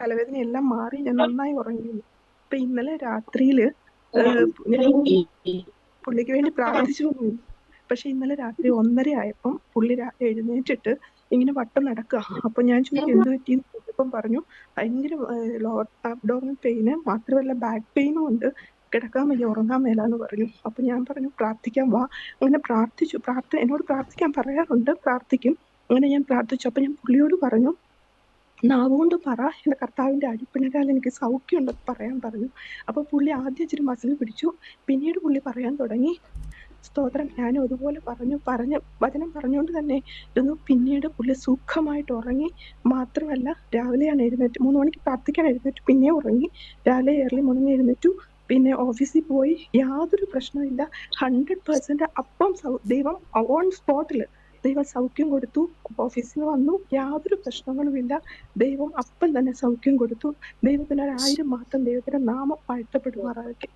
തലവേദന എല്ലാം മാറി, ഞാൻ നന്നായി ഉറങ്ങിയിരുന്നു. അപ്പൊ ഇന്നലെ രാത്രിയില് പുള്ളിക്ക് വേണ്ടി പ്രാർത്ഥിച്ചു. പക്ഷെ ഇന്നലെ രാത്രി 1:30 ആയപ്പം പുള്ളി എഴുന്നേറ്റിട്ട് ഇങ്ങനെ വട്ടം നടക്കുക. അപ്പൊ ഞാൻ ചോദിച്ചു എന്ത് പറ്റിയെന്ന് ചോദിച്ചപ്പം പറഞ്ഞു, ഭയങ്കര ലോവർ അബ്ഡോമിനൽ പെയിന് മാത്രമല്ല ബാക്ക് പെയിനും ഉണ്ട്, കിടക്കാൻ വയ്യ, ഉറങ്ങാൻ മേലാന്ന് പറഞ്ഞു. അപ്പൊ ഞാൻ പറഞ്ഞു പ്രാർത്ഥിക്കാൻ വാ. അങ്ങനെ പ്രാർത്ഥിച്ചു. എന്നോട് പ്രാർത്ഥിക്കാൻ പറയാറുണ്ട്, പ്രാർത്ഥിക്കും. അങ്ങനെ ഞാൻ പ്രാർത്ഥിച്ചു. അപ്പൊ ഞാൻ പുള്ളിയോട് പറഞ്ഞു, നാവുകൊണ്ട് പറ, എന്റെ കർത്താവിന്റെ അടിപ്പിണരാൽ എനിക്ക് സൗഖ്യമുണ്ടെന്ന് പറയാൻ പറഞ്ഞു. അപ്പൊ പുള്ളി ആദ്യം ഇച്ചിരി മസിൽ പിടിച്ചു, പിന്നീട് പുള്ളി പറയാൻ തുടങ്ങി. സ്തോത്രം. ഞാനും അതുപോലെ പറഞ്ഞു വചനം പറഞ്ഞുകൊണ്ട് തന്നെ ഇരുന്നു. പിന്നീട് പുള്ളി സുഖമായിട്ട് ഉറങ്ങി. മാത്രമല്ല രാവിലെയാണ് എഴുന്നേറ്റ്, 3 മണിക്ക് പ്രാർത്ഥിക്കാൻ എഴുന്നേറ്റു, പിന്നെ ഉറങ്ങി. രാവിലെ ഏർലി മോർണിംഗ് എഴുന്നേറ്റു, പിന്നെ ഓഫീസിൽ പോയി. യാതൊരു പ്രശ്നമില്ല. 100% അപ്പം ദൈവം ഓൺ സ്പോട്ടിൽ ദൈവം സൗഖ്യം കൊടുത്തു. ഓഫീസിൽ വന്നു, യാതൊരു പ്രശ്നങ്ങളുമില്ല. ദൈവം അപ്പം തന്നെ സൗഖ്യം കൊടുത്തു. ദൈവത്തിന് 1000 മാത്രം ദൈവത്തിന്റെ നാമം വാഴ്ത്തപ്പെടുമാറാകട്ടെ.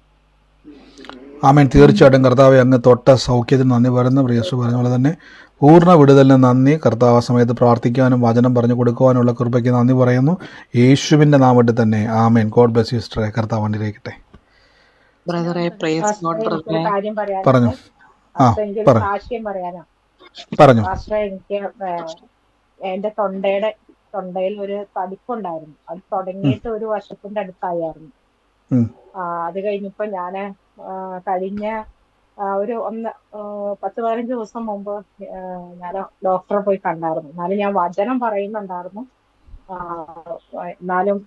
ആമേൻ. തീർച്ചയായിട്ടും കർത്താവെ, അങ്ങ് തൊട്ട സൗഖ്യത്തിന് നന്ദി പറയുന്നു. പ്രിയസു പറഞ്ഞ പോലെ തന്നെ പൂർണ്ണ വിടുതലിന് നന്ദി. കർത്താവ് ആ സമയത്ത് പ്രാർത്ഥിക്കാനും വചനം പറഞ്ഞു കൊടുക്കുവാനുള്ള കൃപയ്ക്ക് നന്ദി പറയുന്നു, യേശുവിന്റെ നാമത്തിൽ തന്നെ. ആമേൻ. ഗോഡ് ബ്ലെസ് യു സിസ്റ്ററെ. കർത്താവ് അനുഗ്രഹിക്കട്ടെ. പറഞ്ഞു. പറഞ്ഞു.
എനിക്ക് എന്റെ തൊണ്ടയിൽ ഒരു തടിപ്പുണ്ടായിരുന്നു. അത് തുടങ്ങിയിട്ട് 1 വർഷത്തിന്റെ അടുത്തായിരുന്നു. അത് കഴിഞ്ഞപ്പോ ഞാന് കഴിഞ്ഞ ഒരു 10-15 ദിവസം മുമ്പ് ഞാൻ ഡോക്ടറെ പോയി കണ്ടായിരുന്നു. എന്നാലും ഞാൻ വചനം പറയുന്നുണ്ടായിരുന്നു. ആ, എന്നാലും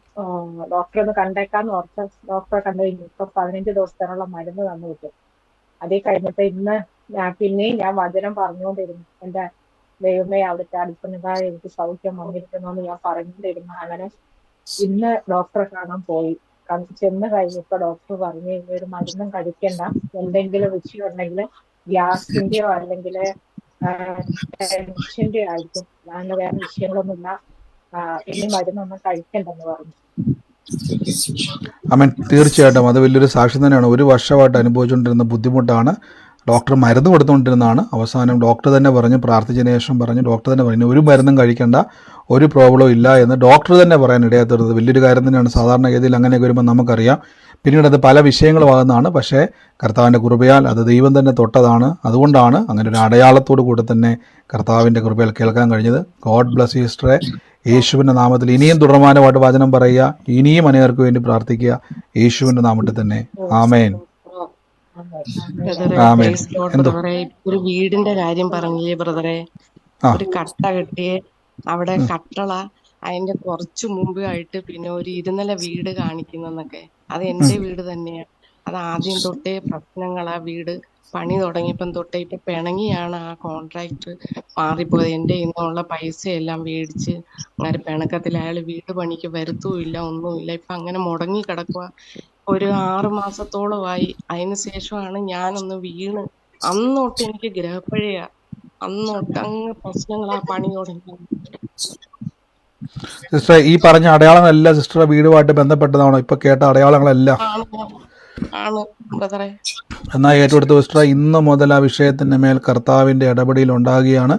ഡോക്ടറെ ഒന്ന് കണ്ടേക്കാന്ന് ഓർത്ത് ഡോക്ടറെ കണ്ടു കഴിഞ്ഞു. ഇപ്പൊ 15 ദിവസത്തിനുള്ള മരുന്ന് തന്നു വിട്ടു. അതേ കഴിഞ്ഞിട്ട് ഇന്ന് പിന്നെയും ഞാൻ വചനം പറഞ്ഞുകൊണ്ടിരുന്നു. എന്റെ ദൈവമേ, അവിടുത്തെ അടിപ്പണിതായ എനിക്ക് സൗഖ്യം വന്നിരിക്കണമെന്ന് ഞാൻ പറഞ്ഞുകൊണ്ടിരുന്നു. അങ്ങനെ ഇന്ന് ഡോക്ടറെ കാണാൻ പോയി. ചെന്ന് കഴിഞ്ഞപ്പോ ഡോക്ടർ പറഞ്ഞു, ഇനി ഒരു മരുന്നും കഴിക്കണ്ട, എന്തെങ്കിലും വിഷയമുണ്ടെങ്കിൽ ഗ്യാസിന്റെയോ അല്ലെങ്കിൽ ടെൻഷന്റെയോ ആയിരിക്കും, ഞാൻ വേറെ വിഷയങ്ങളൊന്നുമില്ല, ഇനി മരുന്നൊന്നും കഴിക്കണ്ടെന്ന് പറഞ്ഞു.
ആമേൻ. തീർച്ചയായിട്ടും അത് വലിയൊരു സാക്ഷ്യം തന്നെയാണ്. ഒരു വർഷമായിട്ട് അനുഭവിച്ചുകൊണ്ടിരുന്ന ബുദ്ധിമുട്ടാണ്. ഡോക്ടർ മരുന്ന് കൊടുത്തുകൊണ്ടിരുന്നതാണ്. അവസാനം ഡോക്ടർ തന്നെ പറഞ്ഞു, പ്രാർത്ഥിച്ചതിന് ശേഷം പറഞ്ഞു, ഡോക്ടർ തന്നെ പറഞ്ഞു ഒരു മരുന്നും കഴിക്കേണ്ട, ഒരു പ്രോബ്ലവും ഇല്ല എന്ന് ഡോക്ടർ തന്നെ പറയാൻ ഇടയാത്തത് വലിയൊരു കാര്യം തന്നെയാണ്. സാധാരണഗതിയിൽ അങ്ങനെയൊക്കെ വരുമ്പോൾ നമുക്കറിയാം പിന്നീട് അത് പല വിഷയങ്ങളുമാകുന്നതാണ്. പക്ഷേ കർത്താവിൻ്റെ കൃപയാൽ അത് ദൈവം തന്നെ തൊട്ടതാണ്. അതുകൊണ്ടാണ് അങ്ങനെ ഒരു അടയാളത്തോടു കൂടി തന്നെ കർത്താവിൻ്റെ കൃപയാൽ കേൾക്കാൻ കഴിഞ്ഞത്. ഗോഡ് ബ്ലസ് യു സിസ്റ്ററെ. യേശുവിൻ്റെ നാമത്തിൽ ഇനിയും തുടർമാനമായിട്ട് വചനം പറയുക, ഇനിയും അനേകർക്ക് വേണ്ടി പ്രാർത്ഥിക്കുക, യേശുവിൻ്റെ നാമത്തിൽ തന്നെ. ആമേൻ.
ബ്രദറെ,
ആമേൻ.
പ്രൈസ് ലോർഡ്
എന്തോ
ബ്രദറെ. ഒരു വീടിന്റെ കാര്യം പറഞ്ഞില്ലേ ബ്രദറെ,
ആ
ഒരു കട്ട കെട്ടിയെ അവിടെ കട്ടള അതിന്റെ കുറച്ചു മുമ്പ് ആയിട്ട് പിന്നെ ഒരു ഇരുനില വീട് കാണിക്കുന്നെന്നൊക്കെ. അത് എന്റെ വീട് തന്നെയാണ്. അത് ആദ്യം തൊട്ടേ പ്രശ്നങ്ങളാ. വീട് പണി തുടങ്ങിയപ്പം തൊട്ടേ ഇപ്പൊ പിണങ്ങിയാണ് ആ കോൺട്രാക്ടർ മാറിപ്പോയത്. എന്റെ ഇന്നുള്ള പൈസയെല്ലാം മേടിച്ച് അങ്ങനെ പിണക്കത്തിൽ അയാൾ വീട് പണിക്ക് വരുത്തുമില്ല, ഒന്നുമില്ല. ഇപ്പൊ അങ്ങനെ മുടങ്ങി കിടക്കുക. ഒരു 6 മാസത്തോളമായി. അതിന് ശേഷമാണ് ഞാനൊന്ന് വീണ്. അന്നൊട്ട് എനിക്ക് ഗ്രഹപ്പഴയാ. അന്നൊട്ട് അങ്ങ് പ്രശ്നങ്ങളാ പണി തുടങ്ങി.
സിസ്റ്ററെ, ഈ പറഞ്ഞ അടയാളങ്ങളെല്ലാം സിസ്റ്ററുടെ വീടുമായിട്ട് ബന്ധപ്പെട്ടതാണോ ഇപ്പൊ കേട്ട അടയാളങ്ങളെല്ലാം?
ആണ് ബ്രദറെ.
എന്നാൽ ഏറ്റെടുത്ത സിസ്റ്റർ, ഇന്ന് മുതൽ ആ വിഷയത്തിൻ്റെ മേൽ കർത്താവിൻ്റെ ഇടപെടൽ ഉണ്ടാകുകയാണ്.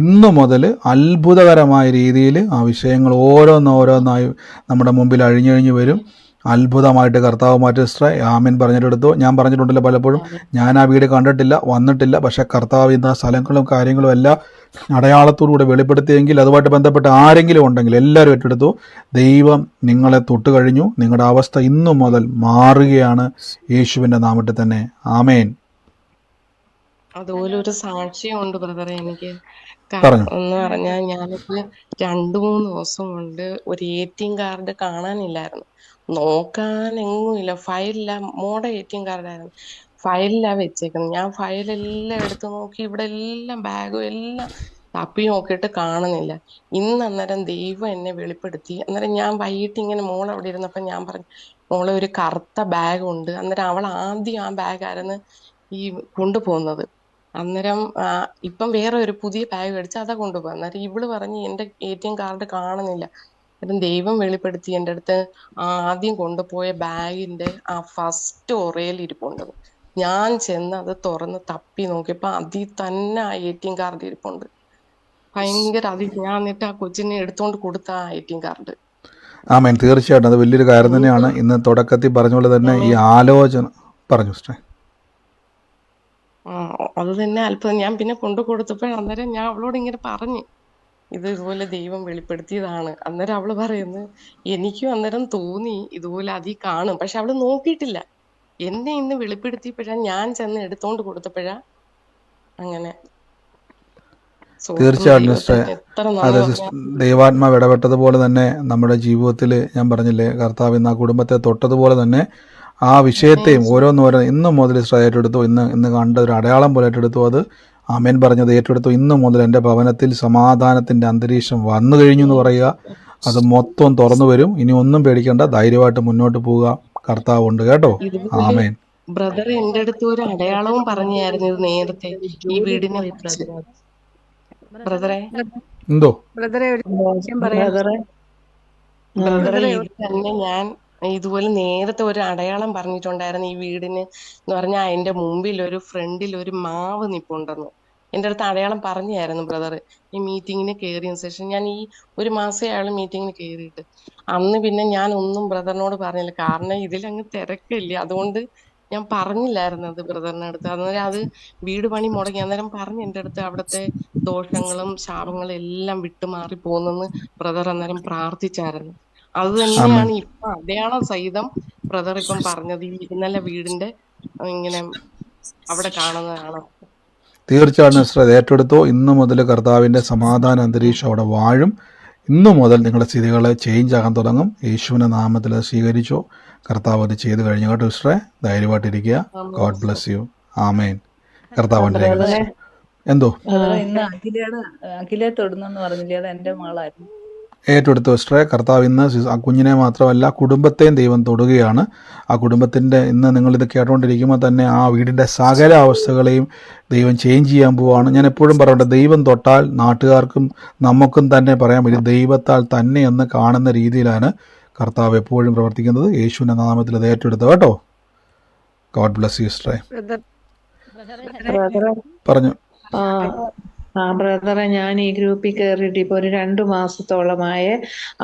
ഇന്നു മുതൽ അത്ഭുതകരമായ രീതിയിൽ ആ വിഷയങ്ങൾ ഓരോന്നോരോന്നായി നമ്മുടെ മുമ്പിൽ അഴിഞ്ഞഴിഞ്ഞ് വരും. അത്ഭുതമായിട്ട് കർത്താവ് മാറ്റി സിസ്റ്ററെ. ആമേൻ പറഞ്ഞിട്ടെടുത്തു. ഞാൻ പറഞ്ഞിട്ടുണ്ടല്ലോ പലപ്പോഴും, ഞാൻ ആ വീട് കണ്ടിട്ടില്ല, വന്നിട്ടില്ല. പക്ഷേ കർത്താവ് ഇന്ന് ആ സ്ഥലങ്ങളും കാര്യങ്ങളും എല്ലാം അടയാളത്തോടുകൂടെ വെളിപ്പെടുത്തിയെങ്കിൽ അതുമായിട്ട് ബന്ധപ്പെട്ട് ആരെങ്കിലും ഉണ്ടെങ്കിൽ എല്ലാവരും ഏറ്റെടുത്തു. ദൈവം നിങ്ങളെ തൊട്ട് കഴിഞ്ഞു. നിങ്ങളുടെ അവസ്ഥ ഇന്നു മുതൽ മാറുകയാണ് യേശുവിൻ്റെ നാമത്തിൽ തന്നെ. ആമേൻ.
അതുപോലെ ഒരു സാക്ഷ്യമുണ്ട് ബ്രദറെ എനിക്ക്.
പറഞ്ഞു.
എന്ന് പറഞ്ഞാൽ ഞാനിപ്പോ 2-3 ദിവസം കൊണ്ട് ഒരു ATM കാർഡ് കാണാനില്ലായിരുന്നു. നോക്കാൻ എങ്ങുമില്ല. ഫയലില്ല. മോടെ ATM കാർഡായിരുന്നു. ഫയലിലാ വെച്ചേക്കുന്നത്. ഞാൻ ഫയലെല്ലാം എടുത്ത് നോക്കി, ഇവിടെ എല്ലാം ബാഗും എല്ലാം തപ്പി നോക്കിയിട്ട് കാണുന്നില്ല. ഇന്ന് അന്നേരം ദൈവം എന്നെ വെളിപ്പെടുത്തി. അന്നേരം ഞാൻ വൈകിട്ട് ഇങ്ങനെ മോൾ അവിടെ ഇരുന്നപ്പോ ഞാൻ പറഞ്ഞു, മോളെ ഒരു കറുത്ത ബാഗ് ഉണ്ട്. അന്നേരം അവൾ ആദ്യം ആ ബാഗായിരുന്നു ഈ കൊണ്ടുപോകുന്നത്. അന്നേരം ഇപ്പം വേറെ ഒരു പുതിയ ബാഗ് മേടിച്ച് അതാ കൊണ്ടുപോകുക. അന്നേരം ഇവള് പറഞ്ഞ് എന്റെ ATM കാർഡ് കാണുന്നില്ല. അന്നേരം ദൈവം വെളിപ്പെടുത്തി എൻ്റെ അടുത്ത് ആദ്യം കൊണ്ടുപോയ ബാഗിന്റെ ആ ഫസ്റ്റ് ഒറയിൽ ഇരിപ്പുണ്ട്. ഞാൻ ചെന്ന് അത് തുറന്ന് തപ്പി നോക്കിയപ്പോ അതിൽ തന്നെ ആ ATM കാർഡ് ഇരിപ്പുണ്ട്. ഭയങ്കര ഞാൻ എന്നിട്ട് ആ കൊച്ചിനെ എടുത്തോണ്ട് കൊടുത്ത ആ ATM കാർഡ്.
ആമേൻ. തീർച്ചയായിട്ടും അത് വലിയൊരു കാര്യം തന്നെയാണ്. ഇന്ന് തുടക്കത്തിൽ പറഞ്ഞ പോലെ തന്നെ ഈ ആലോചന പറഞ്ഞു സിസ്റ്ററെ.
അത് തന്നെ അത്ഭുതം. ഞാൻ പിന്നെ കൊണ്ടു കൊടുത്തപ്പോൾ അന്നേരം ഞാൻ അവളോട് ഇങ്ങനെ പറഞ്ഞു, ഇതുപോലെ ദൈവം വെളിപ്പെടുത്തിയതാണ്. അന്നേരം അവള് പറയുന്നത്, എനിക്കും അന്നേരം തോന്നി ഇതുപോലെ അതിൽ കാണും. പക്ഷെ അവള് നോക്കിയിട്ടില്ല. എന്നെ ഇന്ന് വെളിപ്പെടുത്തിയപ്പോഴാ ഞാൻ ചെന്ന് എടുത്തോണ്ട് കൊടുത്തപ്പോഴാ അങ്ങനെ.
തീർച്ചയായിട്ടും സിസ്റ്ററെ, അതെ സിസ്റ്റർ, ദൈവാത്മാവ് ഇടപെട്ടതുപോലെ തന്നെ നമ്മുടെ ജീവിതത്തിൽ ഞാൻ പറഞ്ഞില്ലേ, കർത്താവ് ഇന്ന് ആ കുടുംബത്തെ തൊട്ടതുപോലെ തന്നെ ആ വിഷയത്തെയും ഓരോന്നോരോ ഇന്ന് മുതൽ സിസ്റ്റർ ഏറ്റെടുത്തു. ഇന്ന് കണ്ട ഒരു അടയാളം പോലെ ഏറ്റെടുത്തു. അത് ആമേൻ പറഞ്ഞത് ഏറ്റെടുത്തു. ഇന്നു മുതൽ എൻ്റെ ഭവനത്തിൽ സമാധാനത്തിൻ്റെ അന്തരീക്ഷം വന്നു കഴിഞ്ഞു എന്ന് പറയുക. അത് മൊത്തം തുറന്നു വരും. ഇനി ഒന്നും പേടിക്കേണ്ട, ധൈര്യമായിട്ട് മുന്നോട്ട് പോവുക. കർത്താവ് ഉണ്ട് കേട്ടോ. ആമേൻ.
ബ്രദർ എന്റെ അടുത്ത് ഒരു അടയാളവും പറഞ്ഞായിരുന്നു ഇത് നേരത്തെ ഈ വീടിനെ വെച്ച്. ബ്രദറെ
എന്തോ
ബ്രദറെ ഇത് തന്നെ ഞാൻ ഇതുപോലെ നേരത്തെ ഒരു അടയാളം പറഞ്ഞിട്ടുണ്ടായിരുന്നു ഈ വീടിന്. എന്ന് പറഞ്ഞാൽ അതിന്റെ മുമ്പിൽ ഒരു ഫ്രണ്ടിൽ ഒരു മാവ് നിപ്പുണ്ടെന്ന് എന്റെ അടുത്ത് അടയാളം പറഞ്ഞായിരുന്നു ബ്രദർ. ഈ മീറ്റിങ്ങിന് കയറിയ ശേഷം ഞാൻ ഈ 1 മാസേ അയാൾ മീറ്റിങ്ങിന് കയറിയിട്ട് അന്ന് പിന്നെ ഞാൻ ഒന്നും ബ്രദറിനോട് പറഞ്ഞില്ല. കാരണം ഇതിലങ്ങ് തിരക്കില്ല. അതുകൊണ്ട് ഞാൻ പറഞ്ഞില്ലായിരുന്നു അത് ബ്രദറിന്റെ അടുത്ത്. അന്നേരം അത് വീട് പണി മുടങ്ങി. അന്നേരം പറഞ്ഞു എന്റെ അടുത്ത് അവിടുത്തെ ദോഷങ്ങളും ശാപങ്ങളും എല്ലാം വിട്ടുമാറി പോകുന്നെന്ന് ബ്രദർ അന്നേരം പ്രാർത്ഥിച്ചായിരുന്നു. അത് തന്നെയാണ് ഇപ്പൊ അടയാളം സഹിതം ബ്രദർ ഇപ്പം പറഞ്ഞത്. ഈ ഇന്നലെ വീടിന്റെ ഇങ്ങനെ അവിടെ കാണുന്നതാണ്.
തീർച്ചയായിട്ടും സിസ്റ്റർ അത് ഏറ്റെടുത്തോ. ഇന്നു മുതൽ കർത്താവിൻ്റെ സമാധാന അന്തരീക്ഷം അവിടെ വാഴും. ഇന്നു മുതൽ നിങ്ങളുടെ സ്ഥിതികൾ ചേഞ്ച് ആകാൻ തുടങ്ങും. യേശുവിൻ്റെ നാമത്തിൽ അത് സ്വീകരിച്ചോ. കർത്താവ് അത് ചെയ്ത് കഴിഞ്ഞു കേട്ടോ സിസ്റ്ററെ. ധൈര്യമായിട്ടിരിക്കുക. God bless you. ആമേൻ. കർത്താവ് അനുഗ്രഹിക്കട്ടെ
ബ്രദറെ
സിസ്റ്റർ. എന്തോ
ബ്രദറെ ഇന്ന് അഖിലെ തൊടുന്നെന്ന് പറഞ്ഞില്ലേ, അത് എന്റെ മകളായിരുന്നു.
ഏറ്റെടുത്ത സിസ്റ്ററെ, കർത്താവ് ഇന്ന് ആ കുഞ്ഞിനെ മാത്രമല്ല കുടുംബത്തെയും ദൈവം തൊടുകയാണ്. ആ കുടുംബത്തിൻ്റെ ഇന്ന് നിങ്ങളിത് കേട്ടുകൊണ്ടിരിക്കുമ്പോൾ തന്നെ ആ വീടിൻ്റെ സകല അവസ്ഥകളെയും ദൈവം ചേഞ്ച് ചെയ്യാൻ പോവുകയാണ്. ഞാൻ എപ്പോഴും പറയട്ടെ, ദൈവം തൊട്ടാൽ നാട്ടുകാർക്കും നമുക്കും തന്നെ പറയാൻ പറ്റും ദൈവത്താൽ തന്നെ എന്ന് കാണുന്ന രീതിയിലാണ് കർത്താവ് എപ്പോഴും പ്രവർത്തിക്കുന്നത്. യേശുവിൻ്റെ നാമത്തിൽ അത് ഏറ്റെടുത്തു കേട്ടോ. ഗോഡ് ബ്ലസ് യു സിസ്റ്ററെ.
ബ്രദറെ
പറഞ്ഞു.
ബ്രദറെ, ഞാൻ ഈ ഗ്രൂപ്പിൽ കയറിയിട്ട് ഇപ്പൊ ഒരു 2 മാസത്തോളമായി.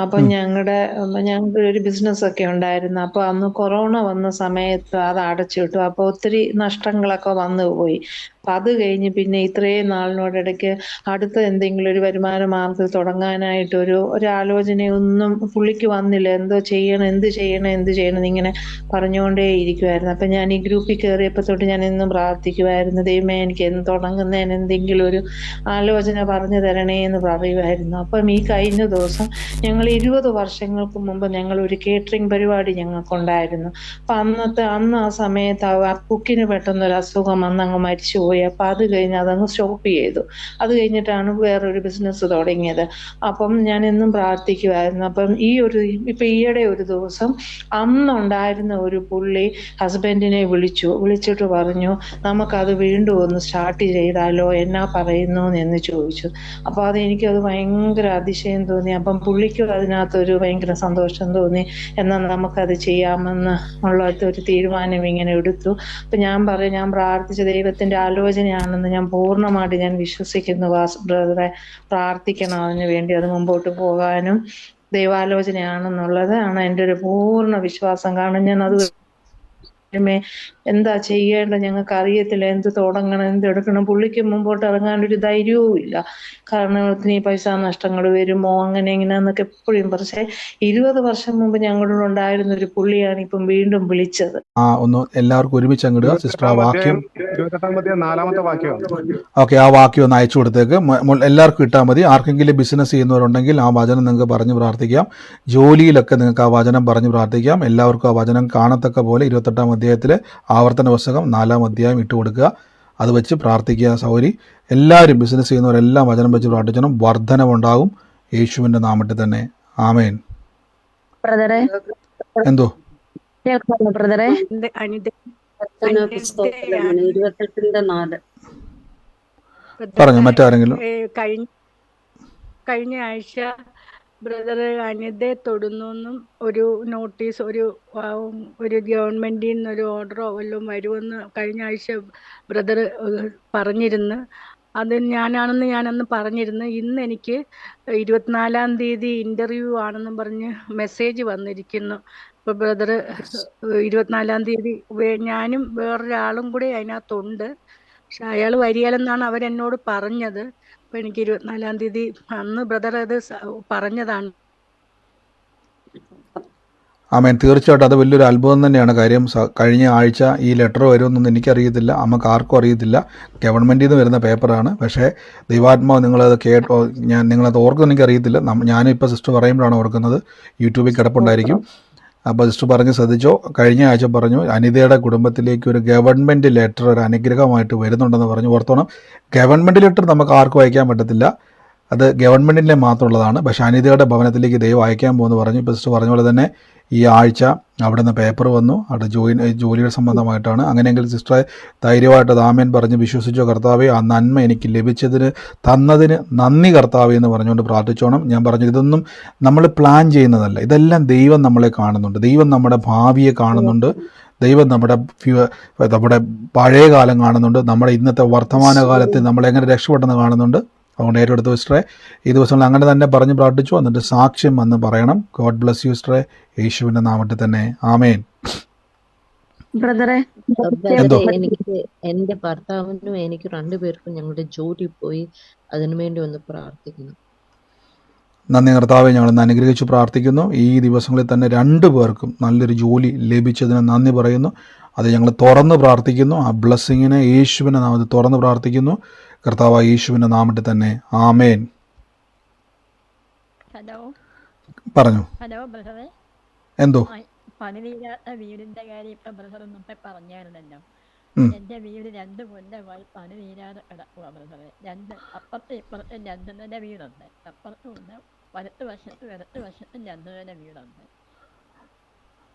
അപ്പൊ ഞങ്ങൾക്ക് ഒരു ബിസിനസ് ഒക്കെ ഉണ്ടായിരുന്നു. അപ്പൊ അന്ന് കൊറോണ വന്ന സമയത്ത് അത് അടച്ചിട്ടു. അപ്പൊ ഒത്തിരി നഷ്ടങ്ങളൊക്കെ വന്നു പോയി. അപ്പൊ അത് കഴിഞ്ഞ് പിന്നെ ഇത്രയും നാളിനോടിടയ്ക്ക് അടുത്ത എന്തെങ്കിലും ഒരു വരുമാന മാർഗം തുടങ്ങാനായിട്ട് ഒരാലോചനയൊന്നും പുള്ളിക്ക് വന്നില്ല. എന്ത് ചെയ്യണം ഇങ്ങനെ പറഞ്ഞുകൊണ്ടേ ഇരിക്കുമായിരുന്നു. അപ്പൊ ഞാൻ ഈ ഗ്രൂപ്പിൽ കയറിയപ്പോ തൊട്ട് ഞാൻ എന്നും പ്രാർത്ഥിക്കുമായിരുന്നു, ദൈവമേ എനിക്ക് തുടങ്ങുന്നതിന് എന്തെങ്കിലും ഒരു ആലോചന പറഞ്ഞു തരണേ എന്ന് പറയുമായിരുന്നു. അപ്പം ഈ കഴിഞ്ഞ ദിവസം ഞങ്ങൾ 20 വർഷങ്ങൾക്ക് മുമ്പ് ഞങ്ങൾ ഒരു കേറ്ററിംഗ് പരിപാടി ഞങ്ങൾക്കുണ്ടായിരുന്നു. അപ്പൊ അന്ന് ആ സമയത്ത് ആ കുക്കിന് പെട്ടെന്നൊരു അസുഖം വന്ന് അങ്ങ് മരിച്ചുപോയി. അപ്പൊ അത് കഴിഞ്ഞ് അതങ്ങ് സ്റ്റോപ്പ് ചെയ്തു. അത് കഴിഞ്ഞിട്ടാണ് വേറൊരു ബിസിനസ് തുടങ്ങിയത്. അപ്പം ഞാൻ എന്നും പ്രാർത്ഥിക്കുമായിരുന്നു. അപ്പം ഈയിടെ ഒരു ദിവസം അന്നുണ്ടായിരുന്ന ഒരു പുള്ളി ഹസ്ബൻഡിനെ വിളിച്ചിട്ട് പറഞ്ഞു, നമുക്കത് വീണ്ടും ഒന്ന് സ്റ്റാർട്ട് ചെയ്താലോ, എന്നാ പറയുന്നു എന്ന് ചോദിച്ചു. അപ്പൊ എനിക്കത് ഭയങ്കര അതിശയം തോന്നി. അപ്പം പുള്ളിക്കും അതിനകത്തൊരു ഭയങ്കര സന്തോഷം തോന്നി. എന്നാൽ നമുക്കത് ചെയ്യാമെന്ന് ഉള്ള ഒരു തീരുമാനം ഇങ്ങനെ എടുത്തു. അപ്പൊ ഞാൻ പ്രാർത്ഥിച്ച ദൈവത്തിന്റെ ആലോചനയാണെന്ന് ഞാൻ പൂർണ്ണമായിട്ട് ഞാൻ വിശ്വസിക്കുന്നു. ബ്രദറെ, പ്രാർത്ഥിക്കണം അതിനു വേണ്ടി, അത് മുമ്പോട്ട് പോകാനും ദൈവാലോചനയാണെന്നുള്ളത് ആണ് എൻ്റെ ഒരു പൂർണ്ണ വിശ്വാസം. കാരണം ഞാൻ അത് എന്താ ചെയ്യേണ്ടത് ഞങ്ങൾക്ക് അറിയത്തില്ല, എന്ത് തുടങ്ങണം, എന്തെടുക്കണം. പുള്ളിക്ക് മുമ്പോട്ട് ഇറങ്ങാനൊരു ധൈര്യവും ഇല്ല. കാരണം ഒത്തിരി പൈസ നഷ്ടങ്ങൾ വരുമോ അങ്ങനെ ഇങ്ങനെന്നൊക്കെ എപ്പോഴും. പക്ഷെ 20 വർഷം മുമ്പ് ഞങ്ങളോട് ഉണ്ടായിരുന്ന ഒരു പുള്ളിയാണ് ഇപ്പം വീണ്ടും വിളിച്ചത്.
ഒന്ന് എല്ലാവർക്കും ഒരുമിച്ച് അങ്ങിടുക സിസ്റ്റർ. ആ വാക്യം
28-4 വാക്യം.
ഓക്കെ, ആ വാക്യം ഒന്ന് അയച്ചു കൊടുത്തേക്ക്. എല്ലാവർക്കും ഇട്ടാൽ മതി. ആർക്കെങ്കിലും ബിസിനസ് ചെയ്യുന്നവരുണ്ടെങ്കിൽ ആ വചനം നിങ്ങൾക്ക് പറഞ്ഞ് പ്രാർത്ഥിക്കാം. ജോലിയിലൊക്കെ നിങ്ങൾക്ക് ആ വചനം പറഞ്ഞ് പ്രാർത്ഥിക്കാം. എല്ലാവർക്കും ആ വചനം കാണത്തക്ക പോലെ 28-ാം അധ്യായത്തിലെ ആവർത്തന പുസ്തകം 4-ാം അധ്യായം ഇട്ട് കൊടുക്കുക. അത് വെച്ച് പ്രാർത്ഥിക്കുക സൗരി. എല്ലാവരും ബിസിനസ് ചെയ്യുന്നവരെല്ലാം വചനം വെച്ച് പ്രാർത്ഥിക്കണം. വർധനവുണ്ടാകും യേശുവിൻ്റെ നാമത്തിൽ തന്നെ. ആമേൻ.
ബ്രദറെ
എന്തോ
ബ്രദറെ,
പുസ്തകത്തിലാണ് 28-4.
പറഞ്ഞു. മറ്റാരെങ്കിലും?
കഴിഞ്ഞ ആഴ്ച ബ്രദർ അനിതയെ തൊടുന്നെന്നും ഒരു നോട്ടീസ് ഒരു ഗവൺമെന്റിൽ നിന്നൊരു ഓർഡറോ വല്ലതും വരുമെന്ന് കഴിഞ്ഞ ആഴ്ച ബ്രദർ പറഞ്ഞിരുന്നു. അത് ഞാനന്ന് പറഞ്ഞിരുന്നു. ഇന്ന് എനിക്ക് 24-ാം തീയതി ഇന്റർവ്യൂ ആണെന്നും പറഞ്ഞ് മെസ്സേജ് വന്നിരിക്കുന്നു. അപ്പോൾ ബ്രദർ 24-ാം തീയതി ഞാനും വേറൊരാളും കൂടെ അതിനകത്തുണ്ട്. പക്ഷെ അയാൾ വരികയില്ലെന്നാണ് അവരെന്നോട് പറഞ്ഞത്. അപ്പോൾ എനിക്ക് 24-ാം തീയതി അന്ന് ബ്രദർ അത് പറഞ്ഞതാണ്.
ആമേൻ. തീർച്ചയായിട്ടും അത് വലിയൊരു അത്ഭുതം തന്നെയാണ്. കാര്യം കഴിഞ്ഞ ആഴ്ച ഈ ലെറ്റർ വരുമെന്നൊന്നും എനിക്കറിയത്തില്ല, നമുക്ക് ആർക്കും അറിയത്തില്ല. ഗവൺമെൻറ്റിൽ നിന്ന് വരുന്ന പേപ്പറാണ്. പക്ഷേ ദൈവാത്മാവ് നിങ്ങളത് നിങ്ങളത് ഓർക്കുന്നത് എനിക്കറിയത്തില്ല. ഞാനും ഇപ്പോൾ സിസ്റ്റർ പറയുമ്പോഴാണ് ഓർക്കുന്നത്. യൂട്യൂബിൽ കിടപ്പുണ്ടായിരിക്കും. അപ്പോൾ സിസ്റ്റർ പറഞ്ഞ് ശ്രദ്ധിച്ചോ. കഴിഞ്ഞ ആഴ്ച പറഞ്ഞു അനിതയുടെ കുടുംബത്തിലേക്ക് ഒരു ഗവൺമെൻറ് ലെറ്റർ ഒരു അനുഗ്രഹമായിട്ട് വരുന്നുണ്ടെന്ന് പറഞ്ഞു. ഓർത്തോണം, ഗവൺമെൻറ് ലെറ്റർ നമുക്ക് ആർക്കും അയക്കാൻ പറ്റത്തില്ല. അത് ഗവൺമെൻറ്റിൻ്റെ മാത്രമുള്ളതാണ്. പക്ഷേ അനിതയുടെ ഭവനത്തിലേക്ക് ദൈവം അയക്കാൻ പോകുമെന്ന് പറഞ്ഞു. ഇപ്പോൾ സിസ്റ്റർ പറഞ്ഞ പോലെ തന്നെ ഈ ആഴ്ച അവിടെ നിന്ന് പേപ്പർ വന്നു. അവിടെ ജോലിയുടെ സംബന്ധമായിട്ടാണ്. അങ്ങനെയെങ്കിൽ സിസ്റ്ററെ ധൈര്യമായിട്ട് ആമേൻ പറഞ്ഞ് വിശ്വസിച്ചോ. കർത്താവെ, ആ നന്മ എനിക്ക് തന്നതിന് നന്ദി കർത്താവെ എന്ന് പറഞ്ഞുകൊണ്ട് പ്രാർത്ഥിച്ചോണം. ഞാൻ പറഞ്ഞു, ഇതൊന്നും നമ്മൾ പ്ലാൻ ചെയ്യുന്നതല്ല. ഇതെല്ലാം ദൈവം നമ്മളെ കാണുന്നുണ്ട്. ദൈവം നമ്മുടെ ഭാവിയെ കാണുന്നുണ്ട്. ദൈവം നമ്മുടെ പഴയ കാലം കാണുന്നുണ്ട്. നമ്മുടെ ഇന്നത്തെ വർത്തമാനകാലത്ത് നമ്മളെങ്ങനെ രക്ഷപ്പെട്ടെന്ന് കാണുന്നുണ്ട്. അതുകൊണ്ട് ഏറ്റെടുത്ത് സിസ്റ്ററെ ഈ ദിവസങ്ങളിൽ അങ്ങനെ തന്നെ പറഞ്ഞ് പ്രാർത്ഥിച്ചു. എന്നിട്ട് സാക്ഷ്യം വന്ന് പറയണം. ഗോഡ് ബ്ലസ് യു സിസ്റ്ററെ, യേശുവിൻ്റെ നാമത്തിൽ തന്നെ. ആമേൻ.
ബ്രദറെ,
എനിക്ക് എന്റെ ഭർത്താവിനും എനിക്ക് 2 പേർക്കും ഞങ്ങളുടെ ജോലി പോയി. അതിനുവേണ്ടി ഒന്ന് പ്രാർത്ഥിക്കണം.
നന്ദി കർത്താവെ, ഞങ്ങളെന്ന് അനുഗ്രഹിച്ച് പ്രാർത്ഥിക്കുന്നു. ഈ ദിവസങ്ങളിൽ തന്നെ 2 പേർക്കും നല്ലൊരു ജോലി ലഭിച്ചതിന് നന്ദി പറയുന്നു. അത് ഞങ്ങൾ തുറന്ന് പ്രാർത്ഥിക്കുന്നു. ആ ബ്ലെസ്സിങ്ങിനെ യേശുവിൻ്റെ നാമത്തിൽ തുറന്ന് പ്രാർത്ഥിക്കുന്നു. കർത്താവ് യേശുവിൻ്റെ നാമത്തിൽ തന്നെ ആമേൻ.
ഹലോ
പറഞ്ഞു.
ഹലോ ബ്രദറെ,
എന്തോ
പണി തീരാത്ത വീടിന്റെ കാര്യം ഇപ്പൊ ബ്രദർ മുമ്പേ പറഞ്ഞായിരുന്നല്ലോ. എന്റെ വീട് 2 കൊല്ലമായി പണി തീരാതെ കിടക്കുക ബ്രദറെ. അപ്പുറത്തെ ഇപ്പുറത്തെ 2 നില വീടുണ്ട്. അപ്പുറത്തും ഉണ്ട്, വലത്ത് വശത്തും ഇടത്ത് വശത്തും 2 നില വീടുണ്ട്.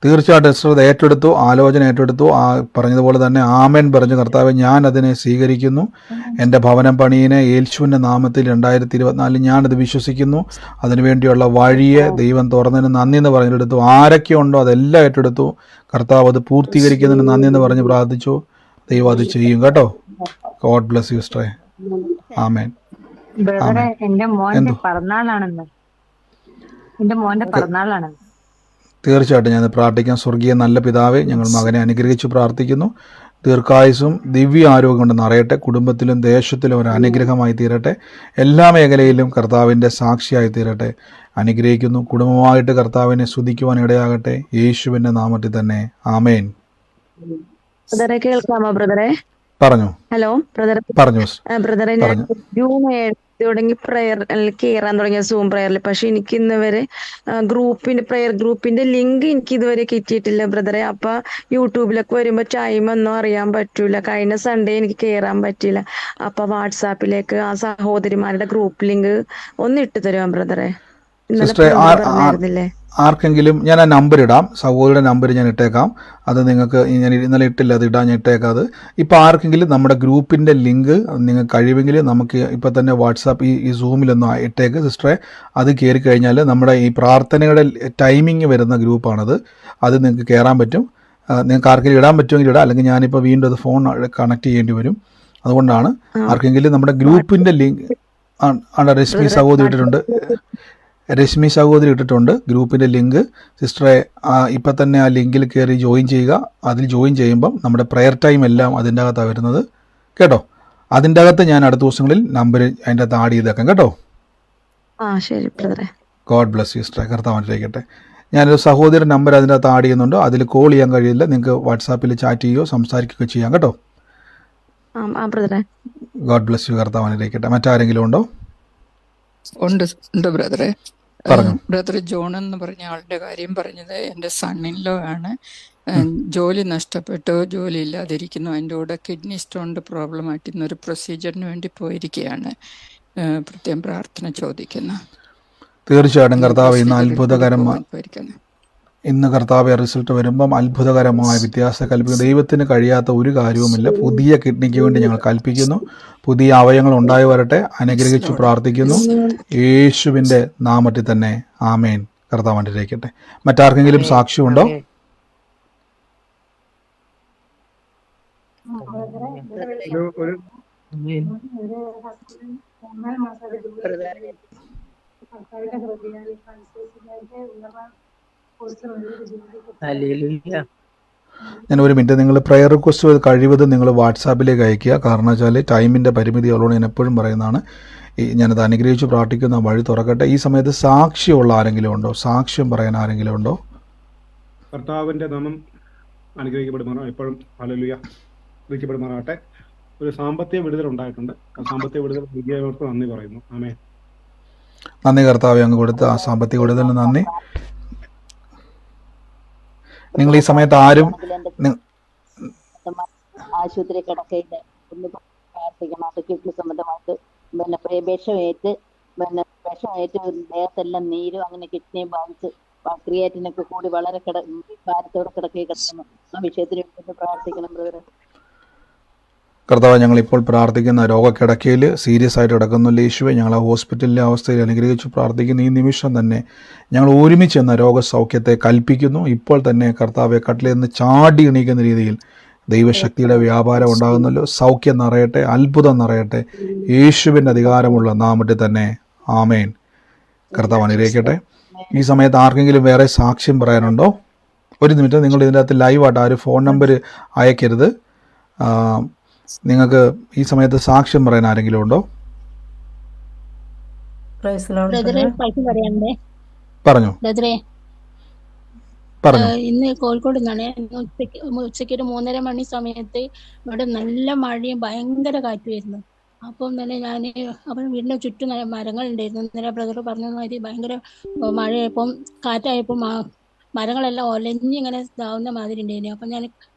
തീർച്ചയായിട്ടും എസ്റ്റർ അത് ഏറ്റെടുത്തു, ആലോചന ഏറ്റെടുത്തു. ആ പറഞ്ഞതുപോലെ തന്നെ ആമേൻ പറഞ്ഞു. കർത്താവെ, ഞാൻ അതിനെ സ്വീകരിക്കുന്നു. എൻ്റെ ഭവനം പണിയിനെ യേശുവിൻ്റെ നാമത്തിൽ 2024 ഞാനത് വിശ്വസിക്കുന്നു. അതിനുവേണ്ടിയുള്ള വഴിയെ ദൈവം തുറന്നതിന് നന്ദി എന്ന് പറഞ്ഞെടുത്തു. ആരൊക്കെ ഉണ്ടോ അതെല്ലാം ഏറ്റെടുത്തു. കർത്താവ് അത് പൂർത്തീകരിക്കുന്നതിന് നന്ദി എന്ന് പറഞ്ഞ് പ്രാർത്ഥിച്ചു. ദൈവം അത് ചെയ്യും കേട്ടോ. ഗോഡ് ബ്ലെസ് യു സിസ്റ്ററെ. ആമേൻ.
ബ്രദറെ, എന്റെ മോന്റെ പിറന്നാളാണെന്ന്. എന്റെ മോന്റെ പിറന്നാളാണെന്ന്.
തീർച്ചയായിട്ടും ഞാൻ പ്രാർത്ഥിക്കാം. സ്വർഗീയ നല്ല പിതാവേ, ഞങ്ങൾ മകനെ അനുഗ്രഹിച്ച് പ്രാർത്ഥിക്കുന്നു. ദീർഘായുസും ദിവ്യ ആരോഗ്യം കൊണ്ട് നിറയട്ടെ. കുടുംബത്തിലും ദേശത്തിലും ഒരു അനുഗ്രഹമായി തീരട്ടെ. എല്ലാ മേഖലയിലും കർത്താവിൻ്റെ സാക്ഷിയായി തീരട്ടെ. അനുഗ്രഹിക്കുന്നു. കുടുംബമായിട്ട് കർത്താവിനെ സ്തുതിക്കുവാൻ ഇടയാകട്ടെ. യേശുവിൻ്റെ നാമത്തിൽ തന്നെ ആമേൻ.
ബ്രദറെ കേൾക്കാമോ ബ്രദറെ?
പറഞ്ഞു.
ഹലോ ബ്രദറെ.
പറഞ്ഞു
ബ്രദറെ, ഞാൻ ജൂൺ 7 തുടങ്ങി പ്രയർ കയറാൻ തുടങ്ങിയ സൂം പ്രയറിൽ. പക്ഷെ എനിക്ക് ഇന്ന് വരെ പ്രയർ ഗ്രൂപ്പിന്റെ ലിങ്ക് എനിക്ക് ഇതുവരെ കിട്ടിയിട്ടില്ല ബ്രദറെ. അപ്പൊ യൂട്യൂബിലൊക്കെ വരുമ്പോ ടൈം ഒന്നും അറിയാൻ പറ്റൂല. കഴിഞ്ഞ സൺഡേ എനിക്ക് കയറാൻ പറ്റിയില്ല. അപ്പൊ വാട്സാപ്പിലേക്ക് ആ സഹോദരിമാരുടെ ഗ്രൂപ്പ് ലിങ്ക് ഒന്ന് ഇട്ടു തരുവാ ബ്രദറെ.
ആർക്കെങ്കിലും ഞാൻ ആ നമ്പർ ഇടാം, സഹോദരിയുടെ നമ്പർ ഞാൻ ഇട്ടേക്കാം. അത് നിങ്ങൾക്ക് ഞാൻ ഇന്നലെ ഇട്ടില്ല, അത് ഇടാൻ ഞാൻ ഇട്ടേക്കാം. അത് ഇപ്പോൾ ആർക്കെങ്കിലും നമ്മുടെ ഗ്രൂപ്പിൻ്റെ ലിങ്ക് നിങ്ങൾക്ക് കഴിവെങ്കിൽ നമുക്ക് ഇപ്പം തന്നെ വാട്സാപ്പ് ഈ സൂമിലൊന്നും ഇട്ടേക്ക് സിസ്റ്ററെ. അത് കയറി കഴിഞ്ഞാൽ നമ്മുടെ ഈ പ്രാർത്ഥനയുടെ ടൈമിങ് വരുന്ന ഗ്രൂപ്പാണത്. അത് നിങ്ങൾക്ക് കയറാൻ പറ്റും. നിങ്ങൾക്ക് ആർക്കെങ്കിലും ഇടാൻ പറ്റുമെങ്കിൽ ഇടാം, അല്ലെങ്കിൽ ഞാനിപ്പോൾ വീണ്ടും അത് ഫോൺ കണക്ട് ചെയ്യേണ്ടി വരും. അതുകൊണ്ടാണ് ആർക്കെങ്കിലും നമ്മുടെ ഗ്രൂപ്പിൻ്റെ ലിങ്ക് രശ്മി സഹോദരി ഇട്ടിട്ടുണ്ട്. രശ്മി സഹോദരി ഇട്ടിട്ടുണ്ട് ഗ്രൂപ്പിൻ്റെ ലിങ്ക്. സിസ്റ്ററെ ഇപ്പം തന്നെ ആ ലിങ്കിൽ കയറി ജോയിൻ ചെയ്യുക. അതിൽ ജോയിൻ ചെയ്യുമ്പം നമ്മുടെ പ്രെയർ ടൈം എല്ലാം അതിൻ്റെ അകത്താണ് വരുന്നത് കേട്ടോ. അതിൻ്റെ അകത്ത് ഞാൻ അടുത്ത ദിവസങ്ങളിൽ നമ്പർ അതിൻ്റെ അകത്ത് ആഡ് ചെയ്തേക്കാം കേട്ടോ. ഗോഡ് ബ്ലെസ് യു സിസ്റ്ററെ. കർത്താവിനിരിക്കട്ടെ. ഞാനൊരു സഹോദരി നമ്പർ അതിൻ്റെ അകത്ത് ആഡ് ചെയ്യുന്നുണ്ട്. അതിൽ കോൾ ചെയ്യാൻ കഴിയില്ല. നിങ്ങൾക്ക് വാട്സാപ്പിൽ ചാറ്റ് ചെയ്യുകയോ സംസാരിക്കുകയോ ചെയ്യാം കേട്ടോ. God bless you. കർത്താവിനിരിക്കട്ടെ. മറ്റാരെങ്കിലും ഉണ്ടോ?
ഉണ്ട് ബ്രദറെ. ബ്രദർ ജോൺ എന്ന് പറഞ്ഞ ആളുടെ കാര്യം പറഞ്ഞത് എൻ്റെ സണ്ണിൻലോ ആണ്. ജോലി നഷ്ടപ്പെട്ടു, ജോലി ഇല്ലാതിരിക്കുന്നു. അതിൻ്റെ കൂടെ കിഡ്നി സ്റ്റോണിൻ്റെ പ്രോബ്ലം ആയിട്ട് ഇന്നൊരു പ്രൊസീജിയറിന് വേണ്ടി പോയിരിക്കുകയാണ്. പ്രത്യേകം പ്രാർത്ഥന ചോദിക്കുന്നു.
തീർച്ചയായിട്ടും കർത്താവ് ഇന്ന് ഇന്ന് കർത്താവ് റിസൾട്ട് വരുമ്പം അത്ഭുതകരമായ വ്യത്യാസം കൽപ്പിക്കും. ദൈവത്തിന് കഴിയാത്ത ഒരു കാര്യവുമില്ല. പുതിയ കിഡ്നിക്ക് വേണ്ടി ഞങ്ങൾ കൽപ്പിക്കുന്നു. പുതിയ അവയവങ്ങൾ ഉണ്ടായി വരട്ടെ. അനുഗ്രഹിച്ചു പ്രാർത്ഥിക്കുന്നു യേശുവിൻ്റെ നാമത്തിൽ തന്നെ ആമേൻ. കർത്താവിനിരിക്കട്ടെ. മറ്റാർക്കെങ്കിലും സാക്ഷ്യമുണ്ടോ? ഞാൻ ഒരു മിനിറ്റ്, നിങ്ങൾ പ്രയർ റിക്വസ്റ്റ് കഴിവതും നിങ്ങൾ വാട്സാപ്പിലേക്ക് അയക്കുക. കാരണം വെച്ചാൽ ടൈമിൻ്റെ പരിമിതി ഉള്ളതുകൊണ്ട് ഞാൻ എപ്പോഴും പറയുന്നതാണ്. ഞാനത് അനുഗ്രഹിച്ച് പ്രാർത്ഥിക്കുന്ന വഴി തുറക്കട്ടെ. ഈ സമയത്ത് സാക്ഷ്യമുള്ള ആരെങ്കിലും ഉണ്ടോ? സാക്ഷ്യം പറയാൻ ആരെങ്കിലും ഉണ്ടോ?
കർത്താവിൻ്റെ നാമം അനുഗ്രഹിക്കപ്പെടുമാറാണ്. എപ്പോഴും ഹല്ലേലൂയ അനുഗ്രഹിക്കപ്പെടുമാറാകട്ടെ. ഒരു സാമ്പത്തിക വിടുതൽ ഉണ്ടായിട്ടുണ്ട്. ആ സാമ്പത്തിക വിടുതൽ വിദ്യാഭ്യാസത്തിന് നന്ദി പറയുന്നു. ആമേൻ.
നന്ദി കർത്താവെ, അങ്ങ് കൊടുത്ത ആ സാമ്പത്തിക വിടുതലിന് നന്ദി. നിങ്ങൾ ഈ സമയത്ത് ആരും
ആശുപത്രി കിടക്കയില്ല ഒന്ന് പ്രാർത്ഥിക്കണം. അത് കിഡ്നി സംബന്ധമായിട്ട് വിഷമേറ്റ് ദേഹത്തെല്ലാം നീരും അങ്ങനെ കിഡ്നിയെ ബാധിച്ച് ക്രിയാറ്റിനൊക്കെ കൂടി വളരെ ഭാരത്തോടെ കിടക്കയിൽ കിടക്കുന്നു. ആ വിഷയത്തിന് വേണ്ടി പ്രാർത്ഥിക്കണം ബ്രദറെ.
കർത്താവ്, ഞങ്ങളിപ്പോൾ പ്രാർത്ഥിക്കുന്ന രോഗക്കിടക്കയിൽ സീരിയസ് ആയിട്ട് കിടക്കുന്നില്ല യേശുവെ. ഞങ്ങൾ ആ ഹോസ്പിറ്റലിലെ അവസ്ഥയിൽ അനുഗ്രഹിച്ച് പ്രാർത്ഥിക്കുന്നു. ഈ നിമിഷം തന്നെ ഞങ്ങൾ ഒരുമിച്ച് എന്ന രോഗസൗഖ്യത്തെ കൽപ്പിക്കുന്നു. ഇപ്പോൾ തന്നെ കർത്താവെ കട്ടിലിൽ നിന്ന് ചാടി എണീക്കുന്ന രീതിയിൽ ദൈവശക്തിയുടെ വ്യാപാരം ഉണ്ടാകുന്നല്ലോ. സൗഖ്യം നിറയട്ടെ, അത്ഭുതം നിറയട്ടെ. യേശുവിൻ്റെ അധികാരമുള്ള നാമത്തിൽ തന്നെ ആമേൻ. കർത്താവ് അനുഗ്രഹിക്കട്ടെ. ഈ സമയത്ത് ആർക്കെങ്കിലും വേറെ സാക്ഷ്യം പറയാനുണ്ടോ? ഒരു നിമിഷം, നിങ്ങൾ ഇതിൻ്റെ അകത്ത് ലൈവായിട്ട് ആരും ഫോൺ നമ്പർ അയക്കരുത്. നിങ്ങൾക്ക് ഈ സമയത്ത് സാക്ഷ്യം പറയാൻ ആരെങ്കിലും ഉണ്ടോ?
പ്രൈസ് ലോർഡ്
ബ്രദറെ
ബ്രദർ.
പൈസ പറയാണ്ടേ
പറഞ്ഞു
ബ്രദറെ.
പറഞ്ഞു
ഇന്ന് കോഴിക്കോട് നിന്നാണ്. ഇന്ന് ഉച്ചയ്ക്ക് ഒരു 3:30 മണി സമയത്ത് ഇവിടെ നല്ല മഴയും ഭയങ്കര കാറ്റുമായിരുന്നു. അപ്പം തന്നെ അപ്പം വീടിന്റെ ചുറ്റും മരങ്ങൾ ഉണ്ടായിരുന്നു. ഇന്നലെ ബ്രദർ പറഞ്ഞ മാതിരി ഭയങ്കര മഴയായപ്പം കാറ്റായപ്പം മരങ്ങളെല്ലാം ഒലഞ്ഞിങ്ങനെ ഇതാവുന്ന മാതിരി ഉണ്ടായിരുന്നു. അപ്പം ഞാൻ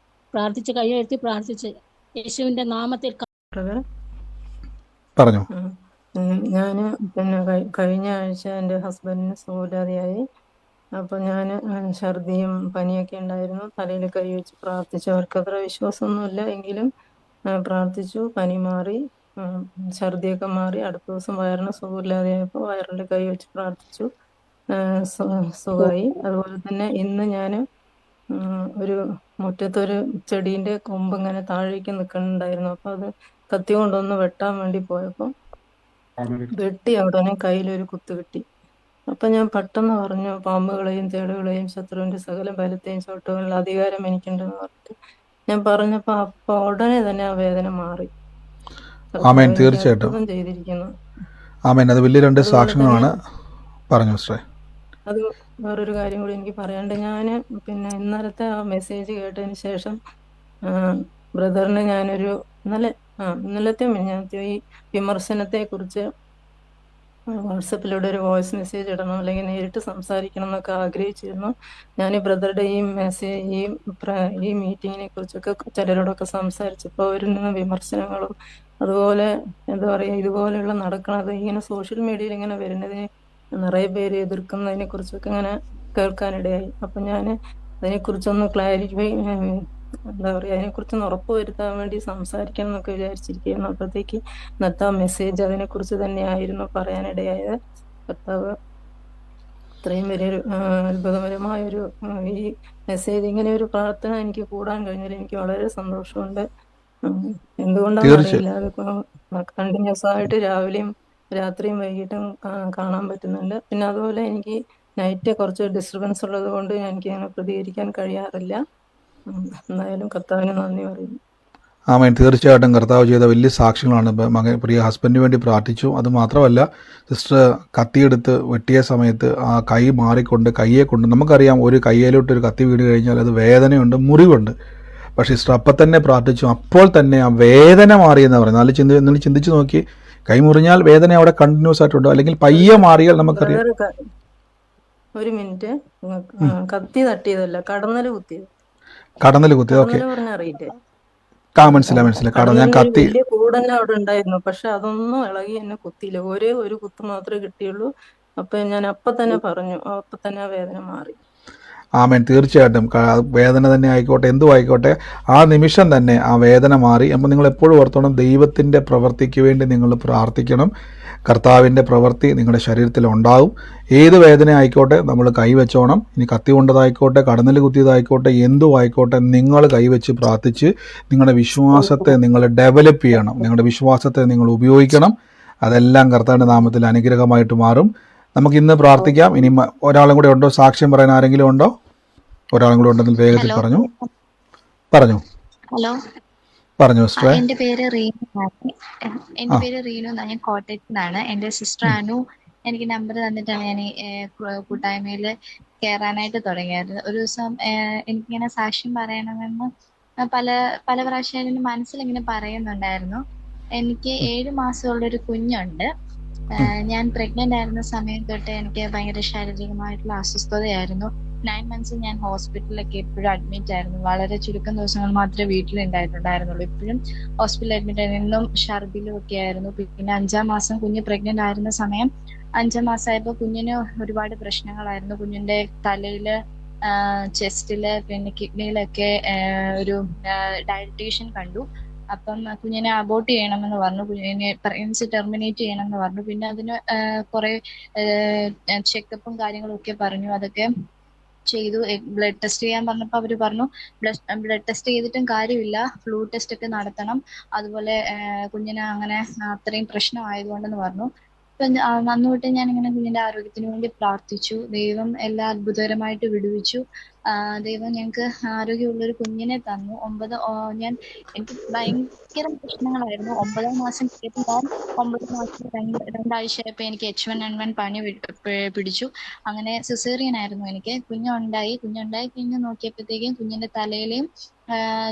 പ്രാർത്ഥിച്ച് കൈ ഉയർത്തി പ്രാർത്ഥിച്ച് യേശുവിന്റെ നാമത്തിൽ
ബ്രദർ
പറഞ്ഞു
ഞാൻ പിന്നെ കഴിഞ്ഞ ആഴ്ച എൻ്റെ ഹസ്ബൻഡിന് സുഖമില്ലാതെയായി. അപ്പം ഞാൻ ഛർദിയും പനിയൊക്കെ ഉണ്ടായിരുന്നു. തലയിൽ കൈ വെച്ച് പ്രാർത്ഥിച്ചു. അവർക്കത്ര വിശ്വാസമൊന്നുമില്ല എങ്കിലും പ്രാർത്ഥിച്ചു. പനി മാറി, ഛർദിയൊക്കെ മാറി. അടുത്ത ദിവസം വയറിന് സുഖമില്ലാതെയായപ്പോൾ വയറിൽ കൈ വെച്ച് പ്രാർത്ഥിച്ചു, സുഖമായി. അതുപോലെ തന്നെ ഇന്ന് ഞാൻ ഒരു മുറ്റത്തൊരു ചെടീൻ്റെ കൊമ്പ് ഇങ്ങനെ താഴേക്ക് നിൽക്കുന്നുണ്ടായിരുന്നു. അപ്പോൾ അത് കത്തി കൊണ്ടൊന്ന് വെട്ടാൻ വേണ്ടി പോയപ്പോൾ വെട്ടി ഉടനെ കയ്യിലൊരു കുത്ത് കിട്ടി. അപ്പം ഞാൻ പെട്ടെന്ന് പറഞ്ഞു, പാമ്പുകളെയും തേളുകളെയും ശത്രുവിൻ്റെ സകല ബലത്തെയും ചവിട്ടുവാനുള്ള അധികാരം എനിക്കുണ്ടെന്ന് പറഞ്ഞിട്ട് ഞാൻ പറഞ്ഞപ്പോൾ അപ്പോൾ ഉടനെ തന്നെ ആ വേദന മാറി.
ആമേൻ. തീർച്ചയായിട്ടും
അത്ഭുതം ചെയ്തിരിക്കുന്നു.
ആമേൻ. അത് വലിയ രണ്ട്
അതുപോലെ
സാക്ഷ്യങ്ങളാണ്.
തന്നെ
പറഞ്ഞു സിസ്റ്ററെ.
അത് വേറൊരു കാര്യം കൂടി എനിക്ക് പറയാണ്ട്. ഞാൻ പിന്നെ ഇന്നലത്തെ ആ മെസ്സേജ് കേട്ടതിന് ശേഷം ബ്രദറിന് ഞാനൊരു ഇന്നലത്തെ മിനിഞ്ഞാന്നത്തെ ഈ വിമർശനത്തെക്കുറിച്ച് വാട്സപ്പിലൂടെ ഒരു വോയിസ് മെസ്സേജ് ഇടണം, അല്ലെങ്കിൽ നേരിട്ട് സംസാരിക്കണം എന്നൊക്കെ ആഗ്രഹിച്ചിരുന്നു. ഞാൻ ഈ ബ്രദറുടെ ഈ മെസ്സേജ് ഈ മീറ്റിങ്ങിനെ കുറിച്ചൊക്കെ ചിലരോടൊക്കെ സംസാരിച്ചപ്പോൾ അവരിൽ നിന്ന് വിമർശനങ്ങളും അതുപോലെ എന്താ പറയുക, ഇതുപോലെയുള്ള നടക്കുന്നത് ഇങ്ങനെ സോഷ്യൽ മീഡിയയിൽ ഇങ്ങനെ വരുന്നതിന് നിറയെ പേര് എതിർക്കുന്നതിനെ കുറിച്ചൊക്കെ ഇങ്ങനെ കേൾക്കാനിടയായി. അപ്പം ഞാൻ അതിനെക്കുറിച്ചൊന്ന് ക്ലാരിഫൈ എന്താ പറയുക, അതിനെക്കുറിച്ചൊന്ന് ഉറപ്പ് വരുത്താൻ വേണ്ടി സംസാരിക്കണം എന്നൊക്കെ വിചാരിച്ചിരിക്കുകയായിരുന്നു. അപ്പോഴത്തേക്ക് ഇന്നത്തെ മെസ്സേജ് അതിനെക്കുറിച്ച് തന്നെയായിരുന്നു പറയാനിടയായത്. കർത്താവ് ഇത്രയും വലിയൊരു അത്ഭുതകരമായൊരു ഈ മെസ്സേജ്, ഇങ്ങനെ ഒരു പ്രാർത്ഥന എനിക്ക് കൂടാൻ കഴിഞ്ഞാൽ എനിക്ക് വളരെ സന്തോഷമുണ്ട്. എന്തുകൊണ്ടാണെന്ന് അറിയില്ല, അത് കണ്ടിന്യൂസ് ആയിട്ട് രാവിലെയും രാത്രിയും വൈകിട്ടും കാണാൻ പറ്റുന്നുണ്ട്. പിന്നെ അതുപോലെ എനിക്ക് നൈറ്റ് കുറച്ച് ഡിസ്റ്റർബൻസ് ഉള്ളത് കൊണ്ട് എനിക്ക് അങ്ങനെ പ്രതികരിക്കാൻ കഴിയാറില്ല. എന്തായാലും കർത്താവിന് നന്ദി പറയുന്നു.
ആമേൻ. തീർച്ചയായിട്ടും കർത്താവ് ചെയ്ത വലിയ സാക്ഷ്യങ്ങളാണ്. പ്രിയ ഹസ്ബൻഡിന് വേണ്ടി പ്രാർത്ഥിച്ചു. അത് മാത്രമല്ല, സിസ്റ്റർ കത്തിയെടുത്ത് വെട്ടിയ സമയത്ത് ആ കൈ മാറിക്കൊണ്ട് കയ്യെ കൊണ്ട്, നമുക്കറിയാം ഒരു കയ്യിലോട്ട് ഒരു കത്തി വീട് കഴിഞ്ഞാൽ അത് വേദനയുണ്ട്, മുറിവുണ്ട്. പക്ഷേ സിസ്റ്റർ അപ്പം തന്നെ പ്രാർത്ഥിച്ചു, അപ്പോൾ തന്നെ ആ വേദന മാറിയെന്ന് പറയുന്നത്. നിങ്ങൾ ചിന്തിച്ചു നോക്കി, കൈ മുറിഞ്ഞാൽ വേദന അവിടെ കണ്ടിന്യൂസ് ആയിട്ടുണ്ട്, അല്ലെങ്കിൽ പയ്യെ മാറിയാൽ നമുക്കറിയാം.
ഒരു മിനിറ്റ്, കത്തി തട്ടിയതല്ല, കടന്നല് കുത്തിയത്.
കടന്നല് കുത്തിയത്. ഓക്കെ,
അറിയില്ലേ?
മനസ്സിലായി. ഞാൻ കത്തി
വലിയ കൂടന്നെ അവിടെ ഉണ്ടായിരുന്നു, പക്ഷെ അതൊന്നും ഇളകി എന്നെ കുത്തിയില്ല. ഒരേ ഒരു കുത്ത് മാത്രമേ കിട്ടിയുള്ളൂ. അപ്പൊ ഞാൻ അപ്പൊ തന്നെ പറഞ്ഞു, അപ്പൊ തന്നെ ആ വേദന മാറി.
ആമേൻ. തീർച്ചയായിട്ടും വേദന തന്നെ ആയിക്കോട്ടെ, എന്തും ആയിക്കോട്ടെ, ആ നിമിഷം തന്നെ ആ വേദന മാറി. അപ്പം നിങ്ങൾ എപ്പോഴും ഓർത്തോണം, ദൈവത്തിൻ്റെ പ്രവൃത്തിക്ക് വേണ്ടി നിങ്ങൾ പ്രാർത്ഥിക്കണം. കർത്താവിൻ്റെ പ്രവൃത്തി നിങ്ങളുടെ ശരീരത്തിൽ ഉണ്ടാവും. ഏത് വേദന ആയിക്കോട്ടെ നമ്മൾ കൈവച്ചോണം. ഇനി കത്തി കൊണ്ടതായിക്കോട്ടെ, കടന്നൽ കുത്തിയതായിക്കോട്ടെ, എന്തും ആയിക്കോട്ടെ, നിങ്ങൾ കൈവച്ച് പ്രാർത്ഥിച്ച് നിങ്ങളുടെ വിശ്വാസത്തെ നിങ്ങൾ ഡെവലപ്പ് ചെയ്യണം. നിങ്ങളുടെ വിശ്വാസത്തെ നിങ്ങൾ ഉപയോഗിക്കണം. അതെല്ലാം കർത്താവിൻ്റെ നാമത്തിൽ അനുഗ്രഹമായിട്ട് മാറും. നമുക്ക് ഇന്ന് പ്രാർത്ഥിക്കാം. ഇനി ഒരാളും കൂടെ ഉണ്ടോ? സാക്ഷ്യം പറയാൻ ആരെങ്കിലും ഉണ്ടോ? ഒരാളും കൂടെ ഉണ്ടെങ്കിൽ വേഗത്തിൽ പറഞ്ഞു.
Hello,
sister.
എന്റെ പേര് റീനു എന്നാണ്. ഞാൻ കോട്ടയത്ത് നിന്നാണ്. എന്റെ സിസ്റ്റർ അനു എനിക്ക് നമ്പർ തന്നിട്ടാണ് ഞാൻ കൂട്ടായ്മയിൽ കയറാനായിട്ട് തുടങ്ങിയത്. ഒരു ദിവസം എനിക്കിങ്ങനെ സാക്ഷ്യം പറയണമെന്ന് പല പ്രാവശ്യം എൻ്റെ മനസ്സിലിങ്ങനെ പറയുന്നുണ്ടായിരുന്നു. എനിക്ക് 7 മാസമുള്ളൊരു കുഞ്ഞുണ്ട്. ഞാൻ പ്രഗ്നന്റ് ആയിരുന്ന സമയം തൊട്ട് എനിക്ക് ഭയങ്കര ശാരീരികമായിട്ടുള്ള അസ്വസ്ഥതയായിരുന്നു. 9 months ഞാൻ ഹോസ്പിറ്റലിലൊക്കെ എപ്പോഴും അഡ്മിറ്റ് ആയിരുന്നു. വളരെ ചുരുക്കം ദിവസങ്ങൾ മാത്രമേ വീട്ടിലുണ്ടായിട്ടുണ്ടായിരുന്നുള്ളൂ. ഇപ്പോഴും ഹോസ്പിറ്റലിൽ അഡ്മിറ്റ് ആയിരുന്നു. ഇന്നും ഛർദിലും ഒക്കെ ആയിരുന്നു. പിന്നെ 5-ാം മാസം കുഞ്ഞ് പ്രഗ്നന്റ് ആയിരുന്ന സമയം 5-ാം മാസമായപ്പോൾ കുഞ്ഞിന് ഒരുപാട് പ്രശ്നങ്ങളായിരുന്നു. കുഞ്ഞിന്റെ തലയില്, ചെസ്റ്റില്, പിന്നെ കിഡ്നിയിലൊക്കെ ഒരു ഡയറ്റീഷ്യൻ കണ്ടു. അപ്പം കുഞ്ഞിനെ അബോർട്ട് ചെയ്യണമെന്ന് പറഞ്ഞു. കുഞ്ഞിനെ പ്രഗ്നൻസി ടെർമിനേറ്റ് ചെയ്യണമെന്ന് പറഞ്ഞു. പിന്നെ അതിന് കുറെ ചെക്കപ്പും കാര്യങ്ങളും ഒക്കെ പറഞ്ഞു. അതൊക്കെ ചെയ്തു. ബ്ലഡ് ടെസ്റ്റ് ചെയ്യാൻ പറഞ്ഞപ്പോൾ അവർ പറഞ്ഞു ബ്ലഡ് ടെസ്റ്റ് ചെയ്തിട്ടും കാര്യമില്ല, ഫ്ലൂ ടെസ്റ്റ് ഒക്കെ നടത്തണം. അതുപോലെ കുഞ്ഞിന് അങ്ങനെ അത്രയും പ്രശ്നം ആയതുകൊണ്ടെന്ന് പറഞ്ഞു. ഇപ്പം അന്ന് തൊട്ട് ഞാനിങ്ങനെ കുഞ്ഞിന്റെ ആരോഗ്യത്തിന് വേണ്ടി പ്രാർത്ഥിച്ചു. ദൈവം എല്ലാം അത്ഭുതകരമായിട്ട് വിടുവിച്ചു. ദൈവം ഞങ്ങൾക്ക് ആരോഗ്യമുള്ളൊരു കുഞ്ഞിനെ തന്നു. എനിക്ക് ഭയങ്കര പ്രശ്നങ്ങളായിരുന്നു. 9ാം മാസം കഴിഞ്ഞപ്പോൾ ഞാൻ 9 മാസം രണ്ടാഴ്ചയായപ്പോൾ എനിക്ക് H1N1 പനി പിടിച്ചു. അങ്ങനെ സിസേറിയൻ ആയിരുന്നു എനിക്ക്. കുഞ്ഞുണ്ടായി കഴിഞ്ഞ് നോക്കിയപ്പോഴത്തേക്കും കുഞ്ഞിന്റെ തലയിലെയും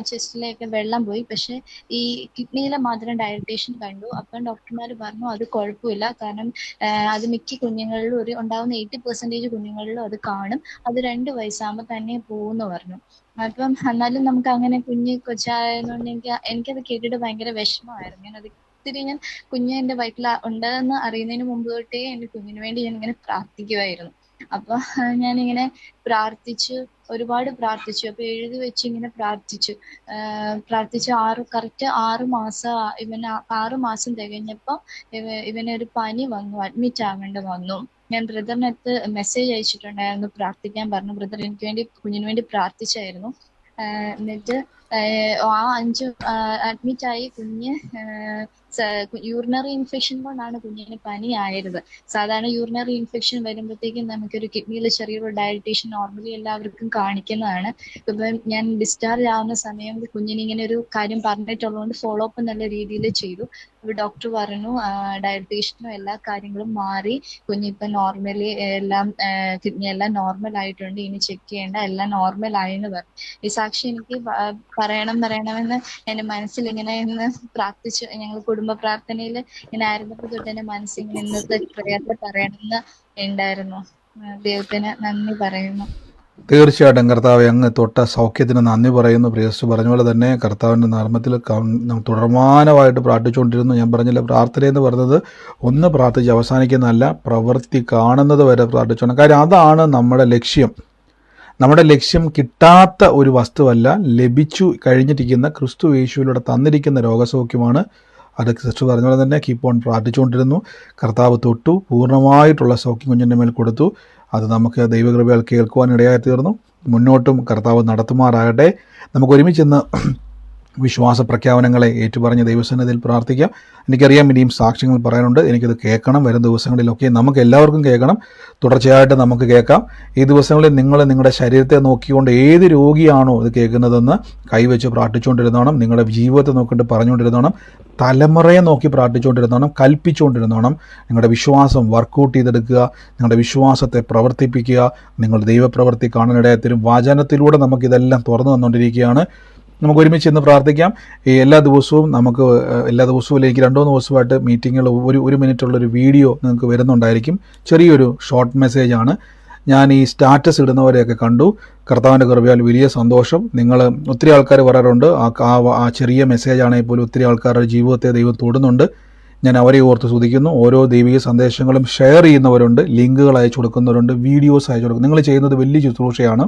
ചെസ്റ്റിലെയൊക്കെ വെള്ളം പോയി. പക്ഷെ ഈ കിഡ്നിയിലെ മാത്രം ഡയലറ്റേഷൻ കണ്ടു. അപ്പം ഡോക്ടർമാർ പറഞ്ഞു അത് കുഴപ്പമില്ല, കാരണം അത് മിക്ക കുഞ്ഞുങ്ങളിലും ഉണ്ടാവുന്ന 80% കുഞ്ഞുങ്ങളിലും അത് കാണും, അത് 2 വയസ്സാകുമ്പോൾ തന്നെ പോകുമെന്ന് പറഞ്ഞു. അപ്പം എന്നാലും നമുക്ക് അങ്ങനെ കൊച്ചായതുകൊണ്ട് എനിക്കത് കേട്ടിട്ട് ഭയങ്കര വിഷമമായിരുന്നു. ഞാൻ കുഞ്ഞ് എൻ്റെ വയറ്റിൽ ഉണ്ടെന്ന് അറിയുന്നതിന് മുമ്പ് തൊട്ടേ എൻ്റെ കുഞ്ഞിന് വേണ്ടി ഞാൻ ഇങ്ങനെ പ്രാർത്ഥിക്കുമായിരുന്നു. അപ്പൊ ഞാനിങ്ങനെ ഒരുപാട് പ്രാർത്ഥിച്ചു. അപ്പൊ എഴുതി വെച്ച് ഇങ്ങനെ പ്രാർത്ഥിച്ചു കറക്റ്റ് 6 മാസം ഇവന് 6 മാസം തികഞ്ഞപ്പോ ഇവനൊരു പനി വന്നു, അഡ്മിറ്റ് ആവേണ്ടി വന്നു. ഞാൻ ബ്രദറിനടുത്ത് മെസ്സേജ് അയച്ചിട്ടുണ്ടായിരുന്നു, പ്രാർത്ഥിക്കാൻ പറഞ്ഞു. ബ്രദർ എനിക്ക് വേണ്ടി കുഞ്ഞിന് വേണ്ടി പ്രാർത്ഥിച്ചായിരുന്നു. എന്നിട്ട് ആ 5 അഡ്മിറ്റായി കുഞ്ഞ് യൂറിനറി ഇൻഫെക്ഷൻ കൊണ്ടാണ് കുഞ്ഞിന് പനി ആയത്. സാധാരണ യൂറിനറി ഇൻഫെക്ഷൻ വരുമ്പോഴത്തേക്കും നമുക്കൊരു കിഡ്നിയിൽ ചെറിയൊരു ഡയലറ്റേഷൻ നോർമലി എല്ലാവർക്കും കാണിക്കുന്നതാണ്. ഇപ്പം ഞാൻ ഡിസ്ചാർജ് ആവുന്ന സമയം കുഞ്ഞിന് ഇങ്ങനെ ഒരു കാര്യം പറഞ്ഞിട്ടുള്ളതുകൊണ്ട് ഫോളോ അപ്പ് നല്ല രീതിയിൽ ചെയ്തു. ഡോക്ടർ പറഞ്ഞു ഡയലറ്റേഷനും എല്ലാ കാര്യങ്ങളും മാറി, കുഞ്ഞിപ്പം നോർമലി എല്ലാം കിഡ്നി എല്ലാം നോർമൽ ആയിട്ടുണ്ട്, ഇനി ചെക്ക് ചെയ്യേണ്ട, എല്ലാം നോർമൽ ആയെന്ന് പറഞ്ഞു. ഈ സാക്ഷി എനിക്ക് പറയണമെന്ന് എൻ്റെ മനസ്സിൽ ഇങ്ങനെ ഇന്ന് പ്രാർത്ഥിച്ചു. ഞങ്ങൾ കുടുംബ പ്രാർത്ഥനയിൽ ഇങ്ങനെ ആയിരുന്നപ്പോൾ തൊട്ട് എൻ്റെ മനസ്സിൽ ഇങ്ങനെ ഇന്നത്തെ പ്രയത്നം പറയണമെന്ന് ഉണ്ടായിരുന്നു. ദൈവത്തിന് നന്ദി പറയുന്നു.
തീർച്ചയായിട്ടും കർത്താവെ, അങ്ങ് തൊട്ട സൗഖ്യത്തിന് നന്ദി പറയുന്നു. പ്രിയസ് പറഞ്ഞ പോലെ തന്നെ കർത്താവിൻ്റെ നാമത്തിൽ തുടർമാനമായിട്ട് പ്രാർത്ഥിച്ചുകൊണ്ടിരുന്നു. ഞാൻ പറഞ്ഞില്ല, പ്രാർത്ഥനയെന്ന് പറഞ്ഞത് ഒന്ന് പ്രാർത്ഥിച്ച് അവസാനിക്കുന്നതല്ല, പ്രവൃത്തി കാണുന്നത് വരെ പ്രാർത്ഥിച്ചോണം. കാര്യം അതാണ് നമ്മുടെ ലക്ഷ്യം. നമ്മുടെ ലക്ഷ്യം കിട്ടാത്ത ഒരു വസ്തുവല്ല, ലഭിച്ചു കഴിഞ്ഞിരിക്കുന്ന ക്രിസ്തു യേശുവിലൂടെ തന്നിരിക്കുന്ന രോഗസൗഖ്യമാണ്. അത് സിസ്റ്റർ പറഞ്ഞ പോലെ തന്നെ കീപ്പ് ഓൺ പ്രാർത്ഥിച്ചുകൊണ്ടിരുന്നു. കർത്താവ് തൊട്ടു, പൂർണ്ണമായിട്ടുള്ള സൗഖ്യം കുഞ്ഞിൻ്റെ മേൽ കൊടുത്തു. അത് നമുക്ക് ദൈവകൃപയാൽ കേൾക്കുവാൻ ഇടയായി തീർന്നു. മുന്നോട്ടും കർത്താവ് നടത്തുമാറാകട്ടെ. നമുക്ക് ഒരുമിച്ചെന്ന് വിശ്വാസ പ്രഖ്യാപനങ്ങളെ ഏറ്റുപറഞ്ഞ് ദൈവസന്നിധിയിൽ പ്രാർത്ഥിക്കാം. എനിക്കറിയാം ഇനിയും സാക്ഷ്യങ്ങൾ പറയാനുണ്ട്, എനിക്കത് കേൾക്കണം. വരും ദിവസങ്ങളിലൊക്കെ നമുക്ക് എല്ലാവർക്കും കേൾക്കണം, തുടർച്ചയായിട്ട് നമുക്ക് കേൾക്കാം. ഈ ദിവസങ്ങളിൽ നിങ്ങൾ നിങ്ങളുടെ ശരീരത്തെ നോക്കിക്കൊണ്ട് ഏത് രോഗിയാണോ ഇത് കേൾക്കുന്നതെന്ന് കൈവച്ച് പ്രാർത്ഥിച്ചുകൊണ്ടിരുന്നോണം. നിങ്ങളുടെ ജീവിതത്തെ നോക്കിയിട്ട് പറഞ്ഞുകൊണ്ടിരുന്നോണം. തലമുറയെ നോക്കി പ്രാർത്ഥിച്ചുകൊണ്ടിരുന്നോണം, കൽപ്പിച്ചുകൊണ്ടിരുന്നോണം. നിങ്ങളുടെ വിശ്വാസം വർക്കൗട്ട് ചെയ്തെടുക്കുക, നിങ്ങളുടെ വിശ്വാസത്തെ പ്രവർത്തിപ്പിക്കുക. നിങ്ങൾ ദൈവപ്രവൃത്തി കാണാനിടയാത്തരും വചനത്തിലൂടെ നമുക്കിതെല്ലാം തുറന്നു തന്നുകൊണ്ടിരിക്കുകയാണ്. നമുക്ക് ഒരുമിച്ച് ഇന്ന് പ്രാർത്ഥിക്കാം. എല്ലാ ദിവസവും എനിക്ക് 2-3 ദിവസമായിട്ട് മീറ്റിങ്ങുകൾ ഒരു മിനിറ്റുള്ളൊരു വീഡിയോ നിങ്ങൾക്ക് വരുന്നുണ്ടായിരിക്കും. ചെറിയൊരു ഷോർട്ട് മെസ്സേജാണ്. ഞാൻ ഈ സ്റ്റാറ്റസ് ഇടുന്നവരെയൊക്കെ കണ്ടു. കർത്താവിൻ്റെ കൃപയാൽ വലിയ സന്തോഷം. ഒത്തിരി ആൾക്കാർ പറയാറുണ്ട്, ആ ചെറിയ മെസ്സേജാണെങ്കിൽ പോലും ഒത്തിരി ആൾക്കാരുടെ ജീവിതത്തെ ദൈവം തൊടുന്നുണ്ട്. ഞാൻ അവരെ ഓർത്ത് സ്തുതിക്കുന്നു. ഓരോ ദൈവിക സന്ദേശങ്ങളും ഷെയർ ചെയ്യുന്നവരുണ്ട്, ലിങ്കുകൾ അയച്ചു കൊടുക്കുന്നവരുണ്ട്, വീഡിയോസ് അയച്ചു കൊടുക്കും. നിങ്ങൾ ചെയ്യുന്നത് വലിയ ശുശ്രൂഷയാണ്.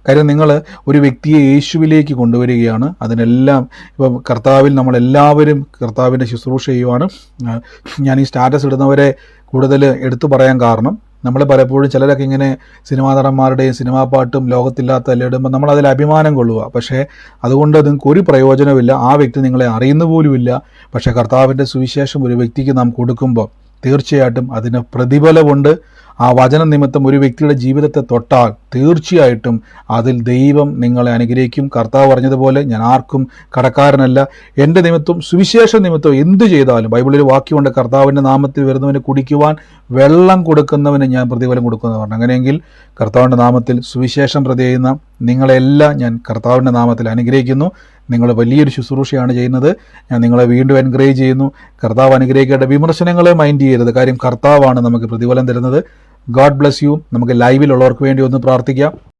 കാര്യം നിങ്ങൾ ഒരു വ്യക്തിയെ യേശുവിലേക്ക് കൊണ്ടുവരികയാണ്. അതിനെല്ലാം ഇപ്പം കർത്താവിൽ നമ്മളെല്ലാവരും കർത്താവിൻ്റെ ശുശ്രൂഷ ചെയ്യുവാണ്. ഞാൻ ഈ സ്റ്റാറ്റസ് ഇടുന്നവരെ കൂടുതൽ എടുത്തു പറയാൻ കാരണം, നമ്മൾ പലപ്പോഴും ചിലരൊക്കെ ഇങ്ങനെ സിനിമാ നടന്മാരുടെയും സിനിമാ പാട്ടും ലോകത്തില്ലാത്ത എല്ലാം ഇടുമ്പോൾ നമ്മളതിൽ അഭിമാനം കൊള്ളുക. പക്ഷേ അതുകൊണ്ട് നിങ്ങൾക്ക് ഒരു പ്രയോജനമില്ല. ആ വ്യക്തി നിങ്ങളെ അറിയുന്ന പോലുമില്ല. പക്ഷേ കർത്താവിൻ്റെ സുവിശേഷം ഒരു വ്യക്തിക്ക് നാം കൊടുക്കുമ്പോൾ തീർച്ചയായിട്ടും അതിന് പ്രതിഫലമുണ്ട്. ആ വചന നിമിത്തം ഒരു വ്യക്തിയുടെ ജീവിതത്തെ തൊട്ടാൽ തീർച്ചയായിട്ടും അതിൽ ദൈവം നിങ്ങളെ അനുഗ്രഹിക്കും. കർത്താവ് പറഞ്ഞതുപോലെ, ഞാൻ ആർക്കും കടക്കാരനല്ല, എൻ്റെ നിമിത്തം സുവിശേഷ നിമിത്തം എന്തു ചെയ്താലും, ബൈബിളിൽ വാക്യമുണ്ട്, കർത്താവിൻ്റെ നാമത്തിൽ വരുന്നവന് കുടിക്കുവാൻ വെള്ളം കൊടുക്കുന്നവന് ഞാൻ പ്രതിഫലം കൊടുക്കുന്നു പറഞ്ഞു. അങ്ങനെയെങ്കിൽ കർത്താവിൻ്റെ നാമത്തിൽ സുവിശേഷം പ്രതി ചെയ്യുന്ന നിങ്ങളെല്ലാം ഞാൻ കർത്താവിൻ്റെ നാമത്തിൽ അനുഗ്രഹിക്കുന്നു. നിങ്ങൾ വലിയൊരു ശുശ്രൂഷയാണ് ചെയ്യുന്നത്. ഞാൻ നിങ്ങളെ വീണ്ടും എൻകറേജ് ചെയ്യുന്നു. കർത്താവ് അനുഗ്രഹിക്കേണ്ട. വിമർശനങ്ങളെ മൈൻഡ് ചെയ്യരുത്. കാര്യം കർത്താവാണ് നമുക്ക് പ്രതിഫലം തരുന്നത്. God bless U. നമുക്ക് ലൈവിലുള്ളവർക്ക് വേണ്ടി ഒന്ന് പ്രാർത്ഥിക്കാം.